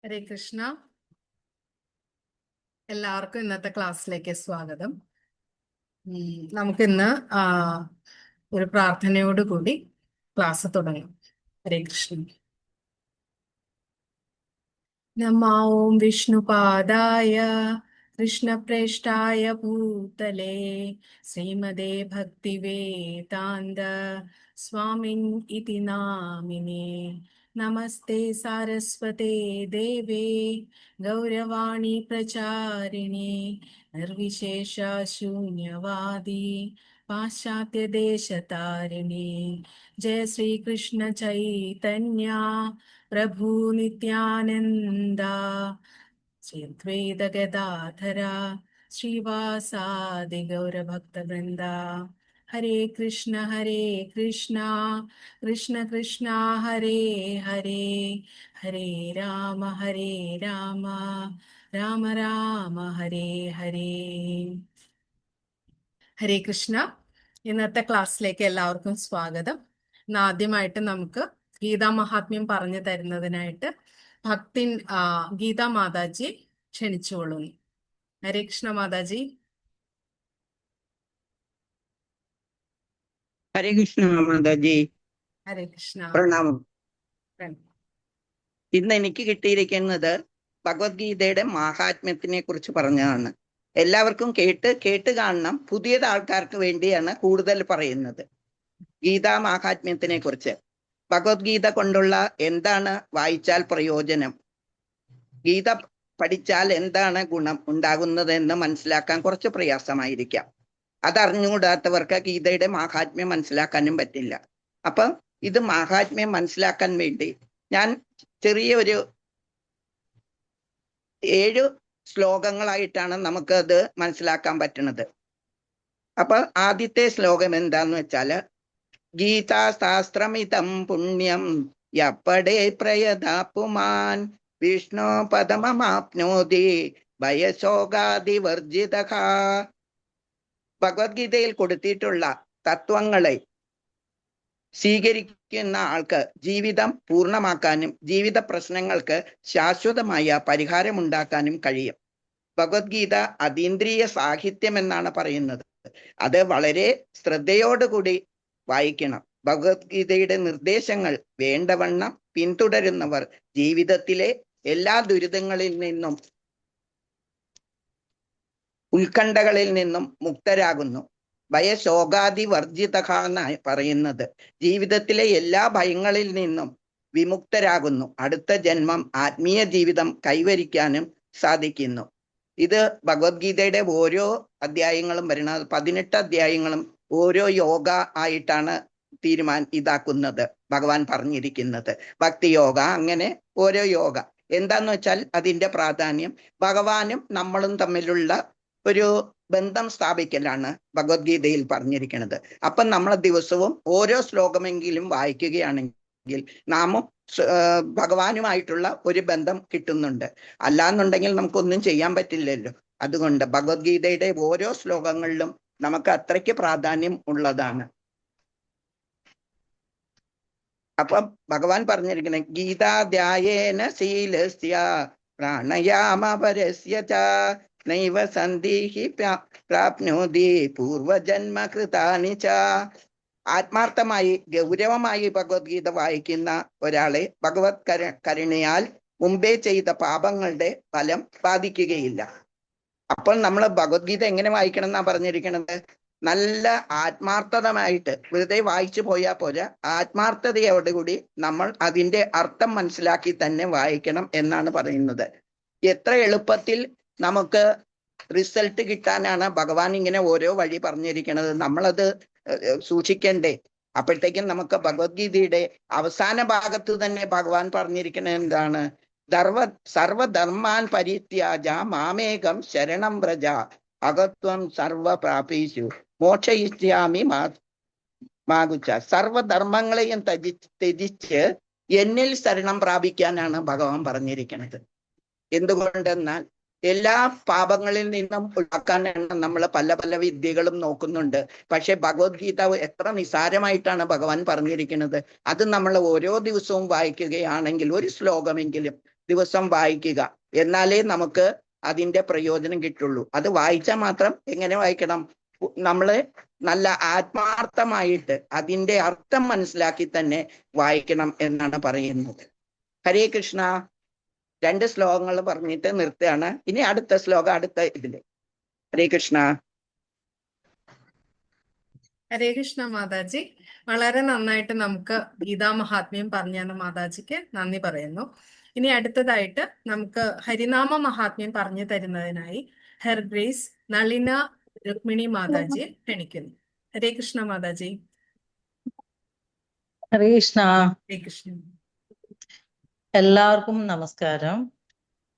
ഹരേ കൃഷ്ണ. എല്ലാവർക്കും ഇന്നത്തെ ക്ലാസ്സിലേക്ക് സ്വാഗതം. നമുക്കിന്ന് ഒരു പ്രാർത്ഥനയോടുകൂടി ക്ലാസ് തുടങ്ങാം. ഹരേ കൃഷ്ണ. നമോ ഓം വിഷ്ണുപാദായ കൃഷ്ണപ്രേഷ്ഠായ ഭൂതലേ ശ്രീമദേ ഭക്തിവേദാന്ത സ്വാമിൻ ഇതി നാമിനേ. നമസ്തേ സാരസ്വതേ ദേവേ ഗൗരവാണി പ്രചാരിണി നിർവിശേഷ ശൂന്യവാദി പാശ്ചാത്യദേശതാരിണി. ജയ ശ്രീകൃഷ്ണ ചൈതന്യ പ്രഭു നിത്യാനന്ദ ശ്രീ അദ്വൈത ഗദാധര ശ്രീവാസാദി ഗൗരഭക്തവൃന്ദ. ഹരേ കൃഷ്ണ കൃഷ്ണ കൃഷ്ണ ഹരേ ഹരേ, ഹരേ രാമ രാമ രാമ ഹരേ ഹരേ. ഹരേ കൃഷ്ണ. ഇന്നത്തെ ക്ലാസ്സിലേക്ക് എല്ലാവർക്കും സ്വാഗതം. ഇന്ന് ആദ്യമായിട്ട് നമുക്ക് ഗീതാ മഹാത്മ്യം പറഞ്ഞു തരുന്നതിനായിട്ട് ഭക്തിൻ ഗീതാ മാതാജി ക്ഷണിച്ചുകൊള്ളുന്നു. ഹരേ കൃഷ്ണ മാതാജി. ഹരേ കൃഷ്ണ മാതാജി. ഹരേ കൃഷ്ണ. പ്രണാമം. ഇന്ന് എനിക്ക് കിട്ടിയിരിക്കുന്നത് ഭഗവത്ഗീതയുടെ മാഹാത്മ്യത്തിനെ കുറിച്ച് പറഞ്ഞതാണ്. എല്ലാവർക്കും കേട്ട് കാണണം. പുതിയത് ആൾക്കാർക്ക് വേണ്ടിയാണ് കൂടുതൽ പറയുന്നത് ഗീതാ മാഹാത്മ്യത്തിനെ കുറിച്ച്. ഭഗവത്ഗീത കൊണ്ടുള്ള എന്താണ് വായിച്ചാൽ പ്രയോജനം, ഗീത പഠിച്ചാൽ എന്താണ് ഗുണം ഉണ്ടാകുന്നതെന്ന് മനസ്സിലാക്കാൻ കുറച്ച് പ്രയാസമായിരിക്കാം. അതറിഞ്ഞുകൂടാത്തവർക്ക് ഗീതയുടെ മാഹാത്മ്യം മനസ്സിലാക്കാനും പറ്റില്ല. അപ്പം ഇത് മാഹാത്മ്യം മനസ്സിലാക്കാൻ വേണ്ടി ഞാൻ ചെറിയൊരു 7 ശ്ലോകങ്ങളായിട്ടാണ് നമുക്കത് മനസ്സിലാക്കാൻ പറ്റുന്നത്. അപ്പൊ ആദ്യത്തെ ശ്ലോകം എന്താന്ന് വെച്ചാല്, ഗീതാശാസ്ത്രമിതം പുണ്യം യപ്പടേ പ്രയതാപുമാൻ വിഷ്ണു പദമമാപ്നോതി ഭയശോകാദിവർജിതഃ. ഭഗവത്ഗീതയിൽ കൊടുത്തിട്ടുള്ള തത്വങ്ങളെ സ്വീകരിക്കുന്ന ആൾക്ക് ജീവിതം പൂർണ്ണമാക്കാനും ജീവിത പ്രശ്നങ്ങൾക്ക് ശാശ്വതമായ പരിഹാരമുണ്ടാക്കാനും കഴിയും. ഭഗവത്ഗീത അതീന്ദ്രിയ സാഹിത്യം എന്നാണ് പറയുന്നത്. അത് വളരെ ശ്രദ്ധയോടുകൂടി വായിക്കണം. ഭഗവത്ഗീതയുടെ നിർദ്ദേശങ്ങൾ വേണ്ടവണ്ണം പിന്തുടരുന്നവർ ജീവിതത്തിലെ എല്ലാ ദുരിതങ്ങളിൽ നിന്നും ഉത്കണ്ഠകളിൽ നിന്നും മുക്തരാകുന്നു. ഭയശോകാദി വർജിതഃ എന്നാണ് പറയുന്നത്. ജീവിതത്തിലെ എല്ലാ ഭയങ്ങളിൽ നിന്നും വിമുക്തരാകുന്നു. അടുത്ത ജന്മം ആത്മീയ ജീവിതം കൈവരിക്കാനും സാധിക്കുന്നു. ഇത് ഭഗവത്ഗീതയുടെ ഓരോ അധ്യായങ്ങളും വരുന്നത് 18 അധ്യായങ്ങളും ഓരോ യോഗ ആയിട്ടാണ് ഇതാക്കുന്നത് ഭഗവാൻ പറഞ്ഞിരിക്കുന്നത്. ഭക്തി യോഗ, അങ്ങനെ ഓരോ യോഗ. എന്താന്ന് വെച്ചാൽ അതിന്റെ പ്രാധാന്യം ഭഗവാനും നമ്മളും തമ്മിലുള്ള ഒരു ബന്ധം സ്ഥാപിക്കലാണ് ഭഗവത്ഗീതയിൽ പറഞ്ഞിരിക്കുന്നത്. അപ്പം നമ്മൾ ദിവസവും ഓരോ ശ്ലോകമെങ്കിലും വായിക്കുകയാണെങ്കിൽ നാമും ഭഗവാനുമായിട്ടുള്ള ഒരു ബന്ധം കിട്ടുന്നുണ്ട്. അല്ലാന്നുണ്ടെങ്കിൽ നമുക്കൊന്നും ചെയ്യാൻ പറ്റില്ലല്ലോ. അതുകൊണ്ട് ഭഗവത്ഗീതയുടെ ഓരോ ശ്ലോകങ്ങളിലും നമുക്ക് അത്രയ്ക്ക് പ്രാധാന്യം ഉള്ളതാണ്. അപ്പം ഭഗവാൻ പറഞ്ഞിരിക്കുന്നത്, ഗീതാധ്യായേന ശീലസ്യ പ്രാണയാമപരസ്യ ച നൈവ സന്ധിഹി പ്രാപ്നോതി പൂർവജന്മ കൃതാനി ച. ആത്മാർത്ഥമായി ഗൗരവമായി ഭഗവത്ഗീത വായിക്കുന്ന ഒരാളെ ഭഗവത് കരുണയാൽ മുമ്പേ ചെയ്ത പാപങ്ങളുടെ ഫലം ബാധിക്കുകയില്ല. അപ്പോൾ നമ്മൾ ഭഗവത്ഗീത എങ്ങനെ വായിക്കണം എന്നാ പറഞ്ഞിരിക്കുന്നത്? നല്ല ആത്മാർത്ഥതമായിട്ട് വെറുതെ വായിച്ചു പോയാൽ പോരാ, ആത്മാർത്ഥതയോടുകൂടി നമ്മൾ അതിന്റെ അർത്ഥം മനസ്സിലാക്കി തന്നെ വായിക്കണം എന്നാണ് പറയുന്നത്. എത്ര എളുപ്പത്തിൽ നമുക്ക് റിസൾട്ട് കിട്ടാനാണ് ഭഗവാൻ ഇങ്ങനെ ഓരോ വഴി പറഞ്ഞിരിക്കുന്നത്. നമ്മളത് സൂക്ഷിക്കണ്ടേ? അപ്പോഴത്തേക്കും നമുക്ക് ഭഗവത്ഗീതയുടെ അവസാന ഭാഗത്ത് തന്നെ ഭഗവാൻ പറഞ്ഞിരിക്കുന്നത് എന്താണ്? സർവധർമാൻ പരിത്യാജ മാമേകം ശരണം വ്രജ അകത്വം സർവ പ്രാപീഷു മോക്ഷയിഷ്യാമി മാകുച്ച. സർവധർമ്മങ്ങളെയും ത്യജിച്ച് എന്നിൽ ശരണം പ്രാപിക്കാനാണ് ഭഗവാൻ പറഞ്ഞിരിക്കുന്നത്. എന്തുകൊണ്ടെന്നാൽ എല്ലാ പാപങ്ങളിൽ നിന്നും ഒഴിവാക്കാനാണ് നമ്മൾ പല പല വിദ്യകളും നോക്കുന്നുണ്ട്. പക്ഷെ ഭഗവത്ഗീത എത്ര നിസാരമായിട്ടാണ് ഭഗവാൻ പറഞ്ഞിരിക്കുന്നത്. അത് നമ്മൾ ഓരോ ദിവസവും വായിക്കുകയാണെങ്കിൽ ഒരു ശ്ലോകമെങ്കിലും ദിവസം വായിക്കുക. എന്നാലേ നമുക്ക് അതിന്റെ പ്രയോജനം കിട്ടുള്ളൂ. അത് വായിച്ചാൽ മാത്രം എങ്ങനെ വായിക്കണം? നമ്മള് നല്ല ആത്മാർത്ഥമായിട്ട് അതിന്റെ അർത്ഥം മനസ്സിലാക്കി തന്നെ വായിക്കണം എന്നാണ് പറയുന്നത്. ഹരേ കൃഷ്ണ. 2 ശ്ലോകങ്ങൾ പറഞ്ഞിട്ട് നിർത്തുകയാണ്. ഇനി അടുത്ത ശ്ലോകം അടുത്ത ഇതില്. ഹരേ കൃഷ്ണ. ഹരേ കൃഷ്ണ മാതാജി. വളരെ നന്നായിട്ട് നമുക്ക് ഗീതാ മഹാത്മ്യം പറഞ്ഞു തന്ന മാതാജിക്ക് നന്ദി പറയുന്നു. ഇനി അടുത്തതായിട്ട് നമുക്ക് ഹരിനാമ മഹാത്മ്യം പറഞ്ഞു തരുന്നതിനായി ഹെർ ഗ്രേസ് നളിന രുക്മിണി മാതാജിയെ ക്ഷണിക്കുന്നു. ഹരേ കൃഷ്ണ മാതാജി. ഹരേ കൃഷ്ണ. ഹരേ കൃഷ്ണ. എല്ലാവർക്കും നമസ്കാരം.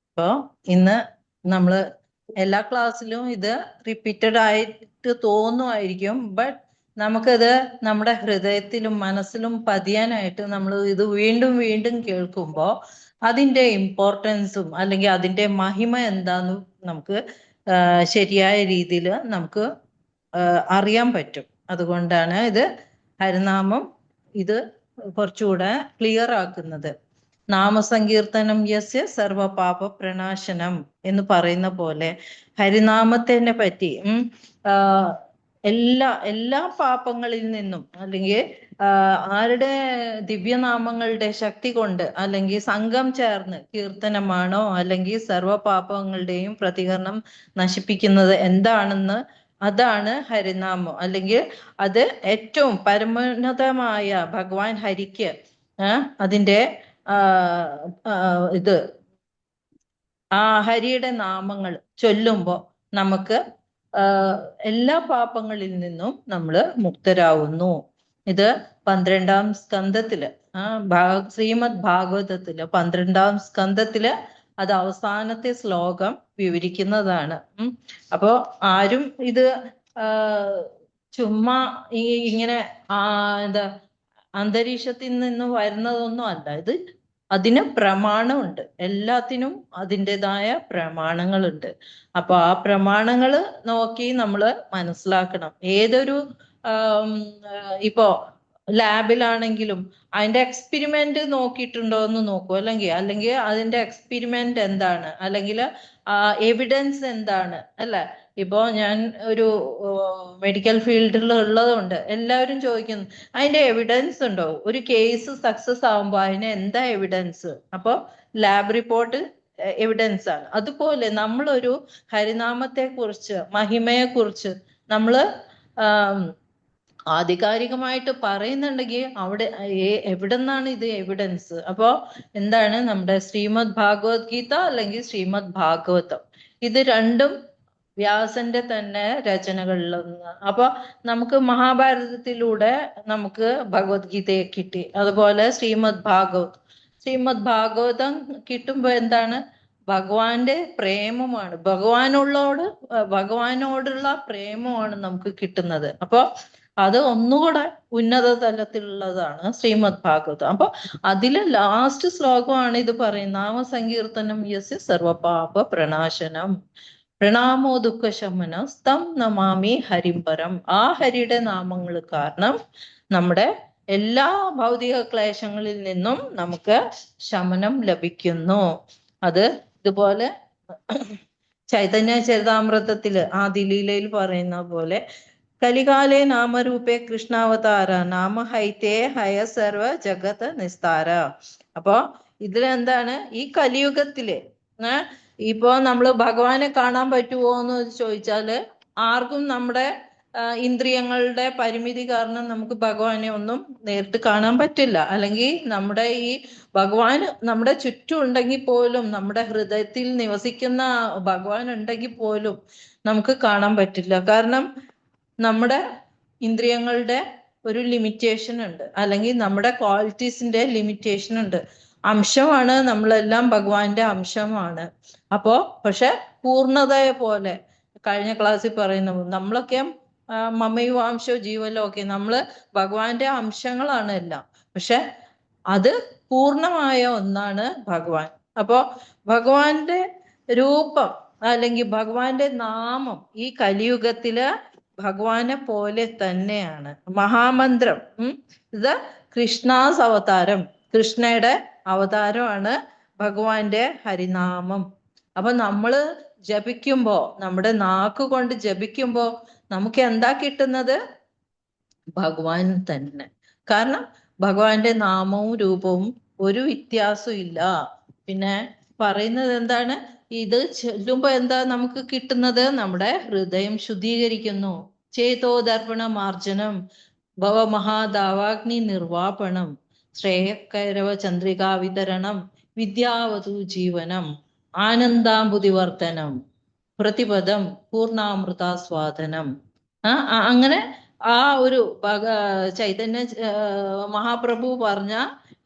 ഇപ്പോ ഇന്ന് നമ്മള് എല്ലാ ക്ലാസ്സിലും ഇത് റിപ്പീറ്റഡ് ആയിട്ട് തോന്നുമായിരിക്കും. ബട്ട് നമുക്കത് നമ്മുടെ ഹൃദയത്തിലും മനസ്സിലും പതിയാനായിട്ട് നമ്മൾ ഇത് വീണ്ടും വീണ്ടും കേൾക്കുമ്പോൾ അതിന്റെ ഇമ്പോർട്ടൻസും അല്ലെങ്കിൽ അതിന്റെ മഹിമ എന്താന്ന് നമുക്ക് ശരിയായ രീതിയിൽ നമുക്ക് അറിയാൻ പറ്റും. അതുകൊണ്ടാണ് ഇത് ഹരിനാമം ഇത് കുറച്ചുകൂടെ ക്ലിയർ ആക്കുന്നത്. നാമസങ്കീർത്തനം യസ്യ സർവപാപ പ്രണാശനം എന്ന് പറയുന്ന പോലെ ഹരിനാമത്തിനെ പറ്റി എല്ലാ പാപങ്ങളിൽ നിന്നും അല്ലെങ്കിൽ ആരുടെ ദിവ്യനാമങ്ങളുടെ ശക്തി കൊണ്ട് അല്ലെങ്കിൽ സംഘം ചേർന്ന് കീർത്തനമാണോ അല്ലെങ്കിൽ സർവപാപങ്ങളുടെയും പ്രതികരണം നശിപ്പിക്കുന്നത് എന്താണെന്ന് അതാണ് ഹരിനാമം. അല്ലെങ്കിൽ അത് ഏറ്റവും പരമോന്നതമായ ഭഗവാൻ ഹരിക്ക് അതിന്റെ ഇത് ആ ഹരിയുടെ നാമങ്ങൾ ചൊല്ലുമ്പോ നമുക്ക് എല്ലാ പാപങ്ങളിൽ നിന്നും നമ്മൾ മുക്തരാവുന്നു. ഇത് 12ാം സ്കന്ധത്തില് ശ്രീമദ് ഭാഗവതത്തില് 12ാം സ്കന്ധത്തില് അത് അവസാനത്തെ ശ്ലോകം വിവരിക്കുന്നതാണ്. അപ്പോ ആരും ഇത് ചുമ്മാ ഇങ്ങനെ എന്താ അന്തരീക്ഷത്തിൽ നിന്ന് വരുന്നതൊന്നും അല്ല. ഇത് അതിന് പ്രമാണമുണ്ട്. എല്ലാത്തിനും അതിൻ്റെതായ പ്രമാണങ്ങളുണ്ട്. അപ്പൊ ആ പ്രമാണങ്ങൾ നോക്കി നമ്മൾ മനസ്സിലാക്കണം. ഏതൊരു ഇപ്പോ ലാബിലാണെങ്കിലും അതിന്റെ എക്സ്പെരിമെന്റ് നോക്കിയിട്ടുണ്ടോ എന്ന് നോക്കൂ. അല്ലെങ്കിൽ അതിന്റെ എക്സ്പെരിമെന്റ് എന്താണ്, അല്ലെങ്കിൽ എവിഡൻസ് എന്താണ്, അല്ലെ? ഇപ്പോ ഞാൻ ഒരു മെഡിക്കൽ ഫീൽഡിൽ ഉള്ളതുകൊണ്ട് എല്ലാവരും ചോദിക്കുന്നു അതിന്റെ എവിഡൻസ് ഉണ്ടോ? ഒരു കേസ് സക്സസ് ആവുമ്പോൾ അതിന് എന്താ എവിഡൻസ്? അപ്പോ ലാബ് റിപ്പോർട്ട് എവിഡൻസ് ആണ്. അതുപോലെ നമ്മളൊരു ഹരിനാമത്തെ കുറിച്ച് മഹിമയെ കുറിച്ച് നമ്മള് ആധികാരികമായിട്ട് പറയുന്നുണ്ടെങ്കിൽ അവിടെ എവിടെ നിന്നാണ് ഇത് എവിഡൻസ്? അപ്പോ എന്താണ് നമ്മുടെ ശ്രീമദ് ഭഗവത്ഗീത അല്ലെങ്കിൽ ശ്രീമദ് ഭാഗവതം. ഇത് രണ്ടും വ്യാസന്റെ തന്നെ രചനകളിലൊന്ന്. അപ്പൊ നമുക്ക് മഹാഭാരതത്തിലൂടെ നമുക്ക് ഭഗവത്ഗീതയെ കിട്ടി. അതുപോലെ ശ്രീമദ് ഭാഗവതം കിട്ടുമ്പോ എന്താണ്? ഭഗവാന്റെ പ്രേമമാണ്, ഭഗവാനോടുള്ള പ്രേമമാണ് നമുക്ക് കിട്ടുന്നത്. അപ്പൊ അത് ഒന്നുകൂടെ ഉന്നത തലത്തിലുള്ളതാണ് ശ്രീമദ് ഭാഗവതം. അപ്പൊ അതിലെ ലാസ്റ്റ് ശ്ലോകമാണ് ഇത് പറയുന്നത്. നാമസങ്കീർത്തനം യസ്യ സർവപാപ പ്രണാശനം പ്രണാമോ ദുഃഖശമനം സ്തം നമാമി ഹരിംപരം. ആ ഹരിയുടെ നാമങ്ങൾ കാരണം നമ്മുടെ എല്ലാ ഭൗതിക ക്ലേശങ്ങളിൽ നിന്നും നമുക്ക് ശമനം ലഭിക്കുന്നു. അത് ഇതുപോലെ ചൈതന്യ ചരിതാമൃതത്തില് ആദിലീലയിൽ പറയുന്ന പോലെ കലികാലേ നാമരൂപേ കൃഷ്ണാവതാര നാമഹൈത്തേ ഹയ സർവ ജഗത് നിസ്താര. അപ്പോ ഇതിലെന്താണ്? ഈ കലിയുഗത്തില് ഇപ്പോ നമ്മള് ഭഗവാനെ കാണാൻ പറ്റുമോ എന്ന് ചോദിച്ചാല് ആർക്കും നമ്മുടെ ഇന്ദ്രിയങ്ങളുടെ പരിമിതി കാരണം നമുക്ക് ഭഗവാനെ ഒന്നും നേരിട്ട് കാണാൻ പറ്റില്ല. അല്ലെങ്കിൽ നമ്മുടെ ഈ ഭഗവാൻ നമ്മുടെ ചുറ്റും ഉണ്ടെങ്കിൽ പോലും, നമ്മുടെ ഹൃദയത്തിൽ നിവസിക്കുന്ന ഭഗവാൻ ഉണ്ടെങ്കിൽ പോലും നമുക്ക് കാണാൻ പറ്റില്ല. കാരണം നമ്മുടെ ഇന്ദ്രിയങ്ങളുടെ ഒരു ലിമിറ്റേഷൻ ഉണ്ട്, അല്ലെങ്കിൽ നമ്മുടെ ക്വാളിറ്റീസിന്റെ ലിമിറ്റേഷൻ ഉണ്ട്. അംശമാണ് നമ്മളെല്ലാം, ഭഗവാന്റെ അംശമാണ്. അപ്പോ പക്ഷെ പൂർണ്ണതയെ പോലെ കഴിഞ്ഞ ക്ലാസ്സിൽ പറയുന്നു, നമ്മളൊക്കെ മമയുവാംശോ ജീവലോക്കെ, നമ്മള് ഭഗവാന്റെ അംശങ്ങളാണ് എല്ലാം. പക്ഷെ അത് പൂർണ്ണമായ ഒന്നാണ് ഭഗവാൻ. അപ്പോ ഭഗവാന്റെ രൂപം അല്ലെങ്കിൽ ഭഗവാന്റെ നാമം ഈ കലിയുഗത്തില് ഭഗവാനെ പോലെ തന്നെയാണ്. മഹാമന്ത്രം ഇത് കൃഷ്ണാസ് അവതാരം, കൃഷ്ണയുടെ അവതാരമാണ് ഭഗവാന്റെ ഹരിനാമം. അപ്പൊ നമ്മള് ജപിക്കുമ്പോ, നമ്മുടെ നാക്ക് കൊണ്ട് ജപിക്കുമ്പോ നമുക്ക് എന്താ കിട്ടുന്നത്? ഭഗവാൻ തന്നെ. കാരണം ഭഗവാന്റെ നാമവും രൂപവും ഒരു വ്യത്യാസവും ഇല്ല. പിന്നെ പറയുന്നത് എന്താണ്? ഇത് ചൊല്ലുമ്പോ എന്താ നമുക്ക് കിട്ടുന്നത്? നമ്മുടെ ഹൃദയം ശുദ്ധീകരിക്കുന്നു. ചേതോദർപ്പണ മാർജനം, ഭവമഹാദാവാഗ്നി നിർവാപണം, ശ്രേയകൈരവ ചന്ദ്രികാ വിതരണം, വിദ്യാവതു ജീവനം, ആനന്ദാംബുതിവർദ്ധനം, പ്രതിപദം പൂർണ്ണാമൃതാസ്വാദനം. അങ്ങനെ ആ ഒരു ചൈതന്യ മഹാപ്രഭു പറഞ്ഞ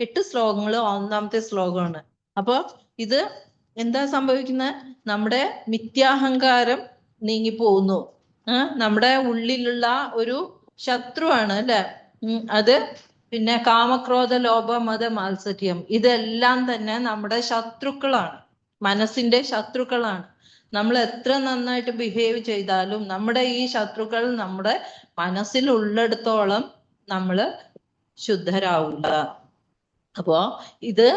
8 ശ്ലോകങ്ങൾ 1-ാമത്തെ ശ്ലോകമാണ്. അപ്പൊ ഇത് എന്താ സംഭവിക്കുന്നത്? നമ്മുടെ മിഥ്യാഹങ്കാരം നീങ്ങിപ്പോകുന്നു. നമ്മുടെ ഉള്ളിലുള്ള ഒരു ശത്രുവാണ് അല്ലെ അത്. പിന്നെ കാമക്രോധ ലോഭ മത മാത്സര്യം, ഇതെല്ലാം തന്നെ നമ്മുടെ ശത്രുക്കളാണ്, മനസ്സിന്റെ ശത്രുക്കളാണ്. നമ്മൾ എത്ര നന്നായിട്ട് ബിഹേവ് ചെയ്താലും നമ്മുടെ ഈ ശത്രുക്കൾ നമ്മുടെ മനസ്സിൽ ഉള്ളിടത്തോളം നമ്മള് ശുദ്ധരാവില്ല. അപ്പോ ഇത്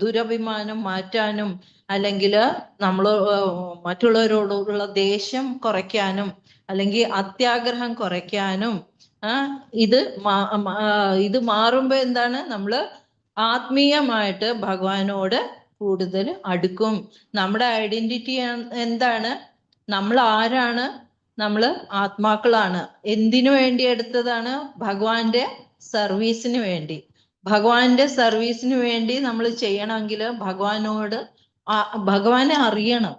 ദുരഭിമാനം മാറ്റാനും, അല്ലെങ്കിൽ നമ്മൾ മറ്റുള്ളവരോടുള്ള ദേഷ്യം കുറയ്ക്കാനും, അല്ലെങ്കിൽ അത്യാഗ്രഹം കുറയ്ക്കാനും, ഇത് മാറുമ്പോ എന്താണ്? നമ്മള് ആത്മീയമായിട്ട് ഭഗവാനോട് കൂടുതൽ അടുക്കും. നമ്മുടെ ഐഡന്റിറ്റി എന്താണ്? നമ്മൾ ആരാണ്? നമ്മള് ആത്മാക്കളാണ്. എന്തിനു വേണ്ടി എടുത്തതാണ്? ഭഗവാന്റെ സർവീസിന് വേണ്ടി. ഭഗവാന്റെ സർവീസിന് വേണ്ടി നമ്മൾ ചെയ്യണമെങ്കിൽ ഭഗവാനെ അറിയണം,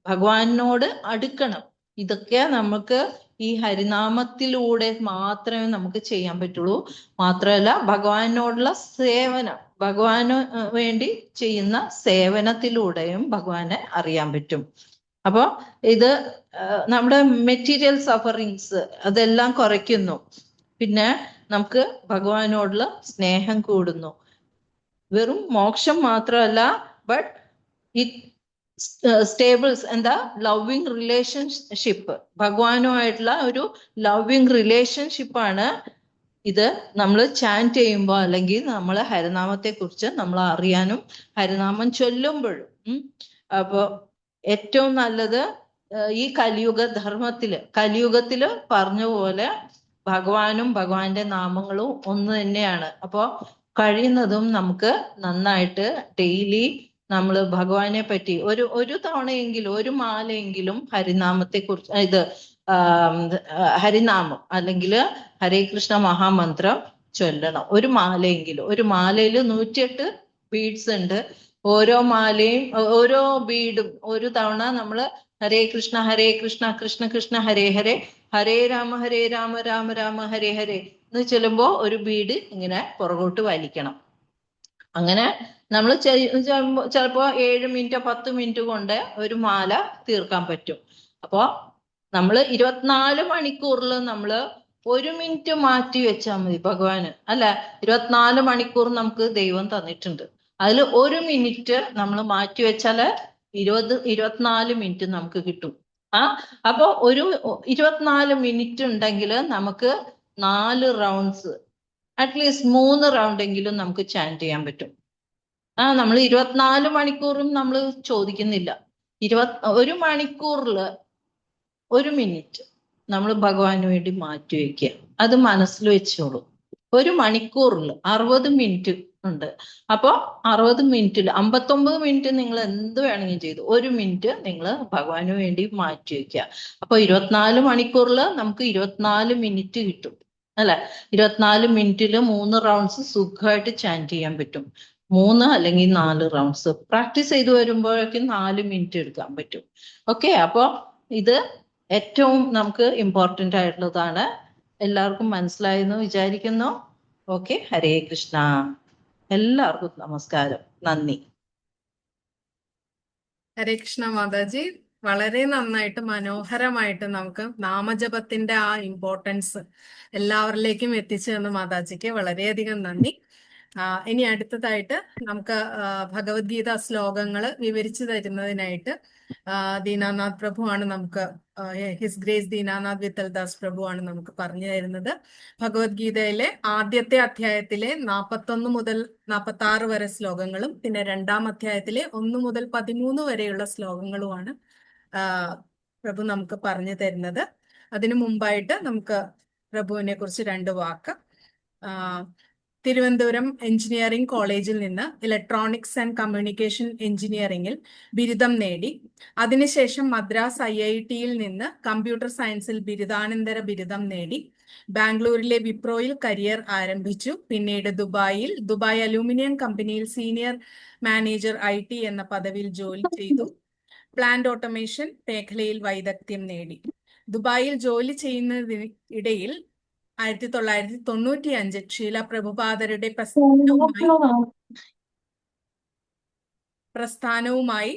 ഭഗവാനോട് അടുക്കണം. ഇതൊക്കെ നമുക്ക് ഈ ഹരിനാമത്തിലൂടെ മാത്രമേ നമുക്ക് ചെയ്യാൻ പറ്റുള്ളൂ. മാത്രമല്ല ഭഗവാനോടുള്ള സേവനം, ഭഗവാന് വേണ്ടി ചെയ്യുന്ന സേവനത്തിലൂടെയും ഭഗവാനെ അറിയാൻ പറ്റും. അപ്പൊ ഇത് നമ്മുടെ മെറ്റീരിയൽ സഫറിങ്സ് അതെല്ലാം കുറയ്ക്കുന്നു. പിന്നെ നമുക്ക് ഭഗവാനോടുള്ള സ്നേഹം കൂടുന്നു. വെറും മോക്ഷം മാത്രമല്ല, ബട്ട് ഇറ്റ് സ്റ്റേബിൾസ് എന്താ? Loving relationship. ഭഗവാനുമായിട്ടുള്ള ഒരു ലവിങ് റിലേഷൻഷിപ്പാണ് ഇത്. നമ്മൾ ചാൻറ്റ് ചെയ്യുമ്പോൾ, അല്ലെങ്കിൽ നമ്മൾ ഹരിനാമത്തെ കുറിച്ച് നമ്മൾ അറിയാനും ഹരിനാമം ചൊല്ലുമ്പോഴും. അപ്പൊ ഏറ്റവും നല്ലത് ഈ കലിയുഗത്തില് പറഞ്ഞ പോലെ ഭഗവാനും ഭഗവാന്റെ നാമങ്ങളും ഒന്ന് തന്നെയാണ്. അപ്പോ കഴിയുന്നതും നമുക്ക് നന്നായിട്ട് ഡെയിലി നമ്മൾ ഭഗവാനെ പറ്റി ഒരു തവണയെങ്കിലും, ഒരു മാലയെങ്കിലും ഹരിനാമത്തെ കുറിച്ച് ഹരിനാമം അല്ലെങ്കിൽ ഹരേ കൃഷ്ണ മഹാമന്ത്രം ചൊല്ലണം. ഒരു മാലയെങ്കിലും. ഒരു മാലയിൽ 108 ബീഡ്സ് ഉണ്ട്. ഓരോ മാലയും ഓരോ ബീഡും ഒരു തവണ നമ്മൾ ഹരേ കൃഷ്ണ കൃഷ്ണ കൃഷ്ണ ഹരേ ഹരേ, ഹരേ രാമ രാമ രാമ ഹരേ ഹരേ എന്ന് ചൊല്ലുമ്പോ ഒരു ബീഡ് ഇങ്ങനെ പുറകോട്ട് വലിക്കണം. അങ്ങനെ നമ്മൾ ചിലപ്പോ 7 മിനിറ്റോ 10 മിനിറ്റ് കൊണ്ട് ഒരു മാല തീർക്കാൻ പറ്റും. അപ്പോ നമ്മൾ 24 മണിക്കൂറിൽ നമ്മൾ 1 മിനിറ്റ് മാറ്റി വെച്ചാൽ മതി ഭഗവാന്. അല്ല, 24 മണിക്കൂർ നമുക്ക് ദൈവം തന്നിട്ടുണ്ട്. അതിൽ 1 മിനിറ്റ് നമ്മൾ മാറ്റി വെച്ചാല് 24 മിനിറ്റ് നമുക്ക് കിട്ടും. അപ്പൊ ഒരു 24 മിനിറ്റ് ഉണ്ടെങ്കിൽ നമുക്ക് 4 റൗണ്ട്സ്, അറ്റ്ലീസ്റ്റ് 3 റൗണ്ടെങ്കിലും നമുക്ക് ചാൻറ്റ് ചെയ്യാൻ പറ്റും. നമ്മൾ 24 മണിക്കൂറും നമ്മൾ ചോദിക്കുന്നില്ല. 1 മണിക്കൂറിൽ 1 മിനിറ്റ് നമ്മൾ ഭഗവാന് വേണ്ടി മാറ്റി വെക്കുക. അത് മനസ്സിൽ വെച്ചോളൂ. 1 മണിക്കൂറിൽ 60 മിനിറ്റ് ഉണ്ട്. അപ്പൊ 60 മിനിറ്റിൽ 59 മിനിറ്റ് നിങ്ങൾ എന്ത് വേണമെങ്കിലും ചെയ്തു, 1 മിനിറ്റ് നിങ്ങൾ ഭഗവാന് വേണ്ടി മാറ്റി വെക്കുക. അപ്പൊ 24 മണിക്കൂറിൽ നമുക്ക് 24 മിനിറ്റ് കിട്ടും അല്ലെ. 24 മിനിറ്റിൽ 3 റൗണ്ട്സ് സുഖമായിട്ട് ചാൻറ്റ് ചെയ്യാൻ പറ്റും. 3 അല്ലെങ്കിൽ 4 റൗണ്ട്സ് പ്രാക്ടീസ് ചെയ്ത് വരുമ്പോഴേക്കും 4 മിനിറ്റ് എടുക്കാൻ പറ്റും. ഓക്കെ, അപ്പൊ ഇത് ഏറ്റവും നമുക്ക് ഇമ്പോർട്ടൻ്റ് ആയിട്ടുള്ളതാണ്. എല്ലാവർക്കും മനസ്സിലായെന്ന് വിചാരിക്കുന്നു. ഓക്കെ, ഹരേ കൃഷ്ണ. എല്ലാവർക്കും നമസ്കാരം, നന്ദി. ഹരേ കൃഷ്ണ മാതാജി, വളരെ നന്നായിട്ട് മനോഹരമായിട്ട് നമുക്ക് നാമജപത്തിന്റെ ആ ഇമ്പോർട്ടൻസ് എല്ലാവരിലേക്കും എത്തിച്ചു തന്ന മാതാജിക്ക് വളരെയധികം നന്ദി. ഇനി അടുത്തതായിട്ട് നമുക്ക് ഭഗവത്ഗീത ശ്ലോകങ്ങൾ വിവരിച്ചു തരുന്നതിനായിട്ട് ദീനാനാഥ് പ്രഭുവാണ് നമുക്ക് ഹിസ് ഗ്രേസ് ദീനാനാഥ് വിത്തൽദാസ് പ്രഭു ആണ് നമുക്ക് പറഞ്ഞു തരുന്നത്. ഭഗവത്ഗീതയിലെ ആദ്യത്തെ അധ്യായത്തിലെ 41 മുതൽ 46 വരെ ശ്ലോകങ്ങളും പിന്നെ രണ്ടാം അധ്യായത്തിലെ 1 മുതൽ 13 വരെയുള്ള ശ്ലോകങ്ങളുമാണ് പ്രഭു നമുക്ക് പറഞ്ഞു തരുന്നത്. അതിനു മുമ്പായിട്ട് നമുക്ക് പ്രഭുവിനെ കുറിച്ച് 2 വാക്ക്. തിരുവനന്തപുരം എഞ്ചിനീയറിംഗ് കോളേജിൽ നിന്ന് ഇലക്ട്രോണിക്സ് ആൻഡ് കമ്മ്യൂണിക്കേഷൻ എഞ്ചിനീയറിംഗിൽ ബിരുദം നേടി. അതിനുശേഷം മദ്രാസ് IIT-യിൽ നിന്ന് കമ്പ്യൂട്ടർ സയൻസിൽ ബിരുദാനന്തര ബിരുദം നേടി. ബാംഗ്ലൂരിലെ വിപ്രോയിൽ കരിയർ ആരംഭിച്ചു. പിന്നീട് ദുബായ് അലൂമിനിയം കമ്പനിയിൽ സീനിയർ മാനേജർ IT എന്ന പദവിയിൽ ജോലി ചെയ്തു. പ്ലാന്റ് ഓട്ടോമേഷൻ മേഖലയിൽ വൈദഗ്ധ്യം നേടി. ദുബായിൽ ജോലി ചെയ്യുന്നതിനിടയിൽ 1995 ശീല പ്രഭുപാദരുടെ പ്രസ്ഥാനവുമായി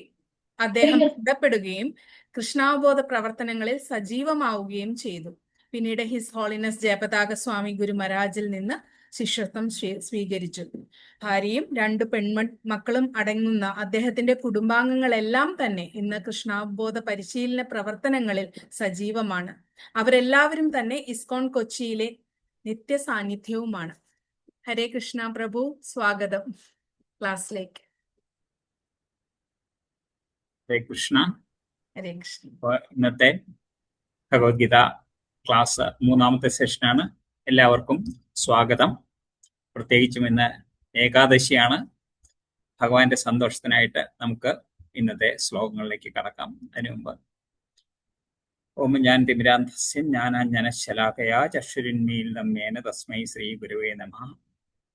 അദ്ദേഹം ബന്ധപ്പെടുകയും കൃഷ്ണാവബോധ പ്രവർത്തനങ്ങളിൽ സജീവമാവുകയും ചെയ്തു. പിന്നീട് ഹിസ് ഹോളിനസ് ജയപതാക സ്വാമി ഗുരു മഹാരാജിൽ നിന്ന് ശിഷ്യത്വം സ്വീകരിച്ചു. ഭാര്യയും 2 പെൺമക്കളും അടങ്ങുന്ന അദ്ദേഹത്തിന്റെ കുടുംബാംഗങ്ങളെല്ലാം തന്നെ ഇന്ന് കൃഷ്ണാവബോധ പരിശീലന പ്രവർത്തനങ്ങളിൽ സജീവമാണ്. അവരെല്ലാവരും തന്നെ ഇസ്കോൺ കൊച്ചിയിലെ നിത്യ സാന്നിധ്യവുമാണ്. ഹരേ കൃഷ്ണ പ്രഭു, സ്വാഗതം ക്ലാസ്സിലേക്ക്. ഹരേ കൃഷ്ണ. ഹരേ കൃഷ്ണ. ഇന്നത്തെ ഭഗവത്ഗീത ക്ലാസ് 3ാമത്തെ സെഷനാണ്. എല്ലാവർക്കും സ്വാഗതം. പ്രത്യേകിച്ചും ഇന്ന് ഏകാദശിയാണ്. ഭഗവാന്റെ സന്തോഷത്തിനായിട്ട് നമുക്ക് ഇന്നത്തെ ശ്ലോകങ്ങളിലേക്ക് കടക്കാം. അതിനു മുമ്പ് ഓം ഞാൻ തിമിരാന്തസ്യ ജ്ഞാനാഞ്ജനശലാകയാ ചക്ഷുരുന്മീലിതമ്മേന തസ്മൈ ശ്രീ ഗുരുവേ നമഃ.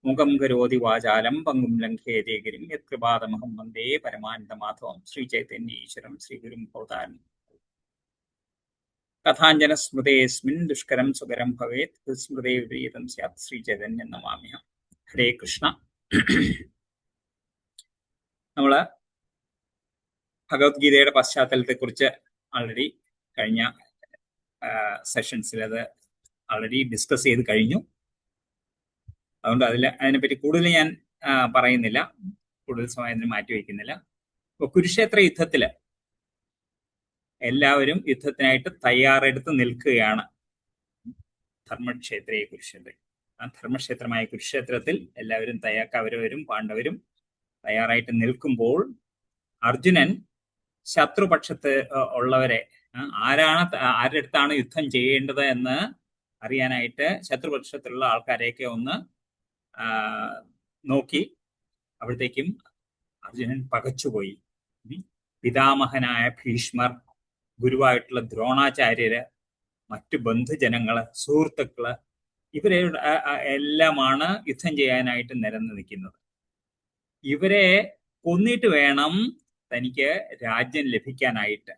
മുഖം കരോതി വാചാലം പങ്കും ലംഘേതേ ഗിരിം യത്കൃപാദമഹം വന്ദേ പരമാനന്ദമാധവം ശ്രീ ചൈതന്യീശ്വരം ശ്രീ ഗുരും ഭവതാരം. കഥാഞ്ജന സ്മൃതേസ്മിൻ ദുഷ്കരം സുകരം ഭവേത് സ്മൃതേ വിപരീതം സ്യാത് ശ്രീ ചൈതന്യം നമാമ്യഹം. ഹരേ കൃഷ്ണ. നമ്മള് ഭഗവത്ഗീതയുടെ പശ്ചാത്തലത്തെ കുറിച്ച് ആൾറെഡി കഴിഞ്ഞ സെഷൻസിൽ അത് ആൾറെഡി ഡിസ്കസ് ചെയ്ത് കഴിഞ്ഞു. അതുകൊണ്ട് അതിനെപ്പറ്റി കൂടുതൽ ഞാൻ പറയുന്നില്ല, കൂടുതൽ സമയം മാറ്റിവെക്കുന്നില്ല. ഇപ്പൊ കുരുക്ഷേത്ര യുദ്ധത്തില് എല്ലാവരും യുദ്ധത്തിനായിട്ട് തയ്യാറെടുത്ത് നിൽക്കുകയാണ്. ധർമ്മക്ഷേത്രേ കുരുക്ഷേത്രം. ആ ധർമ്മക്ഷേത്രമായ കുരുക്ഷേത്രത്തിൽ എല്ലാവരും കൗരവരും പാണ്ഡവരും തയ്യാറായിട്ട് നിൽക്കുമ്പോൾ അർജുനൻ ശത്രുപക്ഷത്ത് ഉള്ളവരെ ആരുടെ അടുത്താണ് യുദ്ധം ചെയ്യേണ്ടത് എന്ന് അറിയാനായിട്ട് ശത്രുപക്ഷത്തിലുള്ള ആൾക്കാരെയൊക്കെ ഒന്ന് നോക്കി. അവിടത്തേക്കും അർജുനൻ പകച്ചുപോയി. പിതാമഹനായ ഭീഷ്മർ, ഗുരുവായിട്ടുള്ള ദ്രോണാചാര്യര്, മറ്റു ബന്ധുജനങ്ങള്, സുഹൃത്തുക്കള്, ഇവരെ എല്ലാമാണ് യുദ്ധം ചെയ്യാനായിട്ട് നിരന്ന് നിൽക്കുന്നത്. ഇവരെ കൊന്നിട്ട് വേണം തനിക്ക് രാജ്യം ലഭിക്കാനായിട്ട്.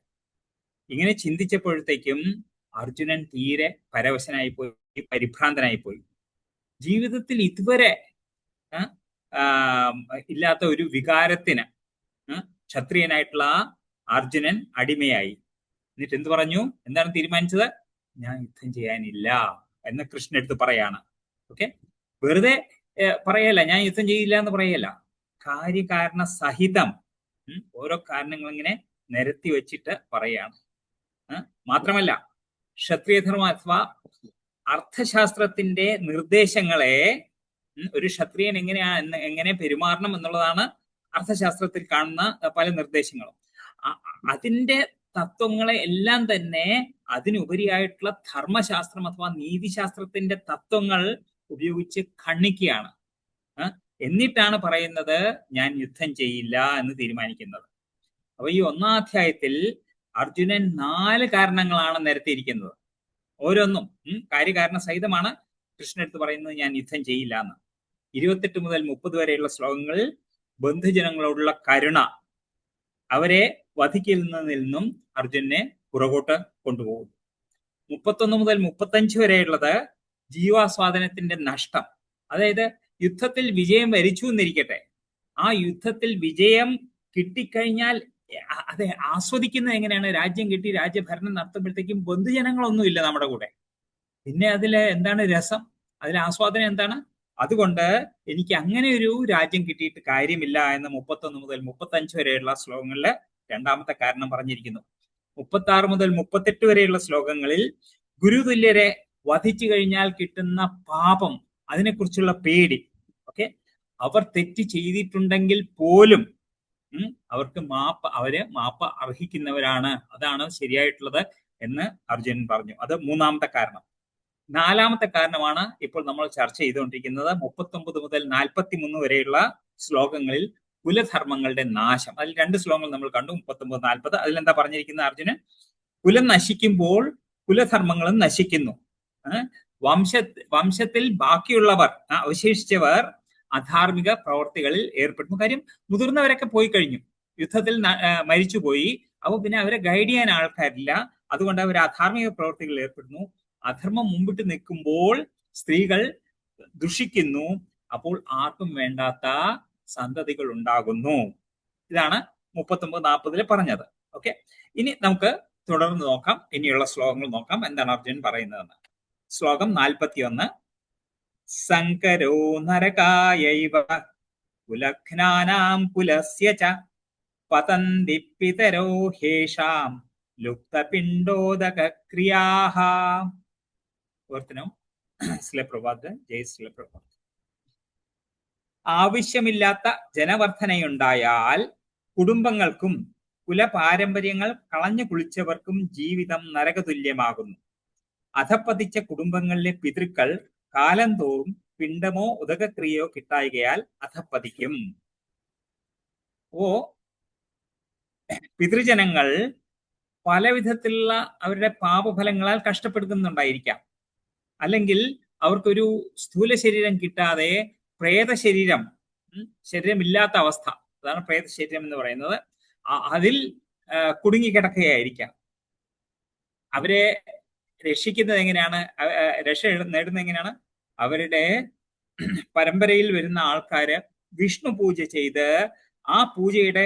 ഇങ്ങനെ ചിന്തിച്ചപ്പോഴത്തേക്കും അർജുനൻ തീരെ പരവശനായി പോയി, പരിഭ്രാന്തനായി പോയി. ജീവിതത്തിൽ ഇതുവരെ ഇല്ലാത്ത ഒരു വികാരത്തിന് ക്ഷത്രിയനായിട്ടുള്ള അർജുനൻ അടിമയായി. എന്നിട്ട് എന്ത് പറഞ്ഞു? എന്താണ് തീരുമാനിച്ചത്? ഞാൻ യുദ്ധം ചെയ്യാനില്ല എന്ന് കൃഷ്ണൻ എടുത്ത് പറയാണ്. ഓക്കെ, വെറുതെ പറയല്ല, ഞാൻ യുദ്ധം ചെയ്യില്ല എന്ന് പറയല്ല. കാര്യകാരണ സഹിതം ഓരോ കാരണങ്ങൾ ഇങ്ങനെ നിരത്തി വെച്ചിട്ട് പറയാണ്. മാത്രമല്ല, ക്ഷത്രിയധർമ്മ അഥവാ അർത്ഥശാസ്ത്രത്തിന്റെ നിർദ്ദേശങ്ങളെ ഒരു ക്ഷത്രിയൻ എങ്ങനെ പെരുമാറണം എന്നുള്ളതാണ് അർത്ഥശാസ്ത്രത്തിൽ കാണുന്ന പല നിർദ്ദേശങ്ങളും. അതിന്റെ തത്വങ്ങളെ എല്ലാം തന്നെ അതിനുപരിയായിട്ടുള്ള ധർമ്മശാസ്ത്രം അഥവാ നീതിശാസ്ത്രത്തിന്റെ തത്വങ്ങൾ ഉപയോഗിച്ച് ഖണ്ഡിക്കുകയാണ്. എന്നിട്ടാണ് പറയുന്നത് ഞാൻ യുദ്ധം ചെയ്യില്ല എന്ന് തീരുമാനിക്കുന്നത്. അപ്പൊ ഈ 1ാം അധ്യായത്തിൽ അർജുനൻ 4 കാരണങ്ങളാണ് നിരത്തിയിരിക്കുന്നത്. ഓരോന്നും കാര്യകാരണ സഹിതമാണ് കൃഷ്ണൻ എടുത്ത് പറയുന്നത് ഞാൻ യുദ്ധം ചെയ്യില്ല എന്ന്. 28 മുതൽ 30 വരെയുള്ള ശ്ലോകങ്ങളിൽ ബന്ധുജനങ്ങളോടുള്ള കരുണ, അവരെ വധിക്കുന്നതിൽ നിന്നും അർജുനനെ പുറകോട്ട് കൊണ്ടുപോകും. 31 മുതൽ 35 വരെയുള്ളത് ജീവാസ്വാദനത്തിന്റെ നഷ്ടം. അതായത് യുദ്ധത്തിൽ വിജയം വരിച്ചു എന്നിരിക്കട്ടെ, ആ യുദ്ധത്തിൽ വിജയം കിട്ടിക്കഴിഞ്ഞാൽ അതെ ആസ്വദിക്കുന്നത് എങ്ങനെയാണ്? രാജ്യം കിട്ടി രാജ്യഭരണം നടത്തുമ്പോഴത്തേക്കും ബന്ധുജനങ്ങളൊന്നുമില്ല നമ്മുടെ കൂടെ, പിന്നെ അതില് എന്താണ് രസം? അതിലെ ആസ്വാദനം എന്താണ്? അതുകൊണ്ട് എനിക്ക് അങ്ങനെ ഒരു രാജ്യം കിട്ടിയിട്ട് കാര്യമില്ല എന്ന് 31 മുതൽ 35 വരെയുള്ള ശ്ലോകങ്ങളില് 2ാമത്തെ കാരണം പറഞ്ഞിരിക്കുന്നു. 36 മുതൽ 38 വരെയുള്ള ശ്ലോകങ്ങളിൽ ഗുരുതുല്യരെ വധിച്ചു കഴിഞ്ഞാൽ കിട്ടുന്ന പാപം, അതിനെക്കുറിച്ചുള്ള പേടി. ഓക്കെ, അവർ തെറ്റ് ചെയ്തിട്ടുണ്ടെങ്കിൽ പോലും അവർക്ക് അവര് മാപ്പ് അർഹിക്കുന്നവരാണ്, അതാണ് ശരിയായിട്ടുള്ളത് എന്ന് അർജുനൻ പറഞ്ഞു. അത് മൂന്നാമത്തെ കാരണം. നാലാമത്തെ കാരണമാണ് ഇപ്പോൾ നമ്മൾ ചർച്ച ചെയ്തുകൊണ്ടിരിക്കുന്നത്. 39 മുതൽ 43 വരെയുള്ള ശ്ലോകങ്ങളിൽ കുലധർമ്മങ്ങളുടെ നാശം. അതിൽ 2 ശ്ലോകങ്ങൾ നമ്മൾ കണ്ടു, 39, 40. അതിലെന്താ പറഞ്ഞിരിക്കുന്നത്? അർജുനൻ, കുലം നശിക്കുമ്പോൾ കുലധർമ്മങ്ങളും നശിക്കുന്നു. വംശത്തിൽ ബാക്കിയുള്ളവർ, അവശേഷിച്ചവർ അധാർമിക പ്രവർത്തികളിൽ ഏർപ്പെടുന്നു. കാര്യം മുതിർന്നവരൊക്കെ പോയി കഴിഞ്ഞു, യുദ്ധത്തിൽ മരിച്ചുപോയി. അപ്പൊ പിന്നെ അവരെ ഗൈഡ് ചെയ്യാൻ ആൾക്കാരില്ല. അതുകൊണ്ട് അവർ അധാർമിക പ്രവർത്തികളിൽ ഏർപ്പെടുന്നു. അധർമ്മം മുമ്പിട്ട് നിൽക്കുമ്പോൾ സ്ത്രീകൾ ദുഷിക്കുന്നു. അപ്പോൾ ആർക്കും വേണ്ടാത്ത സന്തതികൾ ഉണ്ടാകുന്നു. ഇതാണ് 39, 40 പറഞ്ഞത്. ഓക്കെ, ഇനി നമുക്ക് തുടർന്ന് നോക്കാം, ഇനിയുള്ള ശ്ലോകങ്ങൾ നോക്കാം എന്താണ് അർജുനൻ പറയുന്നതെന്ന്. ശ്ലോകം 41. സങ്കരോ നരകായൈവ കുലഘ്നാനാം കുലസ്യ ച പതന്തി പിതരോ ഹേഷാം ലുപ്തപിണ്ഡോദക ക്രിയാഃ. ഓർത്തനം, ശ്രീലപ്രഭാത്, ജയ് ശ്രീലപ്രഭാത്. ആവശ്യമില്ലാത്ത ജനവർദ്ധനയുണ്ടായാൽ കുടുംബങ്ങൾക്കും കുലപാരമ്പര്യങ്ങൾ കളഞ്ഞു കുളിച്ചവർക്കും ജീവിതം നരകതുല്യമാകുന്നു. അധപ്പതിച്ച കുടുംബങ്ങളിലെ പിതൃക്കൾ കാലം തോറും പിണ്ടമോ ഉദകക്രിയയോ കിട്ടായികയാൽ അധപ്പതിക്കും. പിതൃജനങ്ങൾ പല വിധത്തിലുള്ള അവരുടെ പാപഫലങ്ങളാൽ കഷ്ടപ്പെടുന്നുണ്ടായിരിക്കാം. അല്ലെങ്കിൽ അവർക്കൊരു സ്ഥൂല ശരീരം കിട്ടാതെ പ്രേത ശരീരമില്ലാത്ത അവസ്ഥ, അതാണ് പ്രേത ശരീരം എന്ന് പറയുന്നത്, അതിൽ കുടുങ്ങിക്കിടക്കുകയായിരിക്കാം. അവരെ രക്ഷിക്കുന്നത് എങ്ങനെയാണ്? രക്ഷ നേടുന്നത് എങ്ങനെയാണ്? അവരുടെ പരമ്പരയിൽ വരുന്ന ആൾക്കാര് വിഷ്ണു പൂജ ചെയ്ത് ആ പൂജയുടെ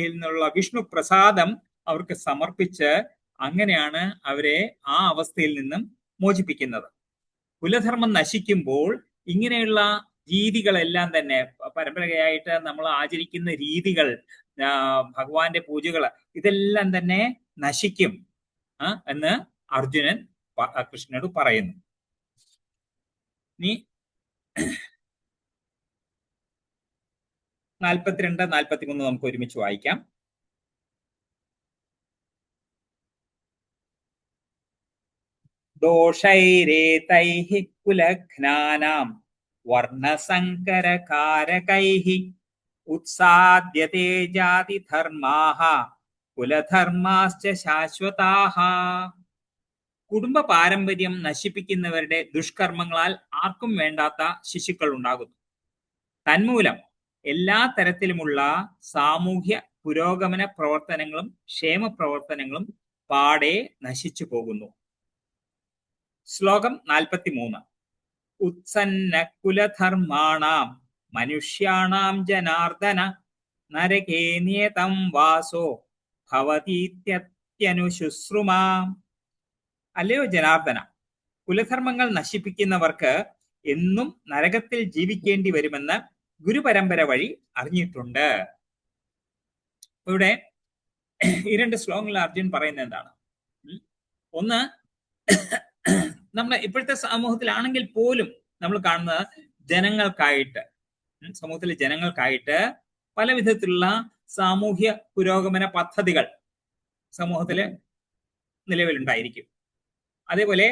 നിന്നുള്ള വിഷ്ണു പ്രസാദം അവർക്ക് സമർപ്പിച്ച് അങ്ങനെയാണ് അവരെ ആ അവസ്ഥയിൽ നിന്നും മോചിപ്പിക്കുന്നത്. കുലധർമ്മം നശിക്കുമ്പോൾ ഇങ്ങനെയുള്ള രീതികളെല്ലാം തന്നെ, പരമ്പരയായിട്ട് നമ്മൾ ആചരിക്കുന്ന രീതികൾ, ഭഗവാന്റെ പൂജകൾ, ഇതെല്ലാം തന്നെ നശിക്കും എന്ന് അർജുനൻ കൃഷ്ണനോട് പറയുന്നു. ഇനി 42, 43 നമുക്ക് ഒരുമിച്ച് വായിക്കാം. ദോഷൈരേതൈഃ കുലഘ്നാനാം വർണ്ണസങ്കരകാരകൈഃ ഉത്സാദ്യതേ ജാതിധർമാഃ കുലധർമാശ്ച ശാശ്വതാഃ. കുടുംബ പാരമ്പര്യം നശിപ്പിക്കുന്നവരുടെ ദുഷ്കർമ്മങ്ങളാൽ ആർക്കും വേണ്ടാത്ത ശിശുക്കൾ ഉണ്ടാകുന്നു. തന്മൂലം എല്ലാ തരത്തിലുമുള്ള സാമൂഹ്യ പുരോഗമന പ്രവർത്തനങ്ങളും ക്ഷേമ പ്രവർത്തനങ്ങളും പാടെ നശിച്ചു പോകുന്നു. ശ്ലോകം 43. ഉത്സന്ന കുലധർമാണാം മനുഷ്യാണാം ജനാർദ്ദന നരകേ നിയതം വാസോ ഭവതീത്യനുശുശ്രുമാം. അല്ലയോ ജനാർദ്ദന, കുലധർമ്മങ്ങൾ നശിപ്പിക്കുന്നവർക്ക് എന്നും നരകത്തിൽ ജീവിക്കേണ്ടി വരുമെന്ന് ഗുരുപരമ്പര വഴി അറിഞ്ഞിട്ടുണ്ട്. ഇവിടെ ഈ 2 ശ്ലോകങ്ങളിൽ അർജുൻ പറയുന്നത് എന്താണ്? ഒന്ന്, നമ്മൾ ഇപ്പോഴത്തെ സമൂഹത്തിലാണെങ്കിൽ പോലും നമ്മൾ കാണുന്നത് ജനങ്ങൾക്കായിട്ട്, സമൂഹത്തിലെ ജനങ്ങൾക്കായിട്ട് പല വിധത്തിലുള്ള സാമൂഹ്യ പുരോഗമന പദ്ധതികൾ സമൂഹത്തില് നിലവിലുണ്ടായിരിക്കും. അതേപോലെ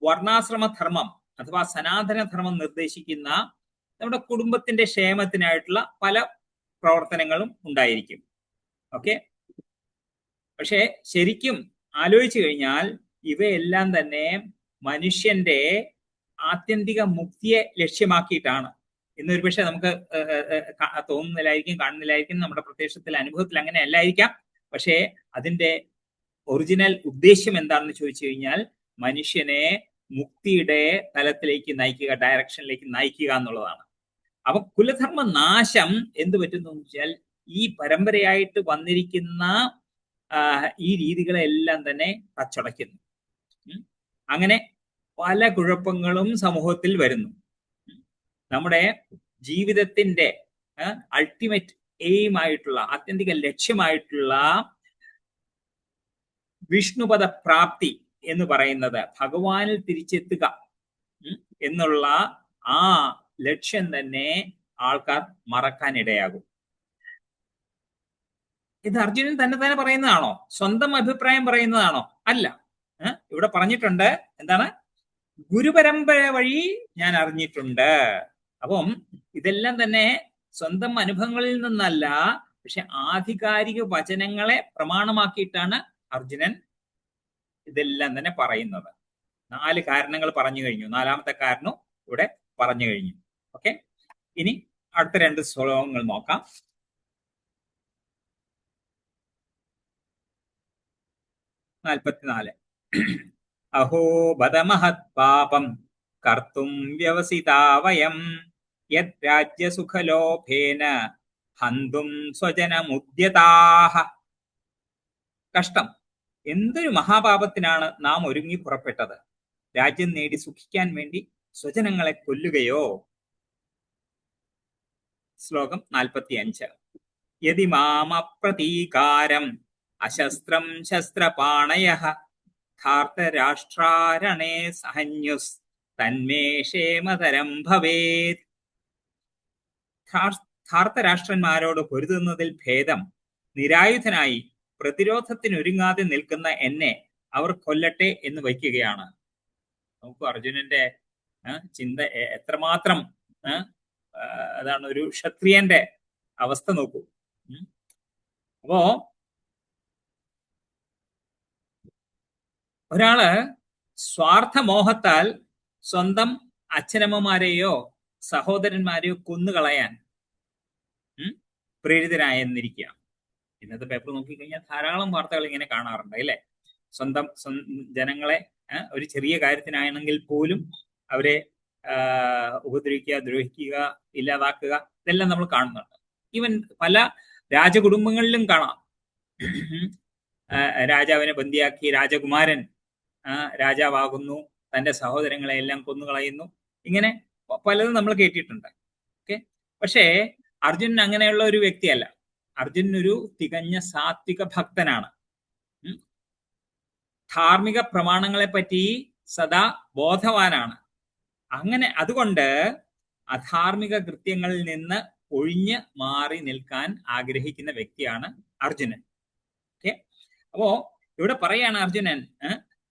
വർണ്ണാശ്രമധർമ്മം അഥവാ സനാതനധർമ്മം നിർദ്ദേശിക്കുന്ന നമ്മുടെ കുടുംബത്തിന്റെ ക്ഷേമത്തിനായിട്ടുള്ള പല പ്രവർത്തനങ്ങളും ഉണ്ടായിരിക്കും. ഓക്കെ, പക്ഷെ ശരിക്കും ആലോചിച്ചു കഴിഞ്ഞാൽ ഇവയെല്ലാം തന്നെ മനുഷ്യന്റെ ആത്യന്തിക മുക്തിയെ ലക്ഷ്യമാക്കിയിട്ടാണ്. ഇന്നൊരു പക്ഷെ നമുക്ക് തോന്നുന്നില്ലായിരിക്കും, കാണുന്നില്ലായിരിക്കും, നമ്മുടെ പ്രത്യക്ഷത്തിൽ അനുഭവത്തിൽ അങ്ങനെ അല്ലായിരിക്കാം. പക്ഷേ അതിന്റെ ഒറിജിനൽ ഉദ്ദേശ്യം എന്താണെന്ന് ചോദിച്ചു കഴിഞ്ഞാൽ മനുഷ്യനെ മുക്തിയുടെ തലത്തിലേക്ക് നയിക്കുക, ഡയറക്ഷനിലേക്ക് നയിക്കുക എന്നുള്ളതാണ്. അപ്പൊ കുലധർമ്മ നാശം എന്ത് പറ്റുന്നു വെച്ചാൽ ഈ പരമ്പരയായിട്ട് വന്നിരിക്കുന്ന ഈ രീതികളെല്ലാം തന്നെ തച്ചടയ്ക്കുന്നു. അങ്ങനെ പല കുഴപ്പങ്ങളും സമൂഹത്തിൽ വരുന്നു. നമ്മുടെ ജീവിതത്തിന്റെ അൾട്ടിമേറ്റ് എയിം ആയിട്ടുള്ള, ആത്യന്തിക ലക്ഷ്യമായിട്ടുള്ള വിഷ്ണുപദ പ്രാപ്തി എന്ന് പറയുന്നത് ഭഗവാനിൽ തിരിച്ചെത്തുക എന്നുള്ള ആ ലക്ഷ്യം തന്നെ ആൾക്കാർ മറക്കാനിടയാകും. ഇത് അർജുനൻ തന്നെ പറയുന്നതാണോ? സ്വന്തം അഭിപ്രായം പറയുന്നതാണോ? അല്ല. ഇവിടെ പറഞ്ഞിട്ടുണ്ട് എന്താണ്? ഗുരുപരമ്പര വഴി ഞാൻ അറിഞ്ഞിട്ടുണ്ട്. അപ്പം ഇതെല്ലാം തന്നെ സ്വന്തം അനുഭവങ്ങളിൽ നിന്നല്ല, പക്ഷെ ആധികാരിക വചനങ്ങളെ പ്രമാണമാക്കിയിട്ടാണ് അർജുനൻ ഇതെല്ലാം തന്നെ പറയുന്നത്. 4 കാരണങ്ങൾ പറഞ്ഞു കഴിഞ്ഞു. 4ാമത്തെ കാരണം ഇവിടെ പറഞ്ഞു കഴിഞ്ഞു. ഓക്കെ, ഇനി അടുത്ത 2 ശ്ലോകങ്ങൾ നോക്കാം. 44. അഹോ ബദ മഹത് പാപം കർത്തും വ്യവസിതാ വയം യത് രാജ്യസുഖലോഭേന ഹന്തും സ്വജനമുദ്യതാഹ. കഷ്ടം, എന്തൊരു മഹാപാപത്തിനാണ് നാം ഒരുങ്ങി പുറപ്പെട്ടത്. രാജ്യം നേടി സുഖിക്കാൻ വേണ്ടി സ്വജനങ്ങളെ കൊല്ലുകയോ. ശ്ലോകം 45. യതി മാമപ്രതീകാരം അശസ്ത്രം ശസ്ത്രപാണയഃ ധാർത്തരാഷ്ട്രാരണേ സഹന്യുസ് തന്മേ ക്ഷേമതരം ഭവേത്. ധാർത്തരാഷ്ട്രന്മാരോട് പൊരുതുന്നതിൽ ഭേദം നിരായുധനായി പ്രതിരോധത്തിനൊരുങ്ങാതെ നിൽക്കുന്ന എന്നെ അവർ കൊല്ലട്ടെ എന്ന് വയ്ക്കുകയാണ്. നോക്കൂ, അർജുനന്റെ ചിന്ത എത്രമാത്രം അതാണ് ഒരു ക്ഷത്രിയന്റെ അവസ്ഥ നോക്കൂ. അപ്പോ ഒരാള് സ്വാർത്ഥമോഹത്താൽ സ്വന്തം അച്ഛനമ്മമാരെയോ സഹോദരന്മാരെയോ കൊന്നുകളയാൻ പ്രേരിതരായെന്നിരിക്കുക. ഇന്നത്തെ പേപ്പർ നോക്കിക്കഴിഞ്ഞാൽ ധാരാളം വാർത്തകൾ ഇങ്ങനെ കാണാറുണ്ട്, അല്ലേ? സ്വന്തം ജനങ്ങളെ ഒരു ചെറിയ കാര്യത്തിനാണെങ്കിൽ പോലും അവരെ ഉപദ്രവിക്കുക, ദ്രോഹിക്കുക, ഇല്ലാതാക്കുക, ഇതെല്ലാം നമ്മൾ കാണുന്നുണ്ട്. ഈവൻ പല രാജകുടുംബങ്ങളിലും കാണാം. രാജാവിനെ ബന്ദിയാക്കി രാജകുമാരൻ രാജാവാകുന്നു, തന്റെ സഹോദരങ്ങളെ എല്ലാം കൊന്നുകളയുന്നു. ഇങ്ങനെ പലതും നമ്മൾ കേട്ടിട്ടുണ്ട്. ഓക്കെ, പക്ഷേ അർജുനൻ അങ്ങനെയുള്ള ഒരു വ്യക്തിയല്ല. അർജുനൻ ഒരു തികഞ്ഞ സാത്വിക ഭക്തനാണ്. ധാർമ്മിക പ്രമാണങ്ങളെ പറ്റി സദാ ബോധവാനാണ്. അങ്ങനെ അതുകൊണ്ട് അധാർമിക കൃത്യങ്ങളിൽ നിന്ന് ഒഴിഞ്ഞ് മാറി നിൽക്കാൻ ആഗ്രഹിക്കുന്ന വ്യക്തിയാണ് അർജുനൻ. ഓക്കെ, അപ്പോ ഇവിടെ പറയാണ് അർജുനൻ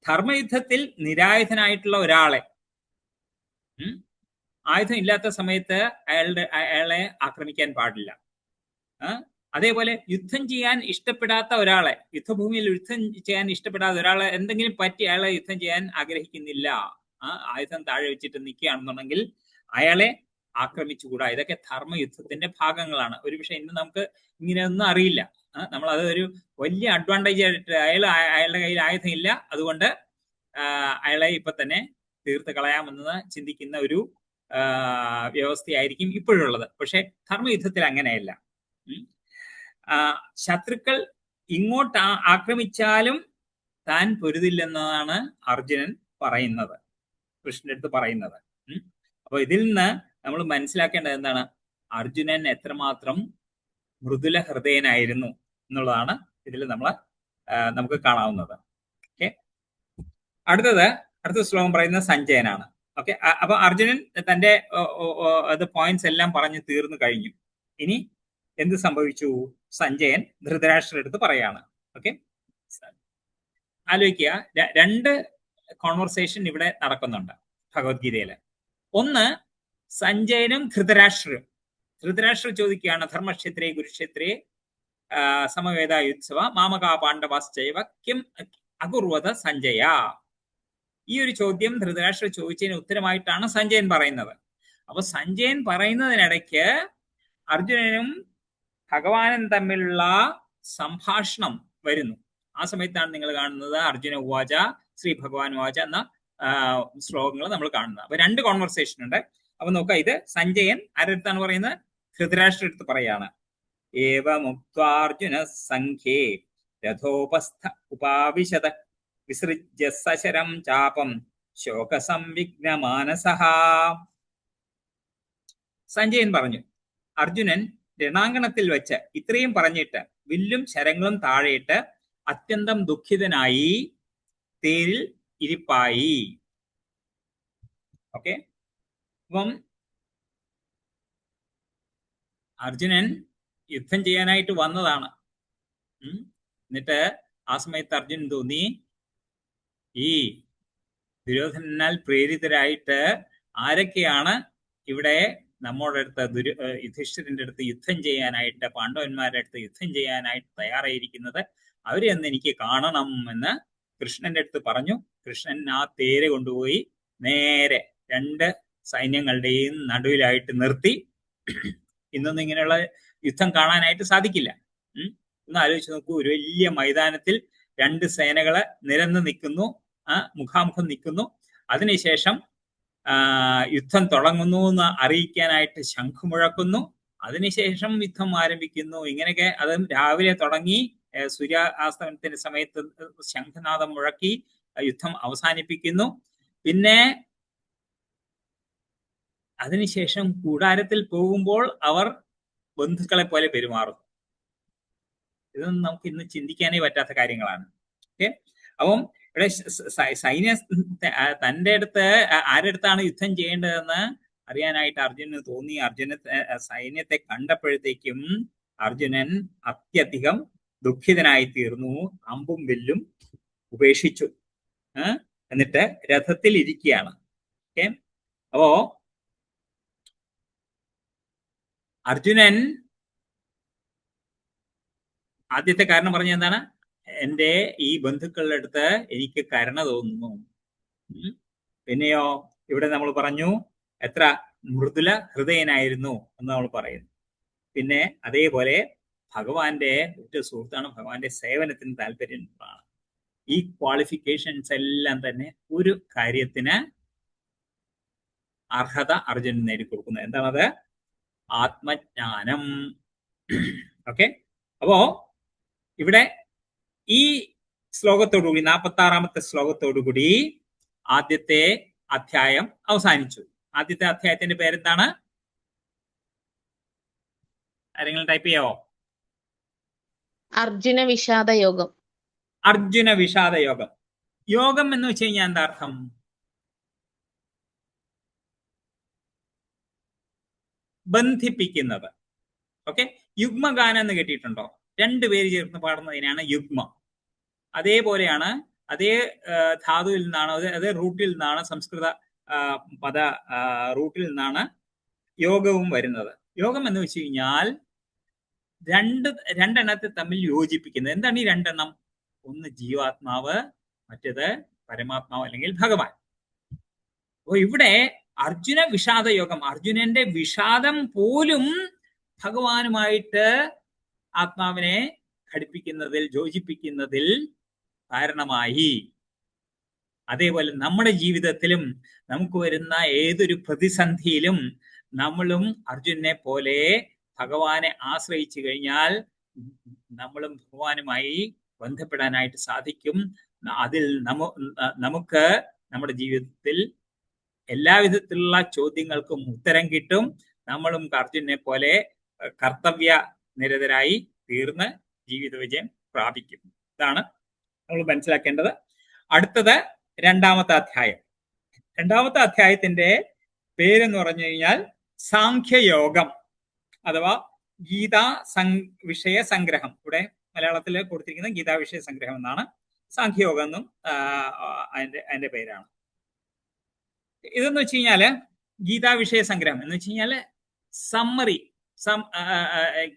ധർമ്മയുദ്ധത്തിൽ നിരായുധനായിട്ടുള്ള ഒരാളെ, ആയുധം ഇല്ലാത്ത സമയത്ത് അയാളെ ആക്രമിക്കാൻ പാടില്ല. അതേപോലെ യുദ്ധം ചെയ്യാൻ ഇഷ്ടപ്പെടാത്ത ഒരാളെ, യുദ്ധഭൂമിയിൽ യുദ്ധം ചെയ്യാൻ ഇഷ്ടപ്പെടാത്ത ഒരാളെ എന്തെങ്കിലും പറ്റി അയാളെ യുദ്ധം ചെയ്യാൻ ആഗ്രഹിക്കുന്നില്ല, ആയുധം താഴെ വെച്ചിട്ട് നിൽക്കുകയാണെന്നുണ്ടെങ്കിൽ അയാളെ ആക്രമിച്ചുകൂടാ. ഇതൊക്കെ ധർമ്മയുദ്ധത്തിന്റെ ഭാഗങ്ങളാണ്. ഒരുപക്ഷെ ഇന്ന് നമുക്ക് ഇങ്ങനെയൊന്നും അറിയില്ല. നമ്മൾ അത് ഒരു വലിയ അഡ്വാൻറ്റേജ് ആയിട്ട് അയാളുടെ കയ്യിൽ ആയുധം ഇല്ല, അതുകൊണ്ട് അയാളെ ഇപ്പൊ തന്നെ തീർത്ത് കളയാമെന്ന് ചിന്തിക്കുന്ന ഒരു വ്യവസ്ഥയായിരിക്കും ഇപ്പോഴുള്ളത്. പക്ഷെ ധർമ്മയുദ്ധത്തിൽ അങ്ങനെയല്ല. ശത്രുക്കൾ ഇങ്ങോട്ട് ആക്രമിച്ചാലും താൻ പൊരുതില്ലെന്നതാണ് അർജുനൻ പറയുന്നത്, കൃഷ്ണന്റെ അടുത്ത് പറയുന്നത്. അപ്പൊ ഇതിൽ നിന്ന് നമ്മൾ മനസ്സിലാക്കേണ്ടത് എന്താണ്? അർജുനൻ എത്രമാത്രം മൃദുല ഹൃദയനായിരുന്നു എന്നുള്ളതാണ് ഇതിൽ നമുക്ക് കാണാവുന്നത്. ഓക്കെ, അടുത്ത ശ്ലോകം പറയുന്നത് സഞ്ജയനാണ്. ഓക്കെ, അപ്പൊ അർജുനൻ തന്റെ പോയിന്റ്സ് എല്ലാം പറഞ്ഞു തീർന്നു കഴിഞ്ഞു. ഇനി എന്ത് സംഭവിച്ചു? സഞ്ജയൻ ധൃതരാഷ്ട്രയുടെ അടുത്ത് പറയാണ്. ഓക്കെ, ആലോചിക്കുക, 2 കോൺവെർസേഷൻ ഇവിടെ നടക്കുന്നുണ്ട് ഭഗവത്ഗീതയില്. ഒന്ന്, സഞ്ജയനും ധൃതരാഷ്ട്രരും. ധൃതരാഷ്ട്ര ചോദിക്കുകയാണ്, ധർമ്മക്ഷേത്രേ കുരുക്ഷേത്രേ സമവേദായുത്സവ മാമകാ പാണ്ഡവാശ്ചൈവ കിം അകുർവത സഞ്ജയ. ഈ ഒരു ചോദ്യം ധൃതരാഷ്ട്ര ചോദിച്ചതിന് ഉത്തരമായിട്ടാണ് സഞ്ജയൻ പറയുന്നത്. അപ്പൊ സഞ്ജയൻ പറയുന്നതിനിടയ്ക്ക് അർജുനനും ഭഗവാനും തമ്മിലുള്ള സംഭാഷണം വരുന്നു. ആ സമയത്താണ് നിങ്ങൾ കാണുന്നത് അർജുന ഉവാച ശ്രീ ഭഗവാൻ ഉവാച എന്ന ശ്ലോകങ്ങൾ നമ്മൾ കാണുന്നത്. അപ്പൊ 2 കോൺവെർസേഷൻ ഉണ്ട്. അപ്പൊ നോക്കുക, ഇത് സഞ്ജയൻ ആരടുത്താണ് പറയുന്നത്? ധൃതരാഷ്ട്ര അടുത്ത് പറയാണ്. ഏവമുക്ത്വാർജുന സംഖ്യേ രഥോപസ്ഥ ഉപാവിശത വിസൃജ്യ സശരം ചാപം ശോകസംവിഘ്നമാനസഃ. സഞ്ജയൻ പറഞ്ഞു, അർജുനൻ രണാങ്കണത്തിൽ വെച്ച് ഇത്രയും പറഞ്ഞിട്ട് വില്ലും ശരങ്ങളും താഴെയിട്ട് അത്യന്തം ദുഃഖിതനായി തേരിൽ ഇരിപ്പായി. ഓക്കെ, അപ്പം അർജുനൻ യുദ്ധം ചെയ്യാനായിട്ട് വന്നതാണ്. എന്നിട്ട് ആ സമയത്ത് അർജുനൻ തോന്നി, ഈ ദുര്യോധനാൽ പ്രേരിതരായിട്ട് ആരൊക്കെയാണ് ഇവിടെ നമ്മുടെ അടുത്ത് യുധിഷ്ഠിരന്റെ അടുത്ത് യുദ്ധം ചെയ്യാനായിട്ട്, പാണ്ഡവന്മാരുടെ അടുത്ത് യുദ്ധം ചെയ്യാനായിട്ട് തയ്യാറായിരിക്കുന്നത്, അവരെ ഒന്ന് എനിക്ക് കാണണം എന്ന് കൃഷ്ണന്റെ അടുത്ത് പറഞ്ഞു. കൃഷ്ണൻ ആ തേര് കൊണ്ടുപോയി നേരെ രണ്ട് സൈന്യങ്ങളുടെയും നടുവിലായിട്ട് നിർത്തി. ഇന്നൊന്നും ഇങ്ങനെയുള്ള യുദ്ധം കാണാനായിട്ട് സാധിക്കില്ല. ഒന്ന് ആലോചിച്ച് നോക്കൂ, ഒരു വലിയ മൈതാനത്തിൽ രണ്ട് സേനകള് നിരന്ന് നിൽക്കുന്നു, മുഖാമുഖം നിൽക്കുന്നു. അതിനുശേഷം യുദ്ധം തുടങ്ങുന്നു എന്ന് അറിയിക്കാനായിട്ട് ശംഖ് മുഴക്കുന്നു. അതിനുശേഷം യുദ്ധം ആരംഭിക്കുന്നു. ഇങ്ങനെയൊക്കെ അതും രാവിലെ തുടങ്ങി സൂര്യാസ്തമനത്തിന്റെ സമയത്ത് ശംഖനാദം മുഴക്കി യുദ്ധം അവസാനിപ്പിക്കുന്നു. പിന്നെ അതിനുശേഷം കൂടാരത്തിൽ പോകുമ്പോൾ അവർ ബന്ധുക്കളെ പോലെ പെരുമാറുന്നു. ഇതൊന്നും നമുക്ക് ഇന്ന് ചിന്തിക്കാനേ പറ്റാത്ത കാര്യങ്ങളാണ്. ഓക്കെ, അപ്പം ഇവിടെ സൈന്യ തൻ്റെ അടുത്ത് ആരുടെ അടുത്താണ് യുദ്ധം ചെയ്യേണ്ടതെന്ന് അറിയാനായിട്ട് അർജുനന് തോന്നി. സൈന്യത്തെ കണ്ടപ്പോഴത്തേക്കും അർജുനൻ അത്യധികം ദുഃഖിതനായി തീർന്നു. അമ്പും വില്ലും ഉപേക്ഷിച്ചു. എന്നിട്ട് രഥത്തിൽ ഇരിക്കുകയാണ്. ഓക്കെ, അപ്പോ അർജുനൻ ആദ്യത്തെ കാരണം പറഞ്ഞ എന്താണ്? എൻ്റെ ഈ ബന്ധുക്കളുടെ അടുത്ത് എനിക്ക് കരുണ തോന്നുന്നു. പിന്നെയോ ഇവിടെ നമ്മൾ പറഞ്ഞു എത്ര മൃദുല ഹൃദയനായിരുന്നു എന്ന് നമ്മൾ പറയുന്നു. പിന്നെ അതേപോലെ ഭഗവാന്റെ ഒറ്റ സുഹൃത്താണ്, ഭഗവാന്റെ സേവനത്തിന് താല്പര്യമാണ്. ഈ ക്വാളിഫിക്കേഷൻസ് എല്ലാം തന്നെ ഒരു കാര്യത്തിന് അർഹത അർജുനൻ നേടിക്കൊടുക്കുന്നത്. എന്താണത്? ആത്മജ്ഞാനം. ഓക്കെ, അപ്പോ ഇവിടെ ഈ ശ്ലോകത്തോടുകൂടി 46-ാമത്തെ ശ്ലോകത്തോടുകൂടി ആദ്യത്തെ അധ്യായം അവസാനിച്ചു. ആദ്യത്തെ അധ്യായത്തിന്റെ പേരെന്താണ്? ആരെങ്കിലും ടൈപ്പ് ചെയ്യാവോ? അർജുന വിഷാദ യോഗം. അർജുന വിഷാദ യോഗം. യോഗം എന്ന് വെച്ച് കഴിഞ്ഞാൽ എന്താ അർത്ഥം? ബന്ധിപ്പിക്കുന്നത്. ഓക്കെ, യുഗ്മഗാനം എന്ന് കേട്ടിട്ടുണ്ടോ? രണ്ടുപേര് ചേർന്ന് പാടുന്നതിനാണ് യുഗ്മ. അതേപോലെയാണ്, അതേ ധാതുവിൽ നിന്നാണ്, അതേ റൂട്ടിൽ നിന്നാണ്, സംസ്കൃത പദ റൂട്ടിൽ നിന്നാണ് യോഗവും വരുന്നത്. യോഗം എന്ന് വെച്ച് കഴിഞ്ഞാൽ രണ്ടെണ്ണത്തെ തമ്മിൽ യോജിപ്പിക്കുന്നത്. എന്താണ് ഈ രണ്ടെണ്ണം? ഒന്ന് ജീവാത്മാവ്, മറ്റേത് പരമാത്മാവ് അല്ലെങ്കിൽ ഭഗവാൻ. അപ്പൊ ഇവിടെ അർജുന വിഷാദ യോഗം, അർജുനന്റെ വിഷാദം പോലും ഭഗവാനുമായിട്ട് ആത്മാവിനെ ഘടിപ്പിക്കുന്നതിൽ, യോജിപ്പിക്കുന്നതിൽ കാരണമായി. അതേപോലെ നമ്മുടെ ജീവിതത്തിലും നമുക്ക് വരുന്ന ഏതൊരു പ്രതിസന്ധിയിലും നമ്മളും അർജുനനെ പോലെ ഭഗവാനെ ആശ്രയിച്ചു കഴിഞ്ഞാൽ നമ്മളും ഭഗവാനുമായി ബന്ധപ്പെടാനായിട്ട് സാധിക്കും. അതിൽ നമുക്ക് നമ്മുടെ ജീവിതത്തിൽ എല്ലാവിധത്തിലുള്ള ചോദ്യങ്ങൾക്കും ഉത്തരം കിട്ടും. നമ്മളും അർജുനനെ പോലെ കർത്തവ്യ നിരതരായി തീർന്ന് ജീവിത വിജയം പ്രാപിക്കും. ഇതാണ് നമ്മൾ മനസ്സിലാക്കേണ്ടത്. അടുത്തത് രണ്ടാമത്തെ അധ്യായം. രണ്ടാമത്തെ അധ്യായത്തിന്റെ പേരെന്ന് പറഞ്ഞു കഴിഞ്ഞാൽ സാഖ്യയോഗം അഥവാ ഗീതാ വിഷയ സംഗ്രഹം. ഇവിടെ മലയാളത്തിൽ കൊടുത്തിരിക്കുന്ന ഗീതാ വിഷയ സംഗ്രഹം എന്നാണ്. സാഖ്യയോഗം എന്നും അതിന്റെ പേരാണ്. ഇതെന്ന് വെച്ച് കഴിഞ്ഞാല് ഗീതാ വിഷയ സംഗ്രഹം എന്ന് വെച്ച് കഴിഞ്ഞാല് സമ്മറി,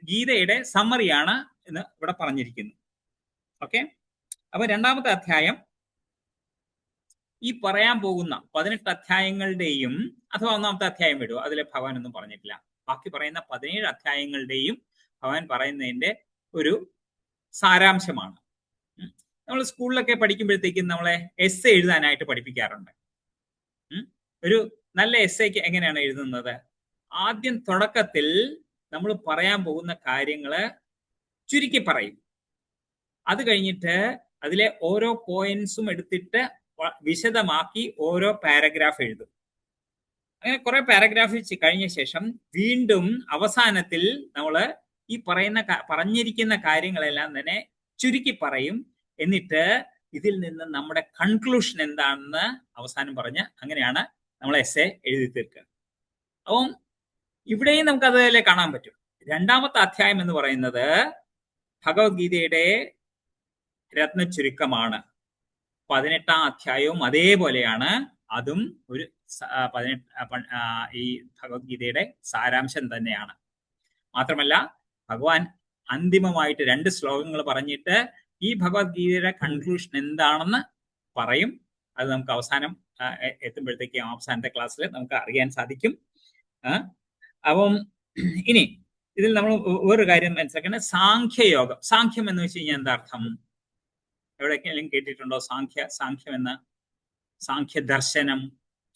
ഗീതയുടെ സമ്മറിയാണ് എന്ന് ഇവിടെ പറഞ്ഞിരിക്കുന്നു. ഓക്കെ, അപ്പൊ രണ്ടാമത്തെ അധ്യായം ഈ പറയാൻ പോകുന്ന 18 അധ്യായങ്ങളുടെയും, അഥവാ ഒന്നാമത്തെ അധ്യായം വിടുക, അതിലെ ഭഗവാൻ ഒന്നും പറഞ്ഞിട്ടില്ല. ബാക്കി പറയുന്ന 17 അധ്യായങ്ങളുടെയും ഭഗവാൻ പറയുന്നതിന്റെ ഒരു സാരാംശമാണ്. നമ്മൾ സ്കൂളിലൊക്കെ പഠിക്കുമ്പോഴത്തേക്കും നമ്മളെ എസ്സേ എഴുതാനായിട്ട് പഠിപ്പിക്കാറുണ്ട്. ഒരു നല്ല എസ്സേക്ക് എങ്ങനെയാണ് എഴുതുന്നത്? ആദ്യം തുടക്കത്തിൽ നമ്മൾ പറയാൻ പോകുന്ന കാര്യങ്ങള് ചുരുക്കി പറയും. അത് കഴിഞ്ഞിട്ട് അതിലെ ഓരോ പോയിന്റ്സും എടുത്തിട്ട് വിശദമാക്കി ഓരോ പാരഗ്രാഫ് എഴുതും. അങ്ങനെ കുറെ പാരഗ്രാഫ് കഴിഞ്ഞ ശേഷം വീണ്ടും അവസാനത്തിൽ നമ്മൾ ഈ പറഞ്ഞിരിക്കുന്ന കാര്യങ്ങളെല്ലാം തന്നെ ചുരുക്കി പറയും. എന്നിട്ട് ഇതിൽ നിന്ന് നമ്മുടെ കൺക്ലൂഷൻ എന്താണെന്ന് അവസാനം പറഞ്ഞ് അങ്ങനെയാണ് നമ്മൾ എസ്സേ എഴുതി തീർക്കുക. അപ്പം ഇവിടെയും നമുക്ക് അതിലെ കാണാൻ പറ്റും. രണ്ടാമത്തെ അധ്യായം എന്ന് പറയുന്നത് ഭഗവത്ഗീതയുടെ രത്നച്ചുരുക്കമാണ്. 18ാം അധ്യായവും അതേപോലെയാണ്. അതും ഒരു ഈ ഭഗവത്ഗീതയുടെ സാരാംശം തന്നെയാണ്. മാത്രമല്ല ഭഗവാൻ അന്തിമമായിട്ട് 2 ശ്ലോകങ്ങൾ പറഞ്ഞിട്ട് ഈ ഭഗവത്ഗീതയുടെ കൺക്ലൂഷൻ എന്താണെന്ന് പറയും. അത് നമുക്ക് അവസാനം എത്തുമ്പോഴത്തേക്കും അവസാനത്തെ ക്ലാസ്സിൽ നമുക്ക് അറിയാൻ സാധിക്കും. അപ്പം ഇനി ഇതിൽ നമ്മൾ വേറൊരു കാര്യം മനസ്സിലാക്കേണ്ടത് സാഖ്യയോഗം. സാഖ്യം എന്ന് വെച്ച് കഴിഞ്ഞാൽ എന്താ അർത്ഥം? എവിടെയെങ്കിലും കേട്ടിട്ടുണ്ടോ സാഖ്യം എന്ന്? സാഖ്യ ദർശനം,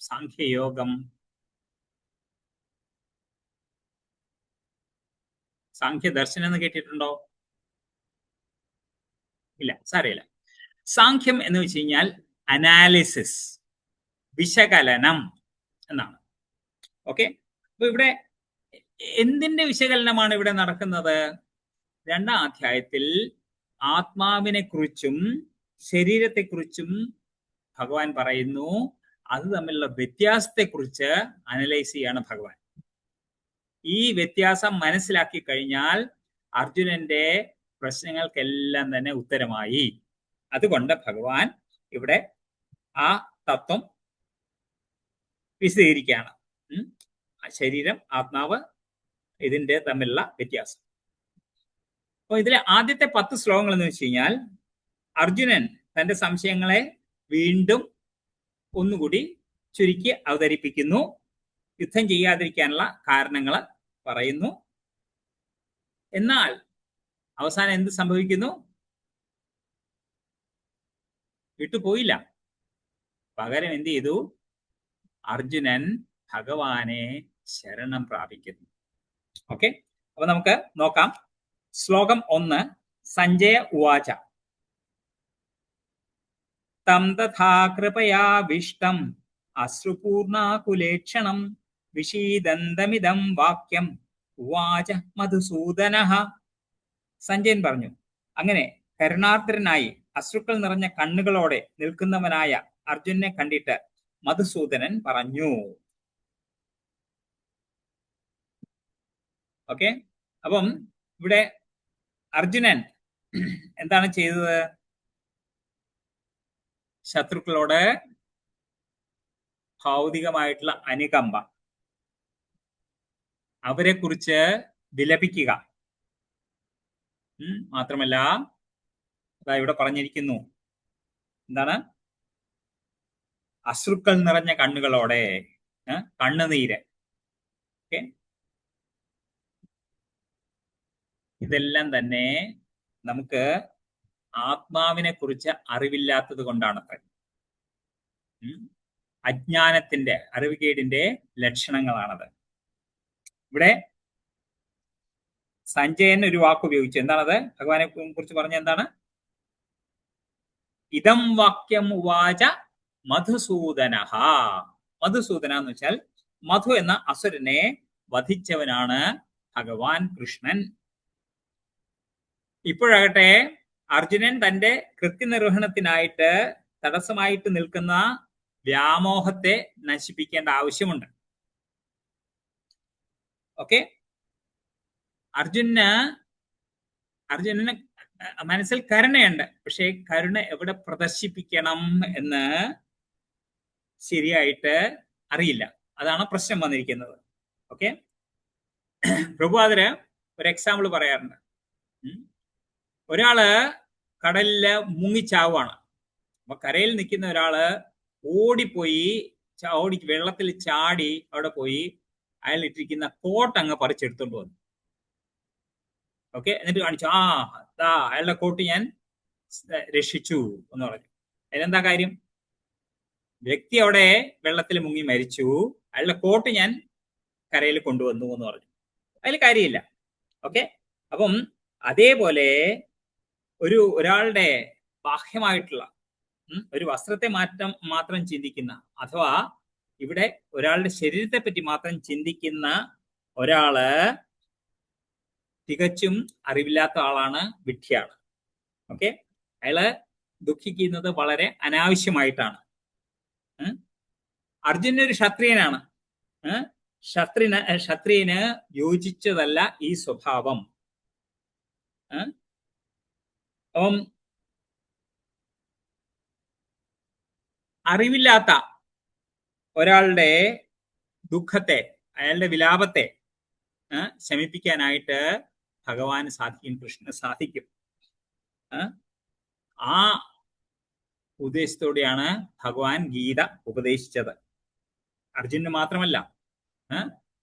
സാഖ്യയോഗം, സാഖ്യ ദർശനം എന്ന് കേട്ടിട്ടുണ്ടോ? ഇല്ല, സാരമില്ല. സാഖ്യം എന്ന് വെച്ച് കഴിഞ്ഞാൽ അനാലിസിസ്, വിശകലനം എന്നാണ്. ഓക്കെ, അപ്പൊ ഇവിടെ എന്തിന്റെ വിശകലനമാണ് ഇവിടെ നടക്കുന്നത്? 2ാം അധ്യായത്തിൽ ആത്മാവിനെ കുറിച്ചും ശരീരത്തെക്കുറിച്ചും ഭഗവാൻ പറയുന്നു. അത് തമ്മിലുള്ള വ്യത്യാസത്തെക്കുറിച്ച് അനലൈസ് ചെയ്യാണ് ഭഗവാൻ. ഈ വ്യത്യാസം മനസ്സിലാക്കി കഴിഞ്ഞാൽ അർജുനന്റെ പ്രശ്നങ്ങൾക്കെല്ലാം തന്നെ ഉത്തരമായി. അതുകൊണ്ട് ഭഗവാൻ ഇവിടെ ആ തത്വം വിശദീകരിക്കുകയാണ്. ശരീരം, ആത്മാവ്, ഇതിന്റെ തമ്മിലുള്ള വ്യത്യാസം. അപ്പൊ ഇതിലെ ആദ്യത്തെ 10 ശ്ലോകങ്ങൾ എന്ന് വെച്ച് കഴിഞ്ഞാൽ അർജുനൻ തന്റെ സംശയങ്ങളെ വീണ്ടും ഒന്നുകൂടി ചുരുക്കി അവതരിപ്പിക്കുന്നു. യുദ്ധം ചെയ്യാതിരിക്കാനുള്ള കാരണങ്ങൾ പറയുന്നു. എന്നാൽ അവസാനം എന്ത് സംഭവിക്കുന്നു? വിട്ടുപോയില്ല. പകരം എന്ത് ചെയ്തു? അർജുനൻ ഭഗവാനെ ശരണം പ്രാപിക്കുന്നു. ഓക്കെ, അപ്പൊ നമുക്ക് നോക്കാം. ശ്ലോകം 1. സഞ്ജയ ഉവാച തം തഥാ കൃപയാവിഷ്ടം അശ്രുപൂർണാകുലേക്ഷണം വിഷീദന്തമിദം വാക്യം ഉവാച മധുസൂദനഃ. സഞ്ജയൻ പറഞ്ഞു, അങ്ങനെ കരുണാർദ്രനായി അശ്രുക്കൾ നിറഞ്ഞ കണ്ണുകളോടെ നിൽക്കുന്നവനായ അർജുനനെ കണ്ടിട്ട് മധുസൂദനൻ പറഞ്ഞു. ഓക്കെ, അപ്പം ഇവിടെ അർജുനൻ എന്താണ് ചെയ്തത്? ശത്രുക്കളോട് ഭൗതികമായിട്ടുള്ള അനുകമ്പ, അവരെ കുറിച്ച് വിലപിക്കുക. മാത്രമല്ല ഇവിടെ പറഞ്ഞിരിക്കുന്നു, എന്താണ്? അശ്രുക്കൾ നിറഞ്ഞ കണ്ണുകളോടെ, കണ്ണുനീര്. ഓക്കെ, ഇതെല്ലാം തന്നെ നമുക്ക് ആത്മാവിനെ കുറിച്ച് അറിവില്ലാത്തത് കൊണ്ടാണ്. അജ്ഞാനത്തിന്റെ, അറിവുകേടിന്റെ ലക്ഷണങ്ങളാണത്. ഇവിടെ സഞ്ജയൻ ഒരു വാക്ക് ഉപയോഗിച്ചു. എന്താണത്? ഭഗവാനെ കുറിച്ച് പറഞ്ഞ എന്താണ്? ഇതം വാക്യം ഉവാച മധുസൂദനഃ. മധുസൂദന എന്ന് വെച്ചാൽ മധു എന്ന അസുരനെ വധിച്ചവനാണ് ഭഗവാൻ കൃഷ്ണൻ. ഇപ്പോഴാകട്ടെ അർജുനൻ തന്റെ കൃത്യനിർവഹണത്തിനായിട്ട് തടസ്സമായിട്ട് നിൽക്കുന്ന വ്യാമോഹത്തെ നശിപ്പിക്കേണ്ട ആവശ്യമുണ്ട്. ഓക്കെ, അർജുനന് മനസ്സിൽ കരുണയുണ്ട്. പക്ഷെ കരുണ എവിടെ പ്രദർശിപ്പിക്കണം എന്ന് ശരിയായിട്ട് അറിയില്ല. അതാണ് പ്രശ്നം വന്നിരിക്കുന്നത്. ഓക്കെ, പ്രഭുപാദര് ഒരു എക്സാമ്പിൾ പറയാറുണ്ട്. ഒരാള് കടലില് മുങ്ങിച്ചാവാണ്. അപ്പൊ കരയിൽ നിൽക്കുന്ന ഒരാള് ഓടിപ്പോയി വെള്ളത്തിൽ ചാടി അവിടെ പോയി അയാൾ ഇട്ടിരിക്കുന്ന കോട്ട് അങ്ങ് പറിച്ചെടുത്തോണ്ട് വന്നു. ഓക്കെ, എന്നിട്ട് കാണിച്ചു, അയാളുടെ കോട്ട് ഞാൻ രക്ഷിച്ചു എന്ന് പറഞ്ഞു. അതിലെന്താ കാര്യം? വ്യക്തി അവിടെ വെള്ളത്തിൽ മുങ്ങി മരിച്ചു, അയാളുടെ കോട്ട് ഞാൻ കരയിൽ കൊണ്ടുവന്നു എന്ന് പറഞ്ഞു. അതിൽ കാര്യമില്ല. ഓക്കെ, അപ്പം അതേപോലെ ഒരാളുടെ ബാഹ്യമായിട്ടുള്ള ഒരു വസ്ത്രത്തെ മാത്രം ചിന്തിക്കുന്ന, അഥവാ ഇവിടെ ഒരാളുടെ ശരീരത്തെ പറ്റി മാത്രം ചിന്തിക്കുന്ന ഒരാള് തികച്ചും അറിവില്ലാത്ത ആളാണ്, വിഡ്ഢിയാണ്. ഓക്കെ, അയാള് ദുഃഖിക്കുന്നത് വളരെ അനാവശ്യമായിട്ടാണ്. അർജുനൻ ഒരു ക്ഷത്രിയനാണ്. ക്ഷത്രിയന് യോജിച്ചതല്ല ഈ സ്വഭാവം. അപ്പം അറിവില്ലാത്ത ഒരാളുടെ ദുഃഖത്തെ, അയാളുടെ വിലാപത്തെ ശമിപ്പിക്കാനായിട്ട് ഭഗവാന് സാധിക്കും, കൃഷ്ണന് സാധിക്കും. ആ ഉദ്ദേശത്തോടെയാണ് ഭഗവാൻ ഗീത ഉപദേശിച്ചത്. അർജുനന് മാത്രമല്ല,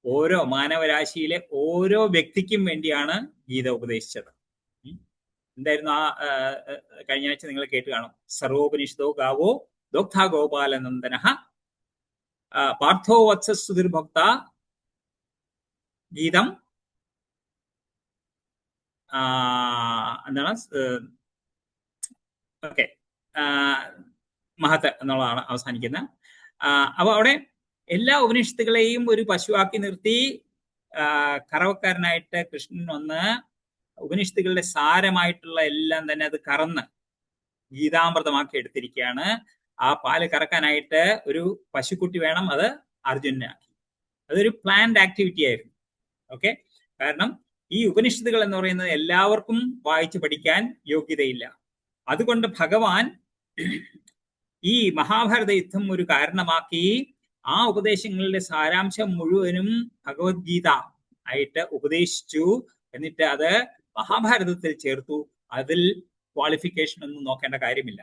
ഓരോ മാനവരാശിയിലെ ഓരോ വ്യക്തിക്കും വേണ്ടിയാണ് ഗീത ഉപദേശിച്ചത്. എന്തായിരുന്നു ആ കഴിഞ്ഞ ആഴ്ച നിങ്ങൾ കേട്ട് കാണും. സർവോപനിഷത്തോ ഗാവോ ദോഗ്ധ ഗോപാലനന്ദന പാർത്ഥോ വത്സസുധിർഭക്ത ഗീതം എന്താണ് ഓക്കെ മഹത്ത് എന്നുള്ളതാണ് അവസാനിക്കുന്നത്. അപ്പൊ അവിടെ എല്ലാ ഉപനിഷത്തുകളെയും ഒരു പശുവാക്കി നിർത്തി കറവക്കാരനായിട്ട് കൃഷ്ണൻ വന്ന് ഉപനിഷത്തുകളുടെ സാരമായിട്ടുള്ള എല്ലാം തന്നെ അത് കറന്ന് ഗീതാമൃതമാക്കി എടുത്തിരിക്കുകയാണ്. ആ പാല് കറക്കാനായിട്ട് ഒരു പശുക്കുട്ടി വേണം, അത് അർജുനനാക്കി. അതൊരു പ്ലാൻഡ് ആക്ടിവിറ്റി ആയിരുന്നു. ഓക്കെ, കാരണം ഈ ഉപനിഷത്തുകൾ എന്ന് പറയുന്നത് എല്ലാവർക്കും വായിച്ചു പഠിക്കാൻ യോഗ്യതയില്ല. അതുകൊണ്ട് ഭഗവാൻ ഈ മഹാഭാരത യുദ്ധം ഒരു കാരണമാക്കി ആ ഉപദേശങ്ങളുടെ സാരാംശം മുഴുവനും ഭഗവത്ഗീത ആയിട്ട് ഉപദേശിച്ചു. എന്നിട്ട് അത് മഹാഭാരതത്തിൽ ചേർത്തു. അതിൽ ക്വാളിഫിക്കേഷൻ ഒന്നും നോക്കേണ്ട കാര്യമില്ല.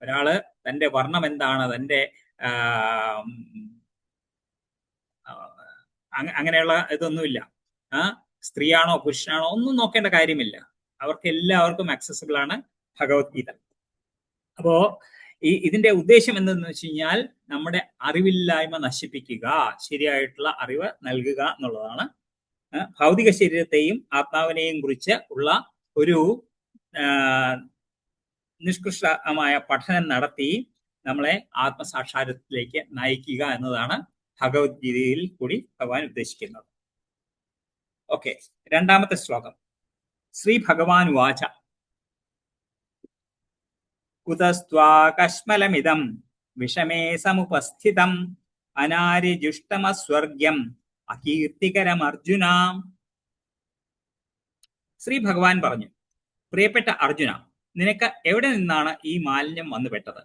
ഒരാള് തന്റെ വർണ്ണം എന്താണ്, തന്റെ അങ്ങനെയുള്ള ഇതൊന്നുമില്ല. സ്ത്രീയാണോ പുരുഷനാണോ ഒന്നും നോക്കേണ്ട കാര്യമില്ല. അവർക്ക് എല്ലാവർക്കും ആക്സസിബിൾ ആണ് ഭഗവത്ഗീത. അപ്പോ ഇതിന്റെ ഉദ്ദേശം എന്തെന്ന് വെച്ച് കഴിഞ്ഞാൽ നമ്മുടെ അറിവില്ലായ്മ നശിപ്പിക്കുക, ശരിയായിട്ടുള്ള അറിവ് നൽകുക എന്നുള്ളതാണ്. ഭൗതിക ശരീരത്തെയും ആത്മാവിനെയും കുറിച്ച് ഉള്ള ഒരു നിഷ്കൃഷ്ടമായ പഠനം നടത്തി നമ്മളെ ആത്മസാക്ഷാത്കാരത്തിലേക്ക് നയിക്കുക എന്നതാണ് ഭഗവത്ഗീതയിൽ കൂടി ഭഗവാൻ ഉദ്ദേശിക്കുന്നത്. ഓക്കെ, രണ്ടാമത്തെ ശ്ലോകം. ശ്രീ ഭഗവാൻ വാച കുതസ്ത്വാ കശ്മലമിദം വിഷമേ സമുപസ്ഥിതം അനാര്യജുഷ്ടമസ്വർഗ്യം അകീർത്തികരം അർജുന. ശ്രീ ഭഗവാൻ പറഞ്ഞു, പ്രിയപ്പെട്ട അർജുന, നിനക്ക് എവിടെ നിന്നാണ് ഈ മാലിന്യം വന്നുപെട്ടത്?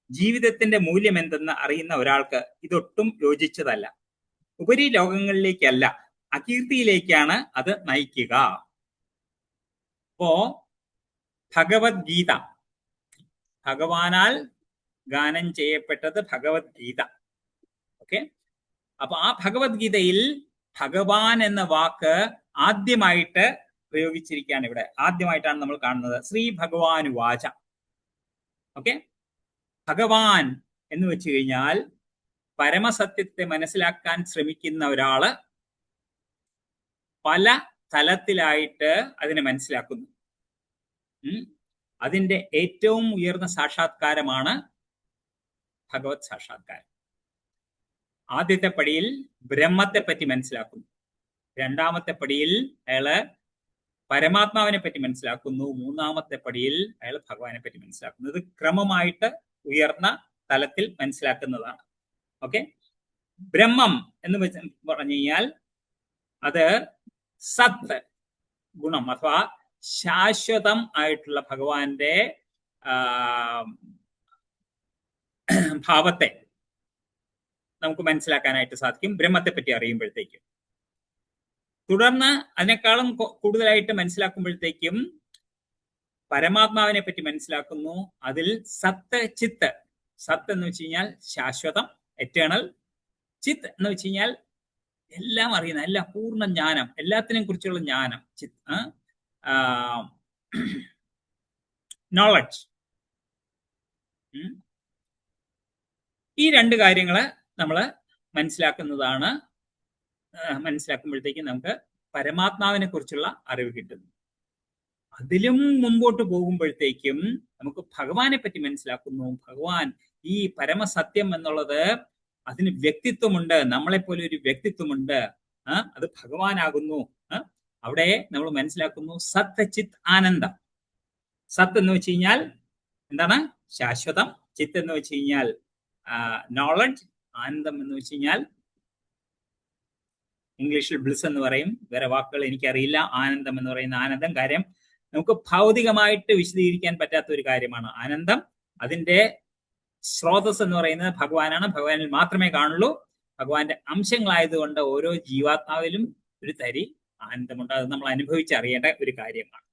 ജീവിതത്തിന്റെ മൂല്യം എന്തെന്ന് അറിയുന്ന ഒരാൾക്ക് ഇതൊട്ടും യോജിച്ചതല്ല. ഉപരി ലോകങ്ങളിലേക്കല്ല, അകീർത്തിയിലേക്കാണ് അത് നയിക്കുക. അപ്പോ ഭഗവത്ഗീത, ഭഗവാനാൽ ഗാനം ചെയ്യപ്പെട്ടത് ഭഗവത്ഗീത. ഓക്കെ, അപ്പൊ ആ ഭഗവത്ഗീതയിൽ ഭഗവാൻ എന്ന വാക്ക് ആദ്യമായിട്ട് പ്രയോഗിച്ചിരിക്കുകയാണ്. ഇവിടെ ആദ്യമായിട്ടാണ് നമ്മൾ കാണുന്നത്. ശ്രീ ഭഗവാൻ വാച. ഓക്കെ, ഭഗവാൻ എന്ന് വെച്ച് കഴിഞ്ഞാൽ പരമസത്യത്തെ മനസ്സിലാക്കാൻ ശ്രമിക്കുന്ന ഒരാള് പല തലത്തിലായിട്ട് അതിനെ മനസ്സിലാക്കുന്നു. അതിന്റെ ഏറ്റവും ഉയർന്ന സാക്ഷാത്കാരമാണ് ഭഗവത് സാക്ഷാത്കാരം. ആദ്യത്തെ പടിയിൽ ബ്രഹ്മത്തെ പറ്റി മനസ്സിലാക്കുന്നു. രണ്ടാമത്തെ പടിയിൽ അയാള് പരമാത്മാവിനെ പറ്റി മനസ്സിലാക്കുന്നു. മൂന്നാമത്തെ പടിയിൽ അയാൾ ഭഗവാനെ പറ്റി മനസ്സിലാക്കുന്നു. ഇത് ക്രമമായിട്ട് ഉയർന്ന തലത്തിൽ മനസ്സിലാക്കുന്നതാണ്. ഓക്കെ, ബ്രഹ്മം എന്ന് പറഞ്ഞു കഴിഞ്ഞാൽ അത് സത്ത് ഗുണം അഥവാ ശാശ്വതം ആയിട്ടുള്ള ഭഗവാന്റെ ഭാവത്തെ നമുക്ക് മനസ്സിലാക്കാനായിട്ട് സാധിക്കും ബ്രഹ്മത്തെ പറ്റി അറിയുമ്പോഴത്തേക്കും. തുടർന്ന് അതിനേക്കാളും കൂടുതലായിട്ട് മനസ്സിലാക്കുമ്പോഴത്തേക്കും പരമാത്മാവിനെ പറ്റി മനസ്സിലാക്കുന്നു. അതിൽ സത്ത് ചിത്ത്, സത്ത് എന്ന് വെച്ച് കഴിഞ്ഞാൽ ശാശ്വതം, എറ്റേണൽ. ചിത്ത് എന്ന് വെച്ച് കഴിഞ്ഞാൽ എല്ലാം അറിയുന്ന, എല്ലാം പൂർണ്ണ ജ്ഞാനം, എല്ലാത്തിനെയും കുറിച്ചുള്ള ജ്ഞാനം, നോളജ്. ഈ രണ്ട് കാര്യങ്ങള് നമ്മൾ മനസ്സിലാക്കുന്നതാണ്. മനസ്സിലാക്കുമ്പോഴത്തേക്കും നമുക്ക് പരമാത്മാവിനെ കുറിച്ചുള്ള അറിവ് കിട്ടുന്നു. അതിലും മുമ്പോട്ട് പോകുമ്പോഴത്തേക്കും നമുക്ക് ഭഗവാനെ പറ്റി മനസ്സിലാക്കുന്നു. ഭഗവാൻ ഈ പരമസത്യം എന്നുള്ളത് അതിന് വ്യക്തിത്വമുണ്ട്, നമ്മളെപ്പോലെ ഒരു വ്യക്തിത്വമുണ്ട്. അത് ഭഗവാനാകുന്നു. അവിടെ നമ്മൾ മനസ്സിലാക്കുന്നു സത്ത് ചിത്ത് ആനന്ദം. സത്ത് എന്ന് വെച്ച് കഴിഞ്ഞാൽ എന്താണ് ശാശ്വതം. ചിത്ത് എന്ന് വെച്ച് കഴിഞ്ഞാൽ നോളജ്. ആനന്ദം എന്ന് വെച്ച് കഴിഞ്ഞാൽ ഇംഗ്ലീഷിൽ ബ്ലിസ് എന്ന് പറയും, വേറെ വാക്കുകൾ എനിക്കറിയില്ല. ആനന്ദം എന്ന് പറയുന്ന ആനന്ദം, കാര്യം നമുക്ക് ഭൗതികമായിട്ട് വിശദീകരിക്കാൻ പറ്റാത്ത ഒരു കാര്യമാണ് ആനന്ദം. അതിന്റെ സ്രോതസ് എന്ന് പറയുന്നത് ഭഗവാനാണ്. ഭഗവാനിൽ മാത്രമേ കാണുള്ളൂ. ഭഗവാന്റെ അംശങ്ങളായതുകൊണ്ട് ഓരോ ജീവാത്മാവിലും ഒരു തരി ആനന്ദമുണ്ട്. അത് നമ്മൾ അനുഭവിച്ചറിയേണ്ട ഒരു കാര്യമാണ്.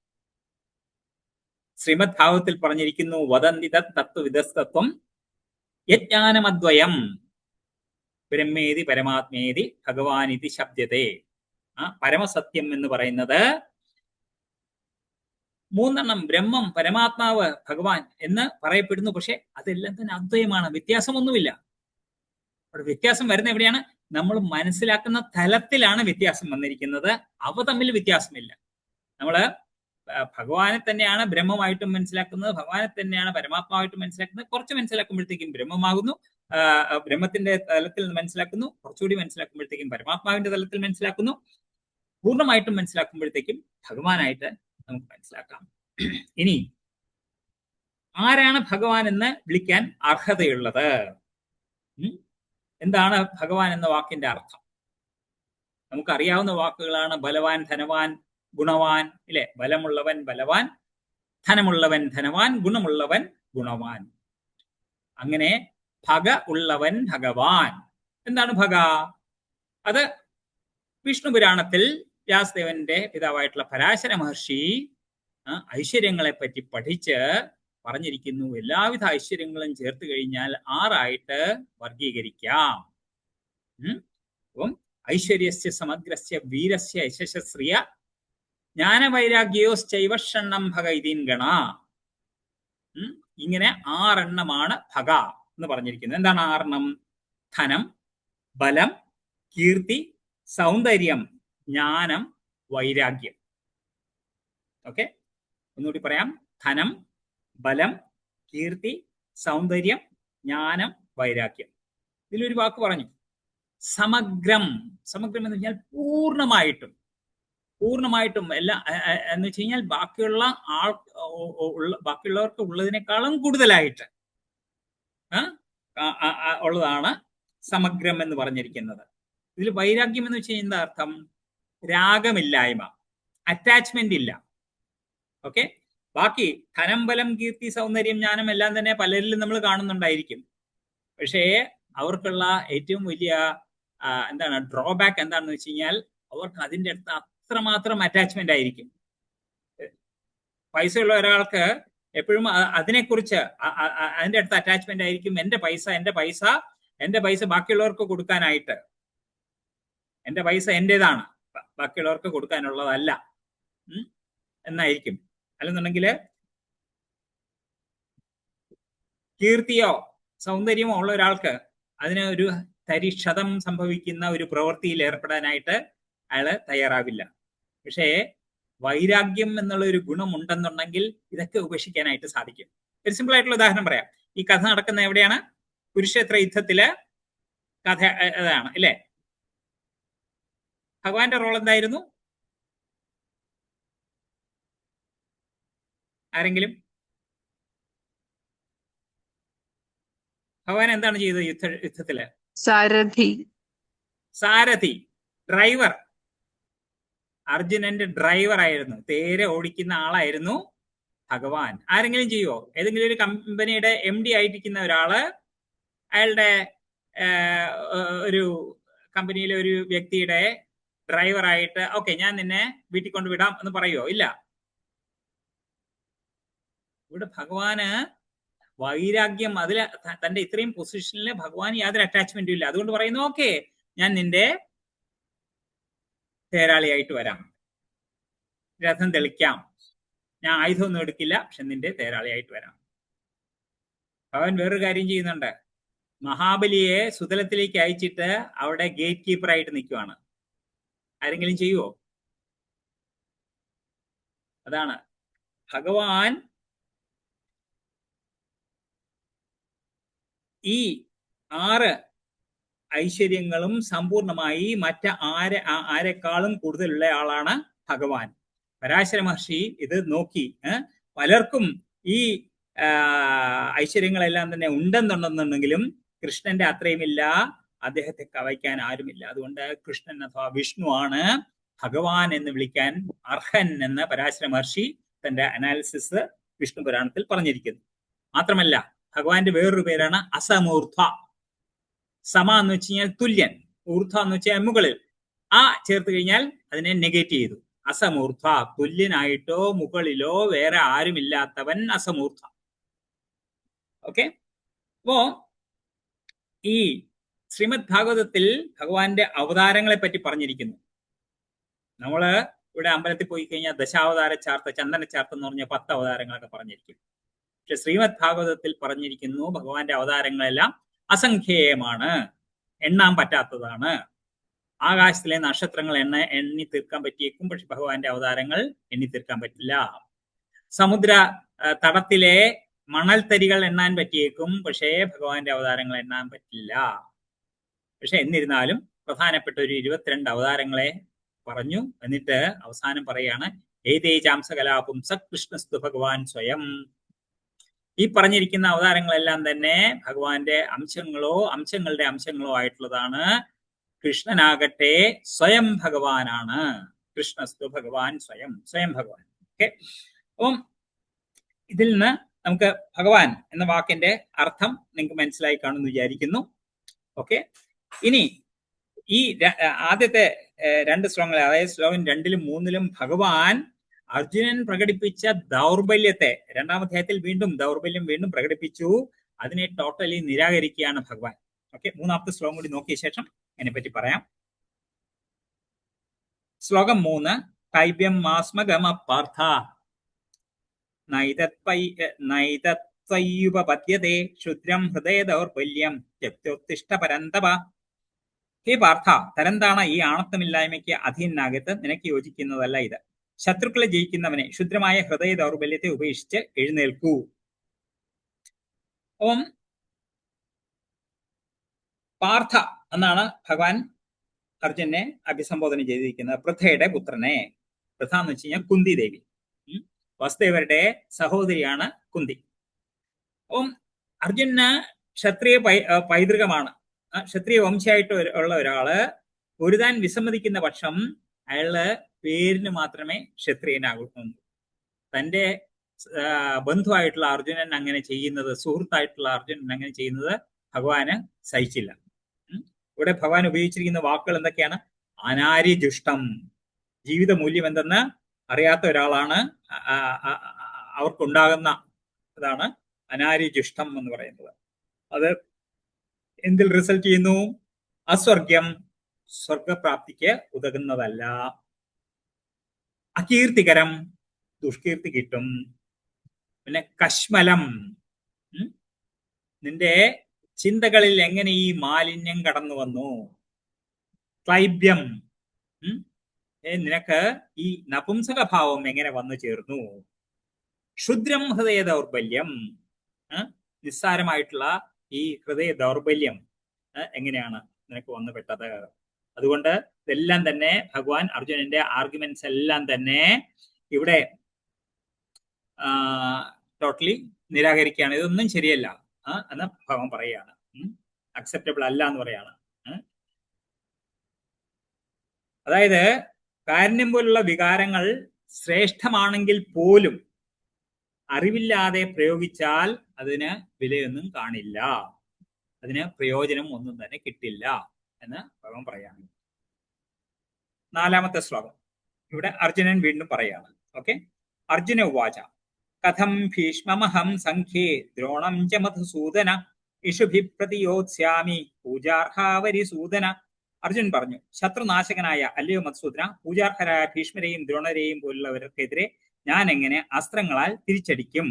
ശ്രീമദ് ഭാഗവതത്തിൽ പറഞ്ഞിരിക്കുന്നു, വദന്തി തത്വവിദസ്തത്വം യജ്ഞാനമദ്വയം ബ്രഹ്മേതി പരമാത്മേതി ഭഗവാനിതി ശബ്ദത്തെ. പരമസത്യം എന്ന് പറയുന്നത് മൂന്നെണ്ണം, ബ്രഹ്മം, പരമാത്മാവ്, ഭഗവാൻ എന്ന് പറയപ്പെടുന്നു. പക്ഷെ അതെല്ലാം തന്നെ അദ്വയമാണ്, വ്യത്യാസമൊന്നുമില്ല. അവിടെ വ്യത്യാസം വരുന്ന എവിടെയാണ്? നമ്മൾ മനസ്സിലാക്കുന്ന തലത്തിലാണ് വ്യത്യാസം വന്നിരിക്കുന്നത്. അവ തമ്മിൽ വ്യത്യാസമില്ല. നമ്മള് ഭഗവാനെ തന്നെയാണ് ബ്രഹ്മമായിട്ടും മനസ്സിലാക്കുന്നത്, ഭഗവാനെ തന്നെയാണ് പരമാത്മാവായിട്ടും മനസ്സിലാക്കുന്നത്. കുറച്ച് മനസ്സിലാക്കുമ്പോഴത്തേക്കും ബ്രഹ്മമാകുന്നു, ബ്രഹ്മത്തിന്റെ തലത്തിൽ മനസ്സിലാക്കുന്നു. കുറച്ചുകൂടി മനസ്സിലാക്കുമ്പോഴത്തേക്കും പരമാത്മാവിന്റെ തലത്തിൽ മനസ്സിലാക്കുന്നു. പൂർണ്ണമായിട്ടും മനസ്സിലാക്കുമ്പോഴത്തേക്കും ഭഗവാനായിട്ട് നമുക്ക് മനസ്സിലാക്കാം. ഇനി ആരാണ് ഭഗവാൻ എന്ന് വിളിക്കാൻ അർഹതയുള്ളത്? എന്താണ് ഭഗവാൻ എന്ന വാക്കിന്റെ അർത്ഥം? നമുക്കറിയാവുന്ന വാക്കുകളാണ് ബലവാൻ, ധനവാൻ, ഗുണവാൻ, ഇല്ലേ? ബലമുള്ളവൻ ബലവാൻ, ധനമുള്ളവൻ ധനവാൻ, ഗുണമുള്ളവൻ ഗുണവാൻ. അങ്ങനെ ഭഗ ഉള്ളവൻ ഭഗവാൻ. എന്താണ് ഭഗ? അത് വിഷ്ണു പുരാണത്തിൽ വ്യാസദേവന്റെ പിതാവായിട്ടുള്ള പരാശര മഹർഷി ഐശ്വര്യങ്ങളെ പറ്റി പഠിച്ച് പറഞ്ഞിരിക്കുന്നു. എല്ലാവിധ ഐശ്വര്യങ്ങളും ചേർത്ത് കഴിഞ്ഞാൽ 6 ആയിട്ട് വർഗീകരിക്കാം. അപ്പം ഐശ്വര്യസ്യ സമഗ്രസ്യ വീരസ്യ യശശ്രിയ ജ്ഞാനവൈരാഗ്യോശ്ചൈവഷണ്ണം ഭഗ ഇതിൻ ഗണ. ഇങ്ങനെ 6 എണ്ണമാണ് ഭഗ എന്ന് പറഞ്ഞിരിക്കുന്നത്. എന്താണ് 6 എണ്ണം? ധനം, ബലം, കീർത്തി, സൗന്ദര്യം, ജ്ഞാനം, വൈരാഗ്യം. ഓക്കെ, ഒന്നുകൂടി പറയാം. ധനം, ബലം, കീർത്തി, സൗന്ദര്യം, ജ്ഞാനം, വൈരാഗ്യം. ഇതിലൊരു വാക്ക് പറഞ്ഞു, സമഗ്രം. സമഗ്രം എന്ന് പറഞ്ഞാൽ പൂർണ്ണമായിട്ടും എല്ലാം എന്ന് വെച്ച് കഴിഞ്ഞാൽ ബാക്കിയുള്ളവർക്ക് ഉള്ളതിനേക്കാളും കൂടുതലായിട്ട് ഉള്ളതാണ് സമഗ്രം എന്ന് പറഞ്ഞിരിക്കുന്നത്. ഇതിൽ വൈരാഗ്യം എന്ന് വെച്ച് കഴിഞ്ഞാൽ എന്താ അർത്ഥം? രാഗമില്ലായ്മ, അറ്റാച്ച്മെന്റ് ഇല്ല. ഓക്കെ, ബാക്കി ധനം, ബലം, കീർത്തി, സൗന്ദര്യം, ജ്ഞാനം എല്ലാം തന്നെ പലരിലും നമ്മൾ കാണുന്നുണ്ടായിരിക്കും. പക്ഷേ അവർക്കുള്ള ഏറ്റവും വലിയ എന്താണ് ഡ്രോബാക്ക് എന്താണെന്ന് വെച്ച് കഴിഞ്ഞാൽ അവർക്ക് അതിൻ്റെ അടുത്ത് അത്രമാത്രം അറ്റാച്ച്മെന്റ് ആയിരിക്കും. പൈസയുള്ള ഒരാൾക്ക് എപ്പോഴും അതിനെക്കുറിച്ച് അതിൻ്റെ അടുത്ത് അറ്റാച്ച്മെന്റ് ആയിരിക്കും. എൻ്റെ പൈസ ബാക്കിയുള്ളവർക്ക് കൊടുക്കാനായിട്ട്, എൻ്റെ പൈസ എൻ്റെതാണ്, ബാക്കിയുള്ളവർക്ക് കൊടുക്കാനുള്ളതല്ല എന്നായിരിക്കും. അല്ലെന്നുണ്ടെങ്കിൽ കീർത്തിയോ സൗന്ദര്യമോ ഉള്ള ഒരാൾക്ക് അതിന് ഒരു തരിക്ഷതം സംഭവിക്കുന്ന ഒരു പ്രവൃത്തിയിൽ ഏർപ്പെടാനായിട്ട് അയാള് തയ്യാറാവില്ല. പക്ഷേ വൈരാഗ്യം എന്നുള്ള ഒരു ഗുണമുണ്ടെന്നുണ്ടെങ്കിൽ ഇതൊക്കെ ഉപേക്ഷിക്കാനായിട്ട് സാധിക്കും. ഒരു സിമ്പിൾ ആയിട്ടുള്ള ഉദാഹരണം പറയാം. ഈ കഥ നടക്കുന്ന എവിടെയാണ്? കുരുക്ഷേത്ര യുദ്ധത്തില് കഥ അതാണ് അല്ലേ? ഭഗവാന്റെ റോൾ എന്തായിരുന്നു? ആരെങ്കിലും? ഭഗവാൻ എന്താണ് ചെയ്തത് യുദ്ധത്തില്? സാരഥി, ഡ്രൈവർ. അർജുനന്റെ ഡ്രൈവർ ആയിരുന്നു, തേരെ ഓടിക്കുന്ന ആളായിരുന്നു ഭഗവാൻ. ആരെങ്കിലും ചെയ്യുവോ? ഏതെങ്കിലും ഒരു കമ്പനിയുടെ MD ആയിരിക്കുന്ന ഒരാള് അയാളുടെ ഒരു കമ്പനിയിലെ ഒരു വ്യക്തിയുടെ ഡ്രൈവറായിട്ട് ഓക്കെ ഞാൻ നിന്നെ വീട്ടിൽ കൊണ്ട് വിടാം എന്ന് പറയുവോ? ഇല്ല. ഇവിടെ ഭഗവാന് വൈരാഗ്യം, അതിൽ തന്റെ ഇത്രയും പൊസിഷനിൽ ഭഗവാൻ യാതൊരു അറ്റാച്ച്മെന്റും ഇല്ല. അതുകൊണ്ട് പറയുന്നു ഓക്കെ ഞാൻ നിന്റെ തേരാളിയായിട്ട് വരാം, രഥം തെളിക്കാം, ഞാൻ ആയുധമൊന്നും എടുക്കില്ല, പക്ഷെ നിന്റെ തേരാളിയായിട്ട് വരാം. ഭഗവാൻ വേറൊരു കാര്യം ചെയ്യുന്നുണ്ട്. മഹാബലിയെ സുതലത്തിലേക്ക് അയച്ചിട്ട് അവിടെ ഗേറ്റ് കീപ്പറായിട്ട് നിൽക്കുവാണ്. ആരെങ്കിലും ചെയ്യുവോ? അതാണ് ഭഗവാൻ ഈ 6 ഐശ്വര്യങ്ങളും സമ്പൂർണമായി ആരെക്കാളും കൂടുതലുള്ള ആളാണ് ഭഗവാൻ. പരാശര മഹർഷി ഇത് നോക്കി പലർക്കും ഈ ഐശ്വര്യങ്ങളെല്ലാം തന്നെ ഉണ്ടെന്നുണ്ടെന്നുണ്ടെങ്കിലും കൃഷ്ണന്റെ അത്രയുമില്ല, അദ്ദേഹത്തെ കവയ്ക്കാൻ ആരുമില്ല. അതുകൊണ്ട് കൃഷ്ണൻ അഥവാ വിഷ്ണു ആണ് ഭഗവാൻ എന്ന് വിളിക്കാൻ അർഹൻ എന്ന് പരാശര മഹർഷി തന്റെ അനാലിസിസ് വിഷ്ണു പുരാണത്തിൽ പറഞ്ഞിരിക്കുന്നു. മാത്രമല്ല ഭഗവാന്റെ വേറൊരു പേരാണ് അസമൂർധ. സമ എന്ന് വെച്ച് കഴിഞ്ഞാൽ തുല്യൻ, ഊർധ എന്ന് വെച്ചാൽ മുകളിൽ, ആ ചേർത്ത് കഴിഞ്ഞാൽ അതിനെ നെഗേറ്റ് ചെയ്തു. അസമൂർധ, തുല്യനായിട്ടോ മുകളിലോ വേറെ ആരുമില്ലാത്തവൻ അസമൂർധ. ഓക്കെ, അപ്പോ ഈ ശ്രീമദ് ഭാഗവതത്തിൽ ഭഗവാന്റെ അവതാരങ്ങളെ പറ്റി പറഞ്ഞിരിക്കുന്നു. നമ്മള് ഇവിടെ അമ്പലത്തിൽ പോയി കഴിഞ്ഞാൽ ദശാവതാര ചാർത്ത, ചന്ദന ചാർത്ത എന്ന് പറഞ്ഞ 10 അവതാരങ്ങളൊക്കെ പറഞ്ഞിരിക്കും. പക്ഷെ ശ്രീമദ് ഭാഗവതത്തിൽ പറഞ്ഞിരിക്കുന്നു ഭഗവാന്റെ അവതാരങ്ങളെല്ലാം അസംഖ്യേയമാണ്, എണ്ണാൻ പറ്റാത്തതാണ്. ആകാശത്തിലെ നക്ഷത്രങ്ങൾ എണ്ണി തീർക്കാൻ പറ്റിയേക്കും, പക്ഷെ ഭഗവാന്റെ അവതാരങ്ങൾ എണ്ണി തീർക്കാൻ പറ്റില്ല. സമുദ്ര തടത്തിലെ മണൽത്തരികൾ എണ്ണാൻ പറ്റിയേക്കും, പക്ഷേ ഭഗവാന്റെ അവതാരങ്ങൾ എണ്ണാൻ പറ്റില്ല. പക്ഷെ എന്നിരുന്നാലും പ്രധാനപ്പെട്ട ഒരു 22 അവതാരങ്ങളെ പറഞ്ഞു. എന്നിട്ട് അവസാനം പറയാണ് ഏതേജാംസകലാപും സകൃഷ്ണസ്തു ഭഗവാൻ സ്വയം. ഈ പറഞ്ഞിരിക്കുന്ന അവതാരങ്ങളെല്ലാം തന്നെ ഭഗവാന്റെ അംശങ്ങളോ അംശങ്ങളുടെ അംശങ്ങളോ ആയിട്ടുള്ളതാണ്. കൃഷ്ണനാകട്ടെ സ്വയം ഭഗവാനാണ്. കൃഷ്ണസ്തു ഭഗവാൻ സ്വയം, സ്വയം ഭഗവാൻ. ഓക്കെ, അപ്പം ഇതിൽ നിന്ന് നമുക്ക് ഭഗവാൻ എന്ന വാക്കിന്റെ അർത്ഥം നിങ്ങൾക്ക് മനസ്സിലായി കാണുമെന്ന് വിചാരിക്കുന്നു. ഓക്കെ, ഇനി ഈ ആദ്യത്തെ 2 ശ്ലോകങ്ങൾ, അതായത് ശ്ലോകം 2-ലും 3-ലും ഭഗവാൻ അർജുനൻ പ്രകടിപ്പിച്ച ദൗർബല്യത്തെ 2-ാം അധ്യായത്തിൽ വീണ്ടും ദൗർബല്യം വീണ്ടും പ്രകടിപ്പിച്ചു. അതിനെ ടോട്ടലി നിരാകരിക്കുകയാണ് ഭഗവാൻ. ഓക്കെ, 3-ാമത്തെ ശ്ലോകം കൂടി നോക്കിയ ശേഷം അതിനെപ്പറ്റി പറയാം. ശ്ലോകം 3. കൈബ്യം മാസ്മഗമ പാർത്ഥ നൈതത്വയുപപദ്യതേ ക്ഷുദ്രം ഹൃദയ ദൗർബല്യം ത്യക്തോത്തിഷ്ഠ പരന്തപ. ഹേ പാർത്ഥ, തരംതാണ ഈ ആണത്തമില്ലായ്മയ്ക്ക് അധീനാകത്ത് നിനക്ക് യോജിക്കുന്നതല്ല ഇത്. ശത്രുക്കളെ ജയിക്കുന്നവനെ ക്ഷുദ്രമായ ഹൃദയ ദൗർബല്യത്തെ ഉപേക്ഷിച്ച് എഴുന്നേൽക്കൂ. ഓം പാർത്ഥ എന്നാണ് ഭഗവാൻ അർജുനെ അഭിസംബോധന ചെയ്തിരിക്കുന്നത്. പൃഥയുടെ പുത്രനെ. പൃഥ എന്ന് വെച്ച് കഴിഞ്ഞാൽ കുന്തി ദേവി, വസുദേവരുടെ സഹോദരിയാണ് കുന്തി. അപ്പം അർജുന് ക്ഷത്രിയ പൈതൃകമാണ്. ക്ഷത്രിയ വംശമായിട്ട് ഉള്ള ഒരാള് പൊരുതാൻ വിസമ്മതിക്കുന്ന പക്ഷം അയാള് പേരിന് മാത്രമേ ക്ഷത്രിയനാകുന്നു. തന്റെ ബന്ധുവായിട്ടുള്ള അർജുനൻ അങ്ങനെ ചെയ്യുന്നത്, സുഹൃത്തായിട്ടുള്ള അർജുനൻ അങ്ങനെ ചെയ്യുന്നത് ഭഗവാന് സഹിച്ചില്ല. ഇവിടെ ഭഗവാൻ ഉപയോഗിച്ചിരിക്കുന്ന വാക്കുകൾ എന്തൊക്കെയാണ്? അനാര്യജുഷ്ടം, ജീവിത മൂല്യം എന്തെന്ന് അറിയാത്ത ഒരാളാണ് അവർക്കുണ്ടാകുന്ന അതാണ് അനാര്യജുഷ്ടം എന്ന് പറയുന്നത്. അത് എന്തിൽ റിസൾട്ട് ചെയ്യുന്നു? അസ്വർഗ്യം, സ്വർഗപ്രാപ്തിക്ക് ഉതകുന്നതല്ല. അകീർത്തികരം, ദുഷ്കീർത്തി കിട്ടും. പിന്നെ കശ്മലം, നിന്റെ ചിന്തകളിൽ എങ്ങനെ ഈ മാലിന്യം കടന്നു വന്നു. ക്ലൈബ്യം, നിനക്ക് ഈ നപുംസകഭാവം എങ്ങനെ വന്നു ചേർന്നു. ക്ഷുദ്രം ഹൃദയ ദൗർബല്യം, നിസ്സാരമായിട്ടുള്ള ഈ ഹൃദയ ദൗർബല്യം എങ്ങനെയാണ് നിനക്ക് വന്നു പെട്ടത്. അതുകൊണ്ട് ഇതെല്ലാം തന്നെ ഭഗവാൻ അർജുനന്റെ ആർഗ്യുമെന്റ്സ് എല്ലാം തന്നെ ഇവിടെ ടോട്ടലി നിരാകരിക്കുകയാണ്. ഇതൊന്നും ശരിയല്ല എന്ന് ഭഗവാൻ പറയുകയാണ്. അക്സെപ്റ്റബിൾ അല്ല എന്ന് പറയാണ്. അതായത് കാരുണ്യം പോലുള്ള വികാരങ്ങൾ ശ്രേഷ്ഠമാണെങ്കിൽ പോലും അറിവില്ലാതെ പ്രയോഗിച്ചാൽ അതിന് വിലയൊന്നും കാണില്ല, അതിന് പ്രയോജനം ഒന്നും തന്നെ കിട്ടില്ല എന്ന് ഭഗവാൻ പറയാണ്. 4-ാമത്തെ ശ്ലോകം ഇവിടെ അർജുനൻ വീണ്ടും പറയാണ്. ഓക്കെ, അർജുന ഉവാച കഥം ഭീഷ്മമഹം സംഖ്യേ ദ്രോണം ച മധുസൂദന ഇഷുഭി പ്രതിയോത്സ്യാമി പൂജാർഹാവരിസൂദന. അർജുനൻ പറഞ്ഞു, ശത്രുനാശകനായ അല്ലയോ മധുസൂദന, പൂജാർഹരായ ഭീഷ്മരെയും ദ്രോണരെയും പോലുള്ളവർക്കെതിരെ ഞാൻ എങ്ങനെ അസ്ത്രങ്ങളാൽ തിരിച്ചടിക്കും.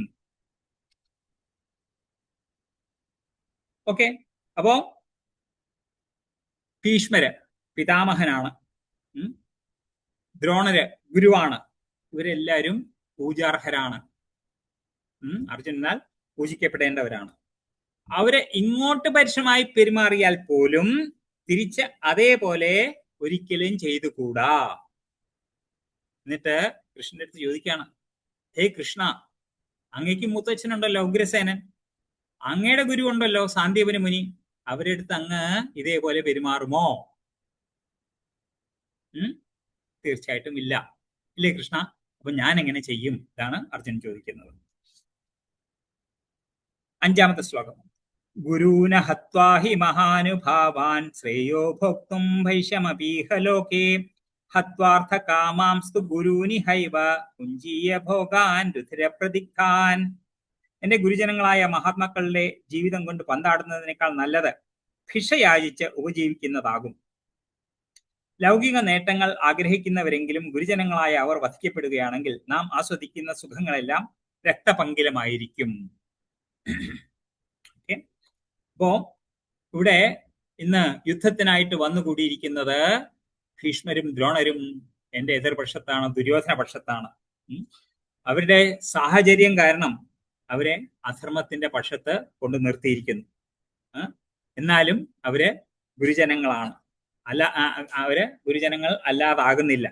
ഓക്കെ, അപ്പോ ഭീഷ്മര് പിതാമഹനാണ്, ദ്രോണര് ഗുരുവാണ്, ഇവരെല്ലാവരും പൂജാർഹരാണ്. അർജുനാൽ പൂജിക്കപ്പെടേണ്ടവരാണ്. അവര് ഇങ്ങോട്ട് പരുഷമായി പെരുമാറിയാൽ പോലും തിരിച്ച് അതേപോലെ ഒരിക്കലും ചെയ്തുകൂടാ. എന്നിട്ട് കൃഷ്ണന്റെ അടുത്ത് ചോദിക്കുകയാണ്, ഹേ കൃഷ്ണ, അങ്ങേക്ക് മൂത്തച്ഛനുണ്ടല്ലോ ഉഗ്രസേനൻ, അങ്ങയുടെ ഗുരു ഉണ്ടല്ലോ സാന്ദീപനി മുനി, അവരെടുത്ത് അങ്ങ് ഇതേപോലെ പെരുമാറുമോ? തീർച്ചയായിട്ടും ഇല്ല. ഇല്ലേ കൃഷ്ണ? അപ്പൊ ഞാൻ എങ്ങനെ ചെയ്യും? ഇതാണ് അർജുനൻ ചോദിക്കുന്നത്. 5-ാമത്തെ ശ്ലോകം. ഗുരൂന ഹത്വാ ഹി മഹാനുഭാവാൻ ശ്രേയോ ഭോക്തും ഭൈഷമപീഹ ലോകേ ഹത്വാർത്ഥ കാമാംസ്തു ഗുരൂനി ഹൈവ കുഞ്ചീയ ഭോഗാൻ രുധിരപ്രതിഗ്ധാൻ. എന്റെ ഗുരുജനങ്ങളായ മഹാത്മാക്കളുടെ ജീവിതം കൊണ്ട് പന്താടുന്നതിനേക്കാൾ നല്ലത് ഭിക്ഷയാചിച്ച് ഉപജീവിക്കുന്നതാകും. ലൗകിക നേട്ടങ്ങൾ ആഗ്രഹിക്കുന്നവരെങ്കിലും ഗുരുജനങ്ങളായ അവർ വധിക്കപ്പെടുകയാണെങ്കിൽ നാം ആസ്വദിക്കുന്ന സുഖങ്ങളെല്ലാം രക്തപങ്കിലമായിരിക്കും. അപ്പോ ഇവിടെ ഇന്ന് യുദ്ധത്തിനായിട്ട് വന്നുകൂടിയിരിക്കുന്നത് ഭീഷ്മരും ദ്രോണരും എന്റെ എതിർപക്ഷത്താണ്, ദുര്യോധന പക്ഷത്താണ്. അവരുടെ സാഹചര്യം കാരണം അവരെ അധർമ്മത്തിന്റെ പക്ഷത്ത് കൊണ്ട് നിർത്തിയിരിക്കുന്നു. എന്നാലും അവര് ഗുരുജനങ്ങളാണ്, അവര് ഗുരുജനങ്ങൾ അല്ലാതാകുന്നില്ല.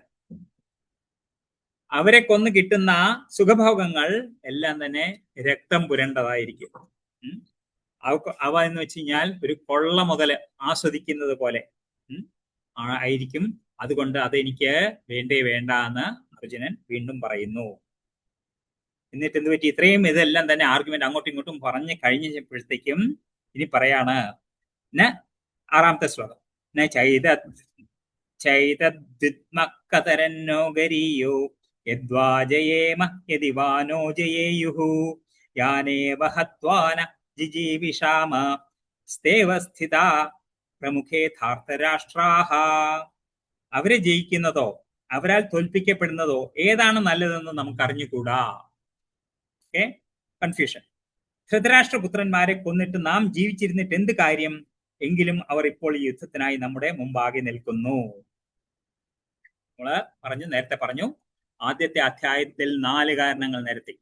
അവരെ കൊന്നു കിട്ടുന്ന സുഖഭോഗങ്ങൾ എല്ലാം തന്നെ രക്തം പുരണ്ടതായിരിക്കും. അവ എന്ന് വെച്ച് കഴിഞ്ഞാൽ ഒരു കൊള്ള മുതല് ആസ്വദിക്കുന്നത് പോലെ ആയിരിക്കും. അതുകൊണ്ട് അതെനിക്ക് വേണ്ടേ വേണ്ട എന്ന് അർജുനൻ വീണ്ടും പറയുന്നു. എന്നിട്ട് എന്ത് പറ്റി? ഇത്രയും ഇതെല്ലാം തന്നെ ആർഗ്യുമെന്റ് അങ്ങോട്ടും ഇങ്ങോട്ടും പറഞ്ഞു കഴിഞ്ഞപ്പോഴത്തേക്കും ഇനി പറയാണ് 6-ാമത്തെ ശ്ലോകം. ചൈതദ്വിത്മക്കതരന്നോഗരീയോ യദ്വാജയേമ യദിവാനോ ജയേയുഹു യാനേവ ഹത്വാന ജിജീവിഷാമ സ്തേവസ്ഥിതാ പ്രമുഖേ ധാർത്തരാഷ്ട്രാഹ. അവരെ ജയിക്കുന്നതോ അവരാൽ തോൽപ്പിക്കപ്പെടുന്നതോ ഏതാണ് നല്ലതെന്ന് നമുക്ക് അറിഞ്ഞുകൂടാ. കൺഫ്യൂഷൻ. ധൃതരാഷ്ട്രപുത്രന്മാരെ കൊന്നിട്ട് നാം ജീവിച്ചിരുന്നിട്ട് എന്ത് കാര്യം? എങ്കിലും അവർ ഇപ്പോൾ ഈ യുദ്ധത്തിനായി നമ്മുടെ മുമ്പാകെ നിൽക്കുന്നു. നമ്മള് നേരത്തെ പറഞ്ഞു, ആദ്യത്തെ അധ്യായത്തിൽ 4 കാരണങ്ങൾ നിരത്തി.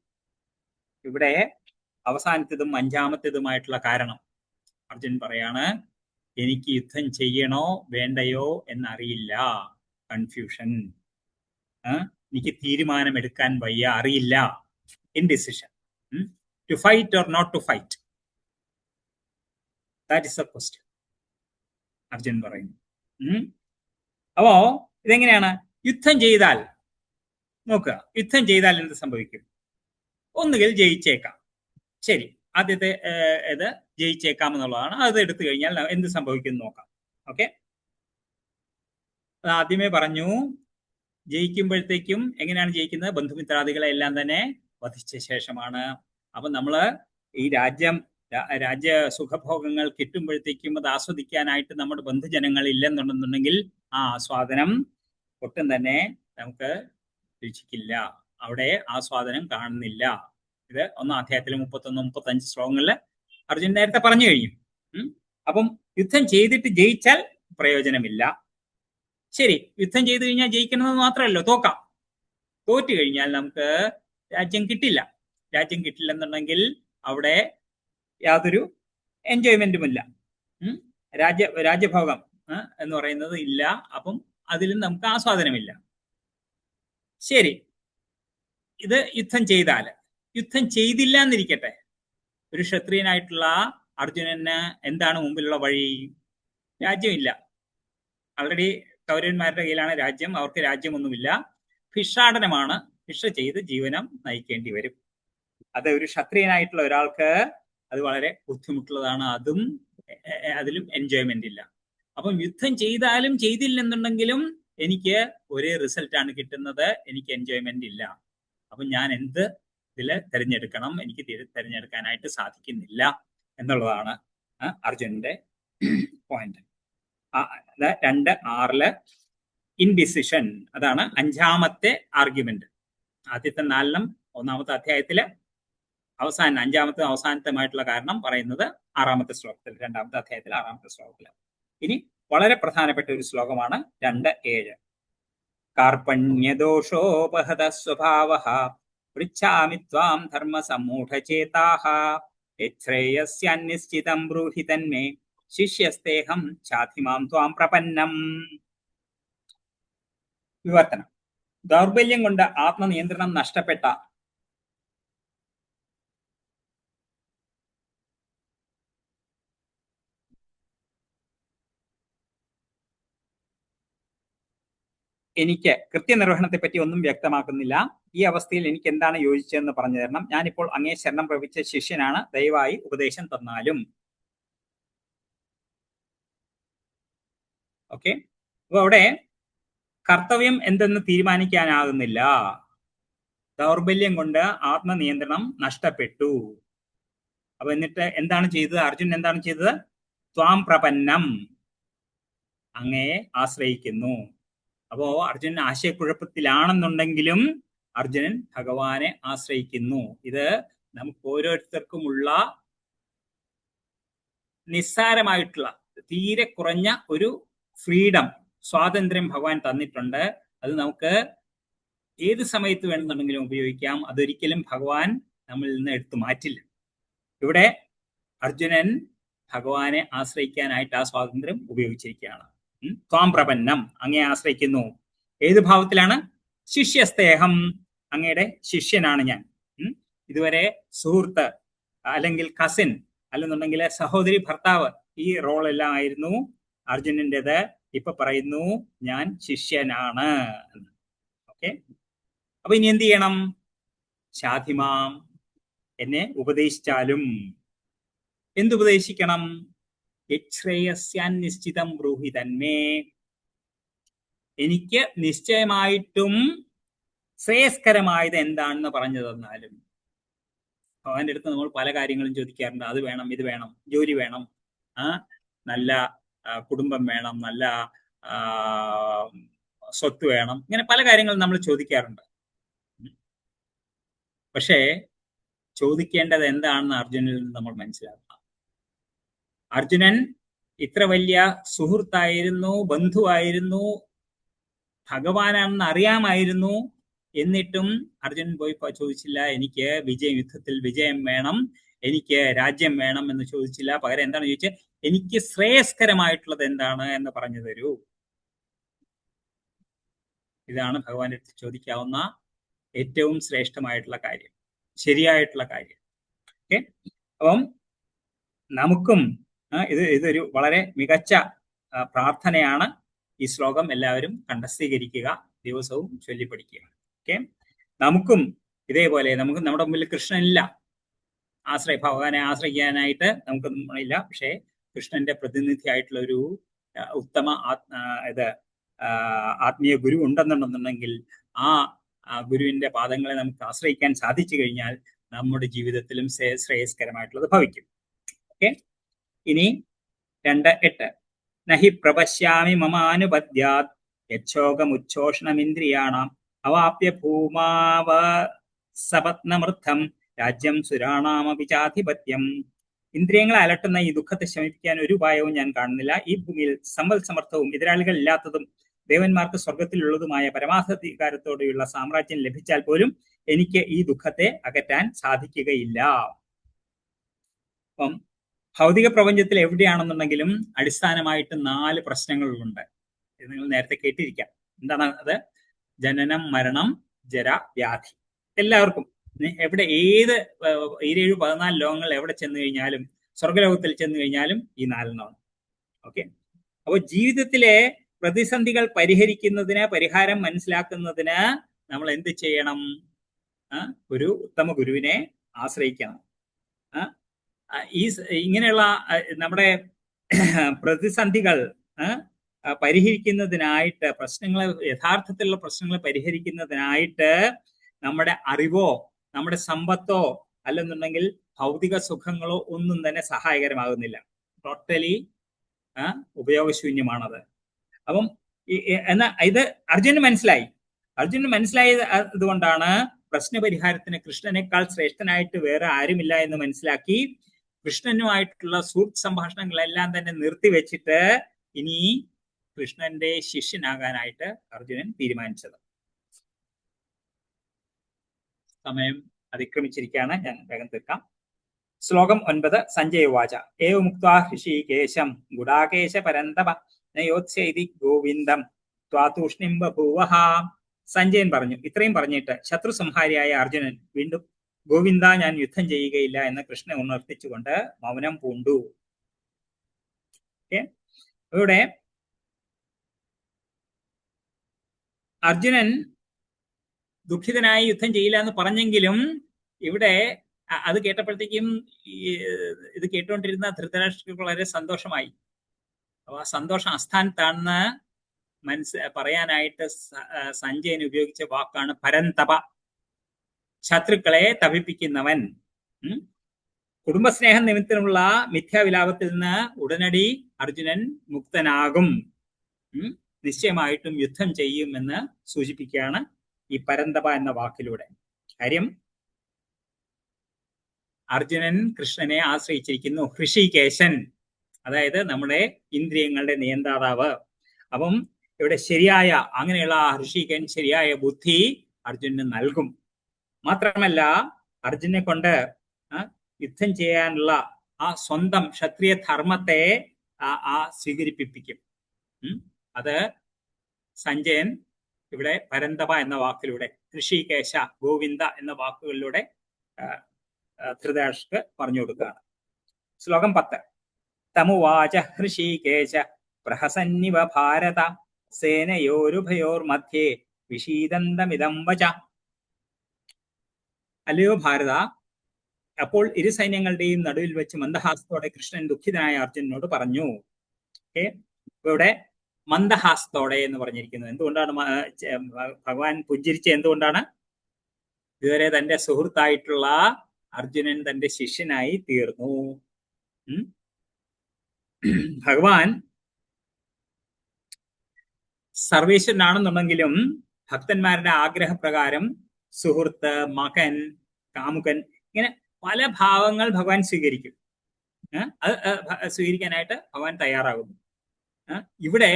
ഇവിടെ അവസാനത്തേതും 5-ാമത്തേതുമായിട്ടുള്ള കാരണം അർജുൻ പറയാണ്, എനിക്ക് യുദ്ധം ചെയ്യണോ വേണ്ടയോ എന്നറിയില്ല. കൺഫ്യൂഷൻ. എനിക്ക് തീരുമാനമെടുക്കാൻ വയ്യ, അറിയില്ല. Indecision. To fight or not to fight, that is a question Arjun പറയുന്നു. അപ്പോ ഇതെങ്ങനെയാണ്? യുദ്ധം ചെയ്താൽ നോക്കുക, യുദ്ധം ചെയ്താൽ എന്ത് സംഭവിക്കും? ഒന്നുകിൽ ജയിച്ചേക്കാം. ശരി, ആദ്യത്തെ ഇത് ജയിച്ചേക്കാം എന്നുള്ളതാണ്. അത് എടുത്തു കഴിഞ്ഞാൽ എന്ത് സംഭവിക്കും നോക്കാം. ഓക്കെ, ആദ്യമേ പറഞ്ഞു, ജയിക്കുമ്പോഴത്തേക്കും എങ്ങനെയാണ് ജയിക്കുന്നത്? ബന്ധുമിത്രാദികളെ എല്ലാം തന്നെ വധിച്ച ശേഷമാണ്. അപ്പൊ നമ്മള് ഈ രാജ്യ സുഖഭോഗങ്ങൾ കിട്ടുമ്പോഴത്തേക്കും അത് ആസ്വദിക്കാനായിട്ട് നമ്മുടെ ബന്ധുജനങ്ങൾ ഇല്ലെന്നുണ്ടെന്നുണ്ടെങ്കിൽ ആ ആസ്വാദനം ഒട്ടും തന്നെ നമുക്ക് രുചിക്കില്ല. അവിടെ ആസ്വാദനം കാണുന്നില്ല. ഇത് 1-ാം അധ്യായത്തിൽ 31-35 ശ്ലോകങ്ങളില് അർജുൻ നേരത്തെ പറഞ്ഞു കഴിഞ്ഞു. അപ്പം യുദ്ധം ചെയ്തിട്ട് ജയിച്ചാൽ പ്രയോജനമില്ല. ശരി, യുദ്ധം ചെയ്തു കഴിഞ്ഞാൽ ജയിക്കണമെന്ന് മാത്രമല്ലോ, തോക്കാം. തോറ്റു കഴിഞ്ഞാൽ നമുക്ക് രാജ്യം കിട്ടില്ല. രാജ്യം കിട്ടില്ലെന്നുണ്ടെങ്കിൽ അവിടെ യാതൊരു എൻജോയ്മെന്റുമില്ല. രാജ്യഭോഗം എന്ന് പറയുന്നത് ഇല്ല. അപ്പം അതിലും നമുക്ക് ആസ്വാദനമില്ല. ശരി, ഇത് യുദ്ധം ചെയ്താൽ. യുദ്ധം ചെയ്തില്ല എന്നിരിക്കട്ടെ, ഒരു ക്ഷത്രിയനായിട്ടുള്ള അർജുനന് എന്താണ് മുമ്പിലുള്ള വഴി? രാജ്യമില്ല. ആൾറെഡി കൗരവന്മാരുടെ കയ്യിലാണ് രാജ്യം. അവർക്ക് രാജ്യമൊന്നുമില്ല. ഭിക്ഷാടനമാണ്. ഭിക്ഷ ചെയ്ത് ജീവനം നയിക്കേണ്ടി വരും. അത് ഒരു ക്ഷത്രിയനായിട്ടുള്ള ഒരാൾക്ക് അത് വളരെ ബുദ്ധിമുട്ടുള്ളതാണ്. അതിലും എൻജോയ്മെന്റ് ഇല്ല. അപ്പം യുദ്ധം ചെയ്താലും ചെയ്തില്ലെന്നുണ്ടെങ്കിലും എനിക്ക് ഒരേ റിസൾട്ടാണ് കിട്ടുന്നത്. എനിക്ക് എൻജോയ്മെന്റ് ഇല്ല. അപ്പം ഞാൻ എന്ത് ഇതില് തിരഞ്ഞെടുക്കണം? എനിക്ക് തിരഞ്ഞെടുക്കാനായിട്ട് സാധിക്കുന്നില്ല എന്നുള്ളതാണ് അർജുനന്റെ പോയിന്റ്. 2:6 ഇൻഡിസിഷൻ. അതാണ് 5-ാമത്തെ ആർഗ്യുമെന്റ്. ആദ്യത്തെ 4 1-ാമത്തെ അധ്യായത്തില് അവസാനം 5-ാമത്തെ അവസാനത്തുമായിട്ടുള്ള കാരണം പറയുന്നത് 6-ാമത്തെ ശ്ലോകത്തിൽ, 2-ാമത്തെ അധ്യായത്തിൽ 6-ാമത്തെ ശ്ലോകത്തിൽ. ഇനി വളരെ പ്രധാനപ്പെട്ട ഒരു ശ്ലോകമാണ് 2:7. കാർപ്പണ്യദോഷോപഹത സ്വഭാവഃ പൃച്ഛാമി ത്വാം ധർമ്മസമ്മൂഢചേതാഃ യച്ഛ്രേയസ്യാന്നിശ്ചിതം ബ്രൂഹി തന്മേ ശിഷ്യസ്തേഹം ചാധിമാം ത്വാം പ്രപന്നം. വിവർത്തനം. ദൗർബല്യം കൊണ്ട് ആത്മനിയന്ത്രണം നഷ്ടപ്പെട്ട എനിക്ക് കൃത്യനിർവഹണത്തെ പറ്റി ഒന്നും വ്യക്തമാക്കുന്നില്ല. ഈ അവസ്ഥയിൽ എനിക്ക് എന്താണ് യോജിച്ചതെന്ന് പറഞ്ഞു തരണം. ഞാനിപ്പോൾ അങ്ങേ ശരണം പ്രവിച്ച ശിഷ്യനാണ്, ദയവായി ഉപദേശം തന്നാലും. ഓക്കെ, അപ്പൊ അവിടെ കർത്തവ്യം എന്തെന്ന് തീരുമാനിക്കാനാകുന്നില്ല. ദൗർബല്യം കൊണ്ട് ആത്മനിയന്ത്രണം നഷ്ടപ്പെട്ടു. അപ്പൊ എന്നിട്ട് എന്താണ് ചെയ്തത്? അർജുനൻ എന്താണ് ചെയ്തത്? ത്വാം പ്രപന്നം, അങ്ങയെ ആശ്രയിക്കുന്നു. അപ്പോ അർജുനൻ ആശയക്കുഴപ്പത്തിലാണെന്നുണ്ടെങ്കിലും അർജുനൻ ഭഗവാനെ ആശ്രയിക്കുന്നു. ഇത് നമുക്ക് ഓരോരുത്തർക്കുമുള്ള നിസ്സാരമായിട്ടുള്ള തീരെ കുറഞ്ഞ ഒരു ഫ്രീഡം, സ്വാതന്ത്ര്യം ഭഗവാൻ തന്നിട്ടുണ്ട്. അത് നമുക്ക് ഏത് സമയത്ത് വേണമെന്നുണ്ടെങ്കിലും ഉപയോഗിക്കാം. അതൊരിക്കലും ഭഗവാൻ നമ്മളിൽ നിന്ന് എടുത്തു മാറ്റില്ല. ഇവിടെ അർജുനൻ ഭഗവാനെ ആശ്രയിക്കാനായിട്ട് ആ സ്വാതന്ത്ര്യം ഉപയോഗിച്ചിരിക്കുകയാണ്. ത്വാം പ്രപന്നം, അങ്ങയെ ആശ്രയിക്കുന്നു. ഏത് ഭാവത്തിലാണ്? ശിഷ്യസ്തേഹം, അങ്ങയുടെ ശിഷ്യനാണ് ഞാൻ. ഇതുവരെ സുഹൃത്ത് അല്ലെങ്കിൽ കസിൻ അല്ലെന്നുണ്ടെങ്കിൽ സഹോദരി ഭർത്താവ്, ഈ റോളെല്ലാം ആയിരുന്നു അർജുനൻ്റെത്. ഇപ്പൊ പറയുന്നു ഞാൻ ശിഷ്യനാണ്. ഓക്കെ, അപ്പൊ ഇനി എന്ത് ചെയ്യണം? ശാധിമാം, എന്നെ ഉപദേശിച്ചാലും. എന്തുപദേശിക്കണം? യശ്രേയസ്യാൻ നിശ്ചിതം ബ്രൂഹി തന്മേ, എനിക്ക് നിശ്ചയമായിട്ടും ശ്രേയസ്കരമായത് എന്താണെന്ന് പറഞ്ഞു തന്നാലും. ഭഗവാന്റെ അടുത്ത് നമ്മൾ പല കാര്യങ്ങളും ചോദിക്കാറുണ്ട്. അത് വേണം, ഇത് വേണം, ജോലി വേണം, നല്ല കുടുംബം വേണം, നല്ല സ്വത്ത് വേണം, ഇങ്ങനെ പല കാര്യങ്ങളും നമ്മൾ ചോദിക്കാറുണ്ട്. പക്ഷേ ചോദിക്കേണ്ടത് എന്താണെന്ന് അർജുനനിൽ നിന്ന് നമ്മൾ മനസ്സിലാക്കണം. അർജുനൻ ഇത്ര വലിയ സുഹൃത്തായിരുന്നു, ബന്ധുവായിരുന്നു, ഭഗവാനാണെന്ന് അറിയാമായിരുന്നു. എന്നിട്ടും അർജുനൻ പോയി ചോദിച്ചില്ല എനിക്ക് യുദ്ധത്തിൽ വിജയം വേണം, എനിക്ക് രാജ്യം വേണം എന്ന് ചോദിച്ചില്ല. പകരം എന്താണ് ചോദിച്ചത്? എനിക്ക് ശ്രേയസ്കരമായിട്ടുള്ളത് എന്താണ് എന്ന് പറഞ്ഞു തരൂ. ഇതാണ് ഭഗവാന്റെ അടുത്ത് ചോദിക്കാവുന്ന ഏറ്റവും ശ്രേഷ്ഠമായിട്ടുള്ള കാര്യം, ശരിയായിട്ടുള്ള കാര്യം. ഓക്കെ, അപ്പം നമുക്കും ഇതൊരു വളരെ മികച്ച പ്രാർത്ഥനയാണ്. ഈ ശ്ലോകം എല്ലാവരും കണ്ടസ്ഥീകരിക്കുക, ദിവസവും ചൊല്ലിപ്പഠിക്കുക. ഓക്കെ, നമുക്കും ഇതേപോലെ, നമുക്ക് നമ്മുടെ മുമ്പിൽ കൃഷ്ണനില്ല, ഭഗവാനെ ആശ്രയിക്കാനായിട്ട് നമുക്കൊന്നും ഇല്ല. പക്ഷേ കൃഷ്ണന്റെ പ്രതിനിധിയായിട്ടുള്ള ഒരു ഉത്തമ ആത്മീയ ഗുരു ഉണ്ടെന്നുണ്ടെന്നുണ്ടെങ്കിൽ ആ ഗുരുവിന്റെ പാദങ്ങളെ നമുക്ക് ആശ്രയിക്കാൻ സാധിച്ചു കഴിഞ്ഞാൽ നമ്മുടെ ജീവിതത്തിലും ശ്രേയസ്കരമായിട്ടുള്ളത് ഭവിക്കും. ഓക്കെ, ഇനി 2:8 നഹി പ്രപശ്യാമി മമാനുപദ്യാത് യച്ഛോകമുച്ഛോഷണമിന്ദ്രിയാണാം അവാപ്യ ഭൂമാവ സപത്നമൃദ്ധം രാജ്യം സുരാണാമപി ചാധിപത്യം. ഇന്ദ്രിയങ്ങളെ അലട്ടുന്ന ഈ ദുഃഖത്തെ ശമിപ്പിക്കാൻ ഒരു ഉപായവും ഞാൻ കാണുന്നില്ല. ഈ ഭൂമിയിൽ സമ്പൽ സമർത്ഥവും എതിരാളികൾ ഇല്ലാത്തതും ദേവന്മാർക്ക് സ്വർഗത്തിലുള്ളതുമായ പരമാധികാരത്തോടെയുള്ള സാമ്രാജ്യം ലഭിച്ചാൽ പോലും എനിക്ക് ഈ ദുഃഖത്തെ അകറ്റാൻ സാധിക്കുകയില്ല. അപ്പം ഭൗതിക പ്രപഞ്ചത്തിൽ എവിടെയാണെന്നുണ്ടെങ്കിലും അടിസ്ഥാനമായിട്ട് 4 പ്രശ്നങ്ങളുണ്ട്. ഇത് നിങ്ങൾ നേരത്തെ കേട്ടിരിക്കാം. എന്താണ് അത്? ജനനം, മരണം, ജര, വ്യാധി. എല്ലാവർക്കും എവിടെ, ഏത് 17-14 ലോകങ്ങൾ എവിടെ ചെന്ന് കഴിഞ്ഞാലും, സ്വർഗലോകത്തിൽ ചെന്ന് കഴിഞ്ഞാലും ഈ 4 ഓക്കെ. അപ്പോൾ ജീവിതത്തിലെ പ്രതിസന്ധികൾ പരിഹരിക്കുന്നതിന്, പരിഹാരം മനസ്സിലാക്കുന്നതിന് നമ്മൾ എന്ത് ചെയ്യണം? ഒരു ഉത്തമ ഗുരുവിനെ ആശ്രയിക്കണം. ഇങ്ങനെയുള്ള നമ്മുടെ പ്രതിസന്ധികൾ പരിഹരിക്കുന്നതിനായിട്ട്, യഥാർത്ഥത്തിലുള്ള പ്രശ്നങ്ങൾ പരിഹരിക്കുന്നതിനായിട്ട് നമ്മുടെ അറിവോ നമ്മുടെ സമ്പത്തോ അല്ലെന്നുണ്ടെങ്കിൽ ഭൗതിക സുഖങ്ങളോ ഒന്നും തന്നെ സഹായകരമാകുന്നില്ല. ടോട്ടലി ഉപയോഗശൂന്യമാണത്. അപ്പം എന്നാ ഇത് അർജുനന് മനസ്സിലായത് അതുകൊണ്ടാണ് പ്രശ്നപരിഹാരത്തിന് കൃഷ്ണനേക്കാൾ ശ്രേഷ്ഠനായിട്ട് വേറെ ആരുമില്ല എന്ന് മനസ്സിലാക്കി കൃഷ്ണനുമായിട്ടുള്ള സുഹൃത്ത് സംഭാഷണങ്ങളെല്ലാം തന്നെ നിർത്തിവെച്ചിട്ട് ഇനി കൃഷ്ണന്റെ ശിഷ്യനാകാനായിട്ട് അർജുനൻ തീരുമാനിച്ചത്. സമയം അതിക്രമിച്ചിരിക്കുകയാണ്, ഞാൻ വേഗം തീർക്കാം. ശ്ലോകം 9 സഞ്ജയ വാച ഏവ മുക്ത്വാ ഹൃഷീകേശം ഗുഡാകേശ പരന്തപ നയോത്സൈതി ഗോവിന്ദം ത്വാതൂഷ്ണിം ബഭൂവഃ. സഞ്ജയൻ പറഞ്ഞു. ഇത്രയും പറഞ്ഞിട്ട് ശത്രു സംഹാരിയായ അർജുനൻ വീണ്ടും ഗോവിന്ദ, ഞാൻ യുദ്ധം ചെയ്യുകയില്ല എന്ന് കൃഷ്ണനെ ഉണർത്തിച്ചുകൊണ്ട് മൗനം പൂണ്ടു. ഓക്കെ, ഇവിടെ അർജുനൻ ദുഃഖിതനായി യുദ്ധം ചെയ്യില്ല എന്ന് പറഞ്ഞെങ്കിലും ഇവിടെ അത് കേട്ടപ്പോഴത്തേക്കും ഇത് കേട്ടുകൊണ്ടിരുന്ന ധൃതരാഷ്ട്രർക്ക് വളരെ സന്തോഷമായി. അപ്പൊ ആ സന്തോഷം അസ്ഥാനത്താണെന്ന് പറയാനായിട്ട് സഞ്ജയൻ ഉപയോഗിച്ച വാക്കാണ് പരന്തപ, ശത്രുക്കളെ തപിപ്പിക്കുന്നവൻ. കുടുംബസ്നേഹം നിമിത്തമുള്ള മിഥ്യാവിലാപത്തിൽ നിന്ന് ഉടനടി അർജുനൻ മുക്തനാകും, നിശ്ചയമായിട്ടും യുദ്ധം ചെയ്യുമെന്ന് സൂചിപ്പിക്കുകയാണ് ഈ പരന്തപ എന്ന വാക്കിലൂടെ. കാര്യം അർജുനൻ കൃഷ്ണനെ ആശ്രയിച്ചിരിക്കുന്നു, ഹൃഷികേശൻ, അതായത് നമ്മുടെ ഇന്ദ്രിയങ്ങളുടെ നിയന്ത്രാതാവ്. അപ്പം ഇവിടെ ശരിയായ അങ്ങനെയുള്ള ഹൃഷികൻ ശരിയായ ബുദ്ധി അർജുനന് നൽകും. മാത്രമല്ല അർജുനെ കൊണ്ട് യുദ്ധം ചെയ്യാനുള്ള ആ സ്വന്തം ക്ഷത്രിയ ധർമ്മത്തെ സ്വീകരിപ്പിക്കും. അത് സഞ്ജയൻ ഇവിടെ പരന്തപ എന്ന വാക്കിലൂടെ, ഋഷികേശ, ഗോവിന്ദ എന്ന വാക്കുകളിലൂടെ ധൃതരാഷ്ട്രർക്ക് പറഞ്ഞു കൊടുക്കുകയാണ്. ശ്ലോകം 10. തമുവാച ഹൃഷികേശ പ്രഹസന്നിവ ഭാരത സേനയോരുഭയോർമധ്യേ വിഷീദന്തമിദം വച. അല്ലയോ ഭാരത, അപ്പോൾ ഇരു സൈന്യങ്ങളുടെയും നടുവിൽ വെച്ച് മന്ദഹാസത്തോടെ കൃഷ്ണൻ ദുഃഖിതനായ അർജുനനോട് പറഞ്ഞു. ഇവിടെ മന്ദഹാസത്തോടെ എന്ന് പറഞ്ഞിരിക്കുന്നത് എന്തുകൊണ്ടാണ്? ഭഗവാൻ പുഞ്ചിരിച്ച എന്തുകൊണ്ടാണ്? ഇതുവരെ തന്റെ സുഹൃത്തായിട്ടുള്ള അർജുനൻ തന്റെ ശിഷ്യനായി തീർന്നു. ഭഗവാൻ സർവേശ്വരനാണെന്നുണ്ടെങ്കിലും ഭക്തന്മാരുടെ ആഗ്രഹപ്രകാരം സുഹൃത്ത്, മകൻ, കാമുകൻ, ഇങ്ങനെ പല ഭാവങ്ങൾ ഭഗവാൻ സ്വീകരിക്കും. അത് സ്വീകരിക്കാനായിട്ട് ഭഗവാൻ തയ്യാറാകുന്നു. ഇവിടെ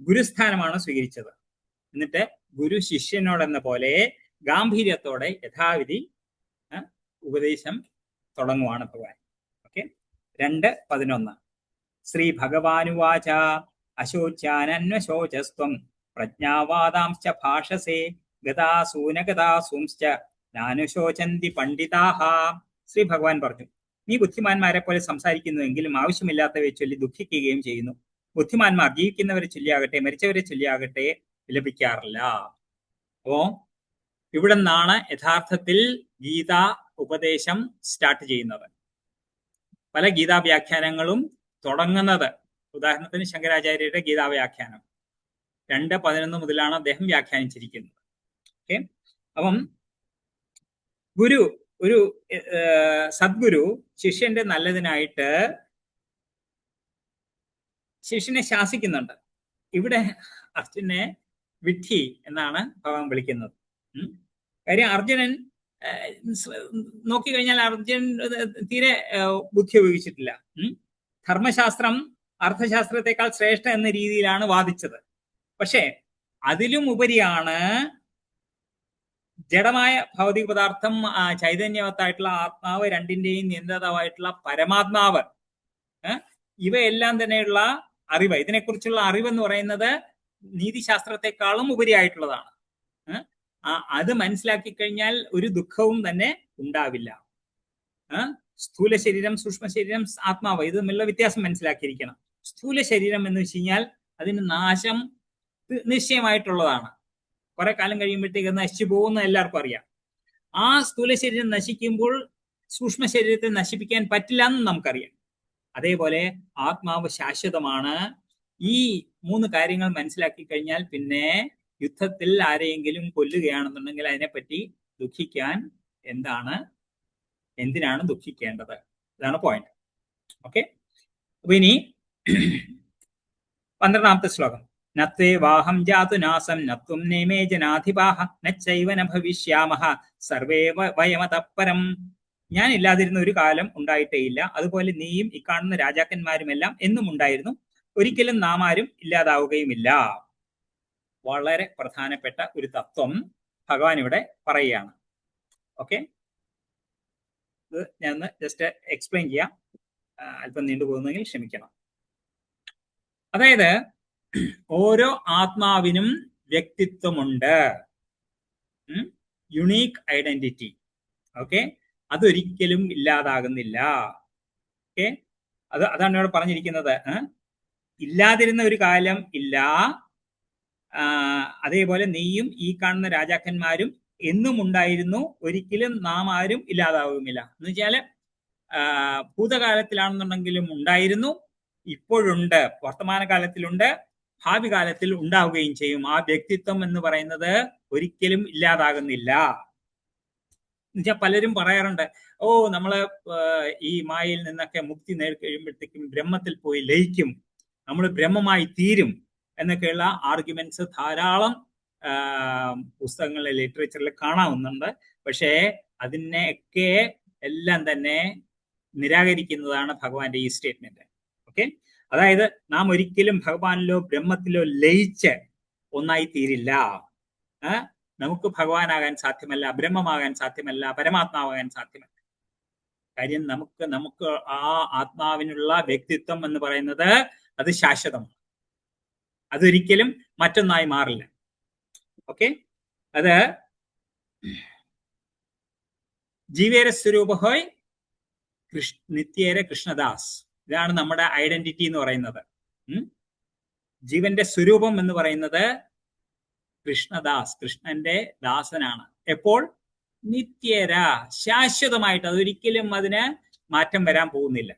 ഗുരുസ്ഥാനമാണ് സ്വീകരിച്ചത്. എന്നിട്ട് ഗുരു ശിഷ്യനോടെന്ന പോലെ ഗാംഭീര്യത്തോടെ യഥാവിധി ഉപദേശം തുടങ്ങുവാണ് ഭഗവാൻ. ഓക്കെ, 2:11. ശ്രീ ഭഗവാനുവാച അശോച്യാനന്വശോചസ്ത്വം പ്രജ്ഞാവാദാംശ്ച ഭാഷസേ ഗതാസൂനഗതാസൂംശ്ച നാനുശോചന്തി പണ്ഡിതാഹ. ശ്രീ ഭഗവാൻ പറഞ്ഞു, നീ ബുദ്ധിമാന്മാരെ പോലെ സംസാരിക്കുന്നുവെങ്കിലും ആവശ്യമില്ലാത്തവയെ ചൊല്ലി ദുഃഖിക്കുകയും ചെയ്യുന്നു. ബുദ്ധിമാന്മാർ ജീവിക്കുന്നവരെ ചൊല്ലിയാകട്ടെ മരിച്ചവരെ ചൊല്ലിയാകട്ടെ വിലപിക്കാറില്ല. അപ്പോ ഇവിടെ നിന്നാണ് യഥാർത്ഥത്തിൽ ഗീതാ ഉപദേശം സ്റ്റാർട്ട് ചെയ്യുന്നത്. പല ഗീതാ വ്യാഖ്യാനങ്ങളും തുടങ്ങുന്നത്, ഉദാഹരണത്തിന് ശങ്കരാചാര്യരുടെ ഗീതാ വ്യാഖ്യാനം 2:11 മുതലാണ് അദ്ദേഹം വ്യാഖ്യാനിച്ചിരിക്കുന്നത്. ഓക്കെ, അപ്പം ഒരു സദ്ഗുരു ശിഷ്യന്റെ നല്ലതിനായിട്ട് ശിഷ്യനെ ശാസിക്കുന്നുണ്ട്. ഇവിടെ അർജുനെ വിഡ്ഢി എന്നാണ് ഭഗവാൻ വിളിക്കുന്നത്. കാര്യം അർജുനൻ നോക്കിക്കഴിഞ്ഞാൽ അർജുനൻ തീരെ ബുദ്ധി ഉപയോഗിച്ചിട്ടില്ല. ധർമ്മശാസ്ത്രം അർത്ഥശാസ്ത്രത്തെക്കാൾ ശ്രേഷ്ഠ എന്ന രീതിയിലാണ് വാദിച്ചത്. പക്ഷെ അതിലും ഉപരിയാണ് ജഡമായ ഭൗതിക പദാർത്ഥം, ചൈതന്യവത്തായിട്ടുള്ള ആത്മാവ്, രണ്ടിന്റെയും നിയന്ത്രിതാവായിട്ടുള്ള പരമാത്മാവ്, ഇവയെല്ലാം തന്നെയുള്ള അറിവ്, ഇതിനെക്കുറിച്ചുള്ള അറിവെന്ന് പറയുന്നത് നീതിശാസ്ത്രത്തെക്കാളും ഉപരിയായിട്ടുള്ളതാണ്. അത് മനസ്സിലാക്കി കഴിഞ്ഞാൽ ഒരു ദുഃഖവും തന്നെ ഉണ്ടാവില്ല. സ്ഥൂല ശരീരം, സൂക്ഷ്മ ശരീരം, ആത്മാവ്, ഇത് തമ്മിലുള്ള വ്യത്യാസം മനസ്സിലാക്കിയിരിക്കണം. സ്ഥൂല ശരീരം എന്ന് വെച്ച് കഴിഞ്ഞാൽ അതിന് നാശം നിശ്ചയമായിട്ടുള്ളതാണ്. കുറെ കാലം കഴിയുമ്പോഴത്തേക്ക് നശിച്ചു പോകുന്ന എല്ലാവർക്കും അറിയാം. ആ സ്ഥൂല ശരീരം നശിക്കുമ്പോൾ സൂക്ഷ്മ ശരീരത്തെ നശിപ്പിക്കാൻ പറ്റില്ല എന്ന് നമുക്കറിയാം. അതേപോലെ ആത്മാവ് ശാശ്വതമാണ്. ഈ 3 കാര്യങ്ങൾ മനസ്സിലാക്കി കഴിഞ്ഞാൽ പിന്നെ യുദ്ധത്തിൽ ആരെയെങ്കിലും കൊല്ലുകയാണെന്നുണ്ടെങ്കിൽ അതിനെപ്പറ്റി ദുഃഖിക്കാൻ എന്തിനാണ് ദുഃഖിക്കേണ്ടത്? ഇതാണ് പോയിന്റ്. ഓക്കെ, അപ്പൊ ഇനി 12ാമത്തെ ശ്ലോകം. നത്വേ വാഹം ജാതു നാസം നത്വം നേമേ ജനാധിപാഹ നച്ചൈവ ന ഭവിഷ്യാമഹ സർവേ വയമതപരം. ഞാൻ ഇല്ലാതിരുന്ന ഒരു കാലം ഉണ്ടായിട്ടേയില്ല, അതുപോലെ നീയും ഇക്കാണുന്ന രാജാക്കന്മാരുമെല്ലാം എന്നും ഉണ്ടായിരുന്നു, ഒരിക്കലും നാം ആരും ഇല്ലാതാവുകയുമില്ല. വളരെ പ്രധാനപ്പെട്ട ഒരു തത്വം ഭഗവാൻ ഇവിടെ പറയുകയാണ്. ഓക്കെ, ഇത് ഞാൻ ജസ്റ്റ് എക്സ്പ്ലെയിൻ ചെയ്യാം, അല്പം നീണ്ടുപോകുന്നെങ്കിൽ ക്ഷമിക്കണം. അതായത് ഓരോ ആത്മാവിനും വ്യക്തിത്വമുണ്ട്, യുണീക്ക് ഐഡന്റിറ്റി. ഓക്കെ, അതൊരിക്കലും ഇല്ലാതാകുന്നില്ല. ഓക്കെ, അതാണ് ഇവിടെ പറഞ്ഞിരിക്കുന്നത്. ഇല്ലാതിരുന്ന ഒരു കാലം ഇല്ല, അതേപോലെ നീയും ഈ കാണുന്ന രാജാക്കന്മാരും എന്നും ഉണ്ടായിരുന്നു, ഒരിക്കലും നാം ആരും ഇല്ലാതാവുകയില്ല. എന്ന് വെച്ചാല് ഭൂതകാലത്തിലാണെന്നുണ്ടെങ്കിലും ഉണ്ടായിരുന്നു, ഇപ്പോഴുണ്ട്, വർത്തമാനകാലത്തിലുണ്ട്, ഭാവി കാലത്തിൽ ഉണ്ടാവുകയും ചെയ്യും. ആ വ്യക്തിത്വം എന്ന് പറയുന്നത് ഒരിക്കലും ഇല്ലാതാകുന്നില്ല. എന്നുവെച്ചാൽ പലരും പറയാറുണ്ട്, ഓ നമ്മള് ഈ മായയിൽ നിന്നൊക്കെ മുക്തി നേടി കഴിയുമ്പോഴത്തേക്കും ബ്രഹ്മത്തിൽ പോയി ലയിക്കും, നമ്മൾ ബ്രഹ്മമായി തീരും എന്നൊക്കെയുള്ള ആർഗ്യുമെന്റ്സ് ധാരാളം പുസ്തകങ്ങളിലെ ലിറ്ററേച്ചറിൽ കാണാവുന്നുണ്ട്. പക്ഷേ അതിനെയൊക്കെ എല്ലാം തന്നെ നിരാകരിക്കുന്നതാണ് ഭഗവാന്റെ ഈ സ്റ്റേറ്റ്മെന്റ്. ഓക്കെ, അതായത് നാം ഒരിക്കലും ഭഗവാനിലോ ബ്രഹ്മത്തിലോ ലയിച്ച് ഒന്നായി തീരില്ല. നമുക്ക് ഭഗവാനാകാൻ സാധ്യമല്ല, ബ്രഹ്മമാകാൻ സാധ്യമല്ല, പരമാത്മാവാകാൻ സാധ്യമല്ല. കാര്യം നമുക്ക് ആ ആത്മാവിനുള്ള വ്യക്തിത്വം എന്ന് പറയുന്നത് അത് ശാശ്വതമാണ്, അതൊരിക്കലും മറ്റൊന്നായി മാറില്ല. ഓക്കെ, അത് ജീവേര സ്വരൂപഹോയ് നിത്യേര കൃഷ്ണദാസ്, ഇതാണ് നമ്മുടെ ഐഡന്റിറ്റി എന്ന് പറയുന്നത്. ജീവന്റെ സ്വരൂപം എന്ന് പറയുന്നത് കൃഷ്ണദാസ്, കൃഷ്ണന്റെ ദാസനാണ്. എപ്പോൾ? നിത്യേര, ശാശ്വതമായിട്ട്, അതൊരിക്കലും അതിന് മാറ്റം വരാൻ പോകുന്നില്ല.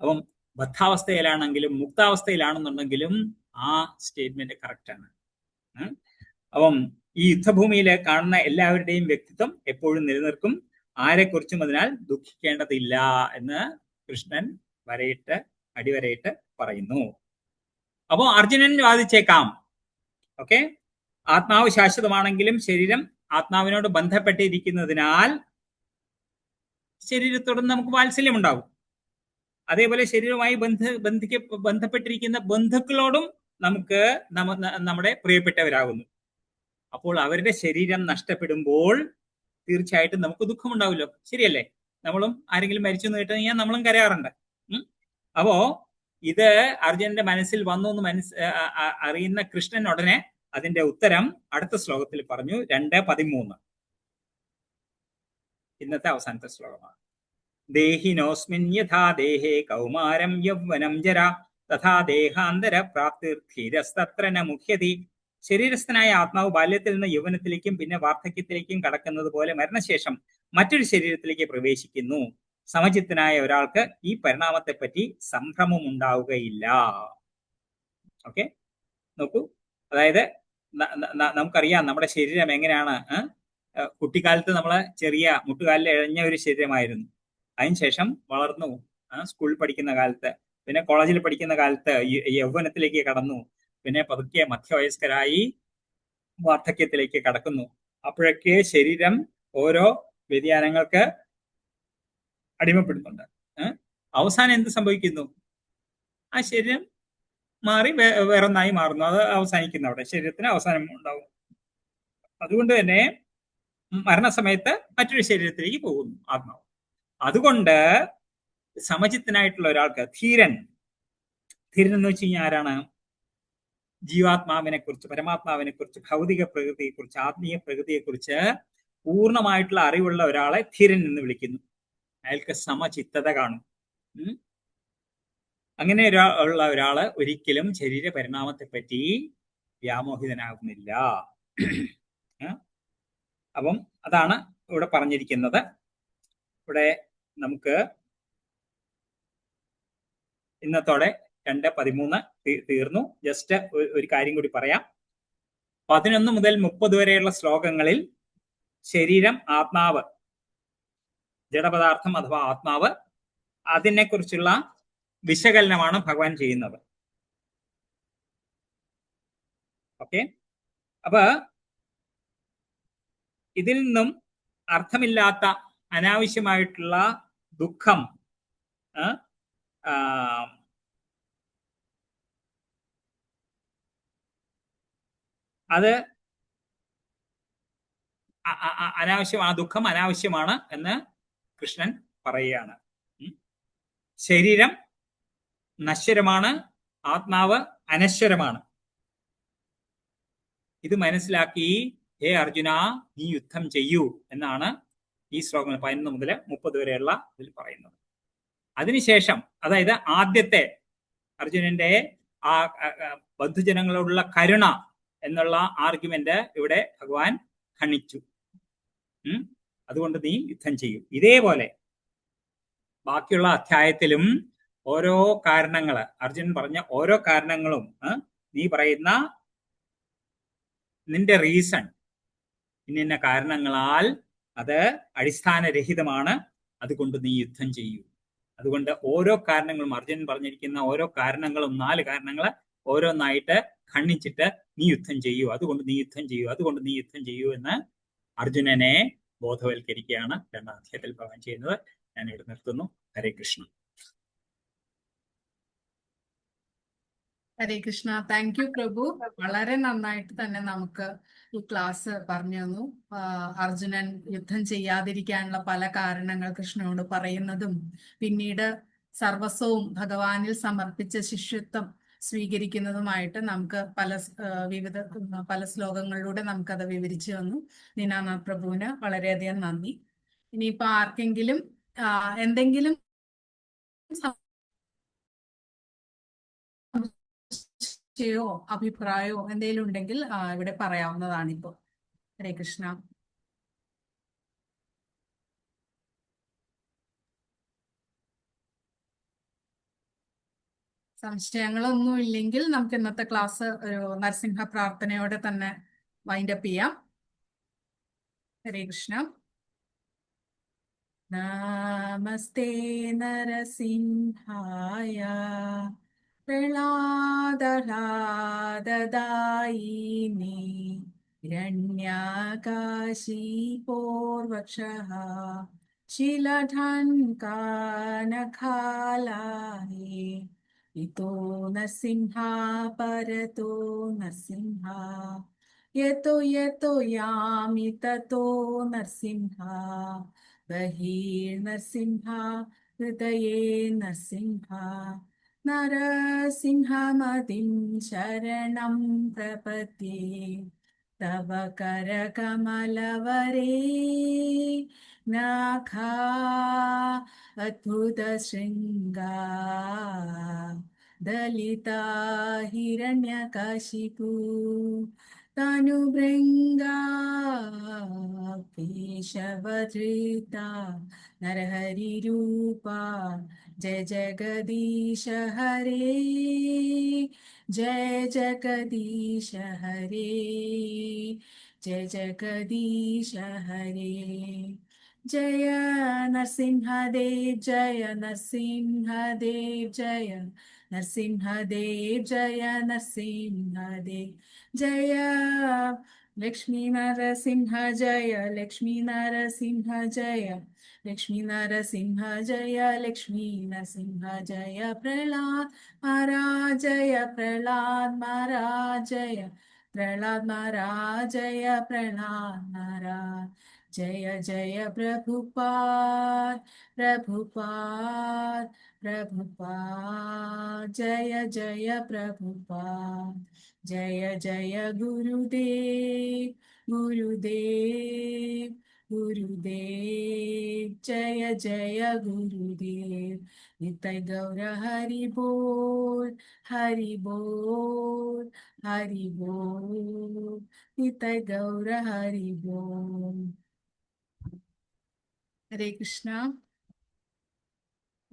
അപ്പം ബദ്ധാവസ്ഥയിലാണെങ്കിലും മുക്താവസ്ഥയിലാണെന്നുണ്ടെങ്കിലും ആ സ്റ്റേറ്റ്മെന്റ് കറക്റ്റ് ആണ്. അപ്പം ഈ യുദ്ധഭൂമിയിൽ കാണുന്ന എല്ലാവരുടെയും വ്യക്തിത്വം എപ്പോഴും നിലനിൽക്കും, ആരെക്കുറിച്ചും അതിനാൽ ദുഃഖിക്കേണ്ടതില്ല എന്ന് കൃഷ്ണൻ അടിവരയിട്ട് പറയുന്നു. അപ്പോ അർജുനൻ വാദിച്ചേക്കാം, ഓക്കെ, ആത്മാവ് ശാശ്വതമാണെങ്കിലും ശരീരം ആത്മാവിനോട് ബന്ധപ്പെട്ടിരിക്കുന്നതിനാൽ ശരീരത്തോട് നമുക്ക് വാത്സല്യം ഉണ്ടാവും. അതേപോലെ ശരീരവുമായി ബന്ധപ്പെട്ടിരിക്കുന്ന ബന്ധുക്കളോടും നമുക്ക് നമ്മുടെ പ്രിയപ്പെട്ടവരാകുന്നു. അപ്പോൾ അവരുടെ ശരീരം നഷ്ടപ്പെടുമ്പോൾ തീർച്ചയായിട്ടും നമുക്ക് ദുഃഖമുണ്ടാവുമല്ലോ, ശരിയല്ലേ? നമ്മളും ആരെങ്കിലും മരിച്ചു എന്ന് കേട്ട് കഴിഞ്ഞാൽ നമ്മളും കരയാറുണ്ട്. അപ്പോ ഇത് അർജുനന്റെ മനസ്സിൽ വന്നു എന്ന് അറിയുന്ന കൃഷ്ണൻ ഉടനെ അതിന്റെ ഉത്തരം അടുത്ത ശ്ലോകത്തിൽ പറഞ്ഞു. 2:13, ഇന്നത്തെ അവസാനത്തെ ശ്ലോകമാണ്. ദേഹിനോസ്മിൻ യഥാ ദേഹേ കൗമാരം യൗവനം ജര തഥാ ദേഹാന്തര പ്രാപ്തിർധീരസ്തത്ര ന മുഹ്യതി. ശരീരസ്ഥനായ ആത്മാവ് ബാല്യത്തിൽ നിന്ന് യൗവനത്തിലേക്കും പിന്നെ വാർദ്ധക്യത്തിലേക്കും കടക്കുന്നത് പോലെ മരണശേഷം മറ്റൊരു ശരീരത്തിലേക്ക് പ്രവേശിക്കുന്നു. സമചിത്തനായ ഒരാൾക്ക് ഈ പരിണാമത്തെ പറ്റി സംഭ്രമം ഉണ്ടാവുകയില്ല. ഓക്കെ, നോക്കൂ, അതായത് നമുക്കറിയാം നമ്മുടെ ശരീരം എങ്ങനെയാണ്. കുട്ടിക്കാലത്ത് നമ്മള് ചെറിയ മുട്ടുകാലിൽ ഇഴഞ്ഞ ഒരു ശരീരമായിരുന്നു. അതിനുശേഷം വളർന്നു, സ്കൂളിൽ പഠിക്കുന്ന കാലത്ത്, പിന്നെ കോളേജിൽ പഠിക്കുന്ന കാലത്ത് യൗവനത്തിലേക്ക് കടന്നു, പിന്നെ പതുക്കെ മധ്യവയസ്കരായി വാർദ്ധക്യത്തിലേക്ക് കടക്കുന്നു. അപ്പോഴൊക്കെ ശരീരം ഓരോ വ്യതിയാനങ്ങൾക്ക് അടിമപ്പെടുന്നുണ്ട്. അവസാനം എന്ത് സംഭവിക്കുന്നു? ആ ശരീരം മാറി വേറൊന്നായി മാറുന്നു, അത് അവസാനിക്കുന്നു. അവിടെ ശരീരത്തിന് അവസാനം ഉണ്ടാവും. അതുകൊണ്ട് തന്നെ മരണസമയത്ത് മറ്റൊരു ശരീരത്തിലേക്ക് പോകുന്നു ആത്മാവ്. അതുകൊണ്ട് സമചിത്തനായിട്ടുള്ള ഒരാൾക്ക് ധീരൻ എന്ന് വെച്ച് കഴിഞ്ഞാൽ ആരാണ്? ജീവാത്മാവിനെ കുറിച്ച്, പരമാത്മാവിനെ കുറിച്ച്, ഭൗതിക പ്രകൃതിയെ കുറിച്ച്, ആത്മീയ പ്രകൃതിയെ കുറിച്ച് പൂർണ്ണമായിട്ടുള്ള അറിവുള്ള ഒരാളെ ധീരൻ എന്ന് വിളിക്കുന്നു. അയാൾക്ക് സമചിത്തത കാണും. അങ്ങനെ ഉള്ള ഒരാള് ഒരിക്കലും ശരീര പരിണാമത്തെ പറ്റി വ്യാമോഹിതനാകുന്നില്ല. അപ്പം അതാണ് ഇവിടെ പറഞ്ഞിരിക്കുന്നത്. ഇവിടെ നമുക്ക് ഇന്നത്തോടെ 2:13 തീർന്നു. ജസ്റ്റ് ഒരു കാര്യം കൂടി പറയാം. 11 മുതൽ 30 വരെയുള്ള ശ്ലോകങ്ങളിൽ ശരീരം, ആത്മാവ്, ജഡപദാർത്ഥം അഥവാ ആത്മാവ്, അതിനെക്കുറിച്ചുള്ള വിശകലനമാണ് ഭഗവാൻ ചെയ്യുന്നത്. ഓക്കെ, അപ്പൊ ഇതിൽ നിന്നും അർത്ഥമില്ലാത്ത അനാവശ്യമായിട്ടുള്ള ദുഃഖം അത് ആ ദുഃഖം അനാവശ്യമാണ് എന്ന് കൃഷ്ണൻ പറയുകയാണ്. ശരീരം നശ്വരമാണ്, ആത്മാവ് അനശ്വരമാണ്. ഇത് മനസ്സിലാക്കി ഹേ അർജുന, നീ യുദ്ധം ചെയ്യൂ എന്നാണ് ഈ ശ്ലോകങ്ങൾ 11 മുതൽ 30 വരെയുള്ള ഇതിൽ പറയുന്നത്. അതിനുശേഷം, അതായത് ആദ്യത്തെ അർജുനന്റെ ആ ബന്ധുജനങ്ങളോടുള്ള കരുണ എന്നുള്ള ആർഗ്യുമെന്റ് ഇവിടെ ഭഗവാൻ ഖണ്ഡിച്ചു. അതുകൊണ്ട് നീ യുദ്ധം ചെയ്യും. ഇതേപോലെ ബാക്കിയുള്ള അധ്യായത്തിലും ഓരോ കാരണങ്ങള്, അർജുനൻ പറഞ്ഞ ഓരോ കാരണങ്ങളും, നീ പറയുന്ന നിന്റെ റീസൺ ഇന്ന കാരണങ്ങളാൽ അത് അടിസ്ഥാനരഹിതമാണ്, അതുകൊണ്ട് നീ യുദ്ധം ചെയ്യൂ. അതുകൊണ്ട് ഓരോ കാരണങ്ങളും, അർജുനൻ പറഞ്ഞിരിക്കുന്ന ഓരോ കാരണങ്ങളും, 4 കാരണങ്ങള് ഓരോന്നായിട്ട് ഖണ്ഡിച്ചിട്ട് നീ യുദ്ധം ചെയ്യൂ, അതുകൊണ്ട് നീ യുദ്ധം ചെയ്യൂ, അതുകൊണ്ട് നീ യുദ്ധം ചെയ്യൂ എന്ന് അർജുനനെ ബോധവൽക്കരിക്കുകയാണ് 2ാം അധ്യായത്തിൽ ഭഗവാൻ ചെയ്യുന്നത്. ഞാൻ ഇവിടെ നിർത്തുന്നു. ഹരേ കൃഷ്ണ. ഹരേ കൃഷ്ണ. താങ്ക് യു പ്രഭു. വളരെ നന്നായിട്ട് തന്നെ നമുക്ക് ഈ ക്ലാസ് പറഞ്ഞു തന്നു. അർജുനൻ യുദ്ധം ചെയ്യാതിരിക്കാനുള്ള പല കാരണങ്ങൾ കൃഷ്ണനോട് പറയുന്നതും പിന്നീട് സർവസ്വവും ഭഗവാനിൽ സമർപ്പിച്ച ശിഷ്യത്വം സ്വീകരിക്കുന്നതുമായിട്ട് നമുക്ക് പല ശ്ലോകങ്ങളിലൂടെ നമുക്കത് വിവരിച്ചു തന്നു. ദീനാനാഥ് പ്രഭുവിന് വളരെയധികം നന്ദി. ഇനിയിപ്പോ ആർക്കെങ്കിലും എന്തെങ്കിലും അഭിപ്രായമോ എന്തെങ്കിലും ഉണ്ടെങ്കിൽ ഇവിടെ പറയാവുന്നതാണ് ഇപ്പോ. ഹരേ കൃഷ്ണ. സംശയങ്ങളൊന്നും ഇല്ലെങ്കിൽ നമുക്ക് ഇന്നത്തെ ക്ലാസ് ഒരു നരസിംഹ പ്രാർത്ഥനയോടെ തന്നെ വൈൻഡപ്പ് ചെയ്യാം. ഹരേ കൃഷ്ണ. നമസ്തേ നരസിംഹായ പ്രഹ്ലാദാദദായിനി ഹിരണ്യകാശിപൂർവക്ഷഃ ശിലധൻകാനഖാലാഹി ഇതോ നരസിംഹ പരതോ നരസിംഹ യതോ യതോ യാമി തതോ നരസിംഹ ബഹിർനരസിംഹ ഹൃദയേ നരസിംഹ നരസിംഹമതിം ശരണം പ്രപദ്യേ തവ കരകമലവരേ നാഖാ അദ്ഭുത ശൃംഗാ ദലിതാ ഹിരണ്യകശിപു തനുഭൃംഗാ കേശവധൃതാ നരഹരി രൂപാ जय जगदीश हरे जय जगदीश हरे जय जगदीश हरे जय नरसिंहदेव जय नरसिंहदेव जय नरसिंहदेव जय नरसिंहदेव जय लक्ष्मी नरसिंह जय लक्ष्मी नरसिंह जय लक्ष्मी नरसिंह जय लक्ष्मी नरसिंह जय प्रहलाद महाराज जय प्रहलाद महाराज जय प्रहलाद महाराज जय प्रहलाद महाराज जय जय प्रभुपाद प्रभुपाद प्रभुपाद जय जय प्रभुपाद जय जय गुरुदेव गुरुदेव गुरुदेव जय जय गुरुदेव नित्य गौर हरि बोल हरि बोल हरि बोल नित्य गौर हरि बोल. ഹരേ കൃഷ്ണ.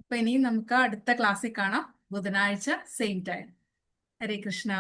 അപ്പൊ ഇനി നമുക്ക് അടുത്ത ക്ലാസ്സിൽ കാണാം, ബുധനാഴ്ച സെയിം ടൈം. ഹരേ കൃഷ്ണ.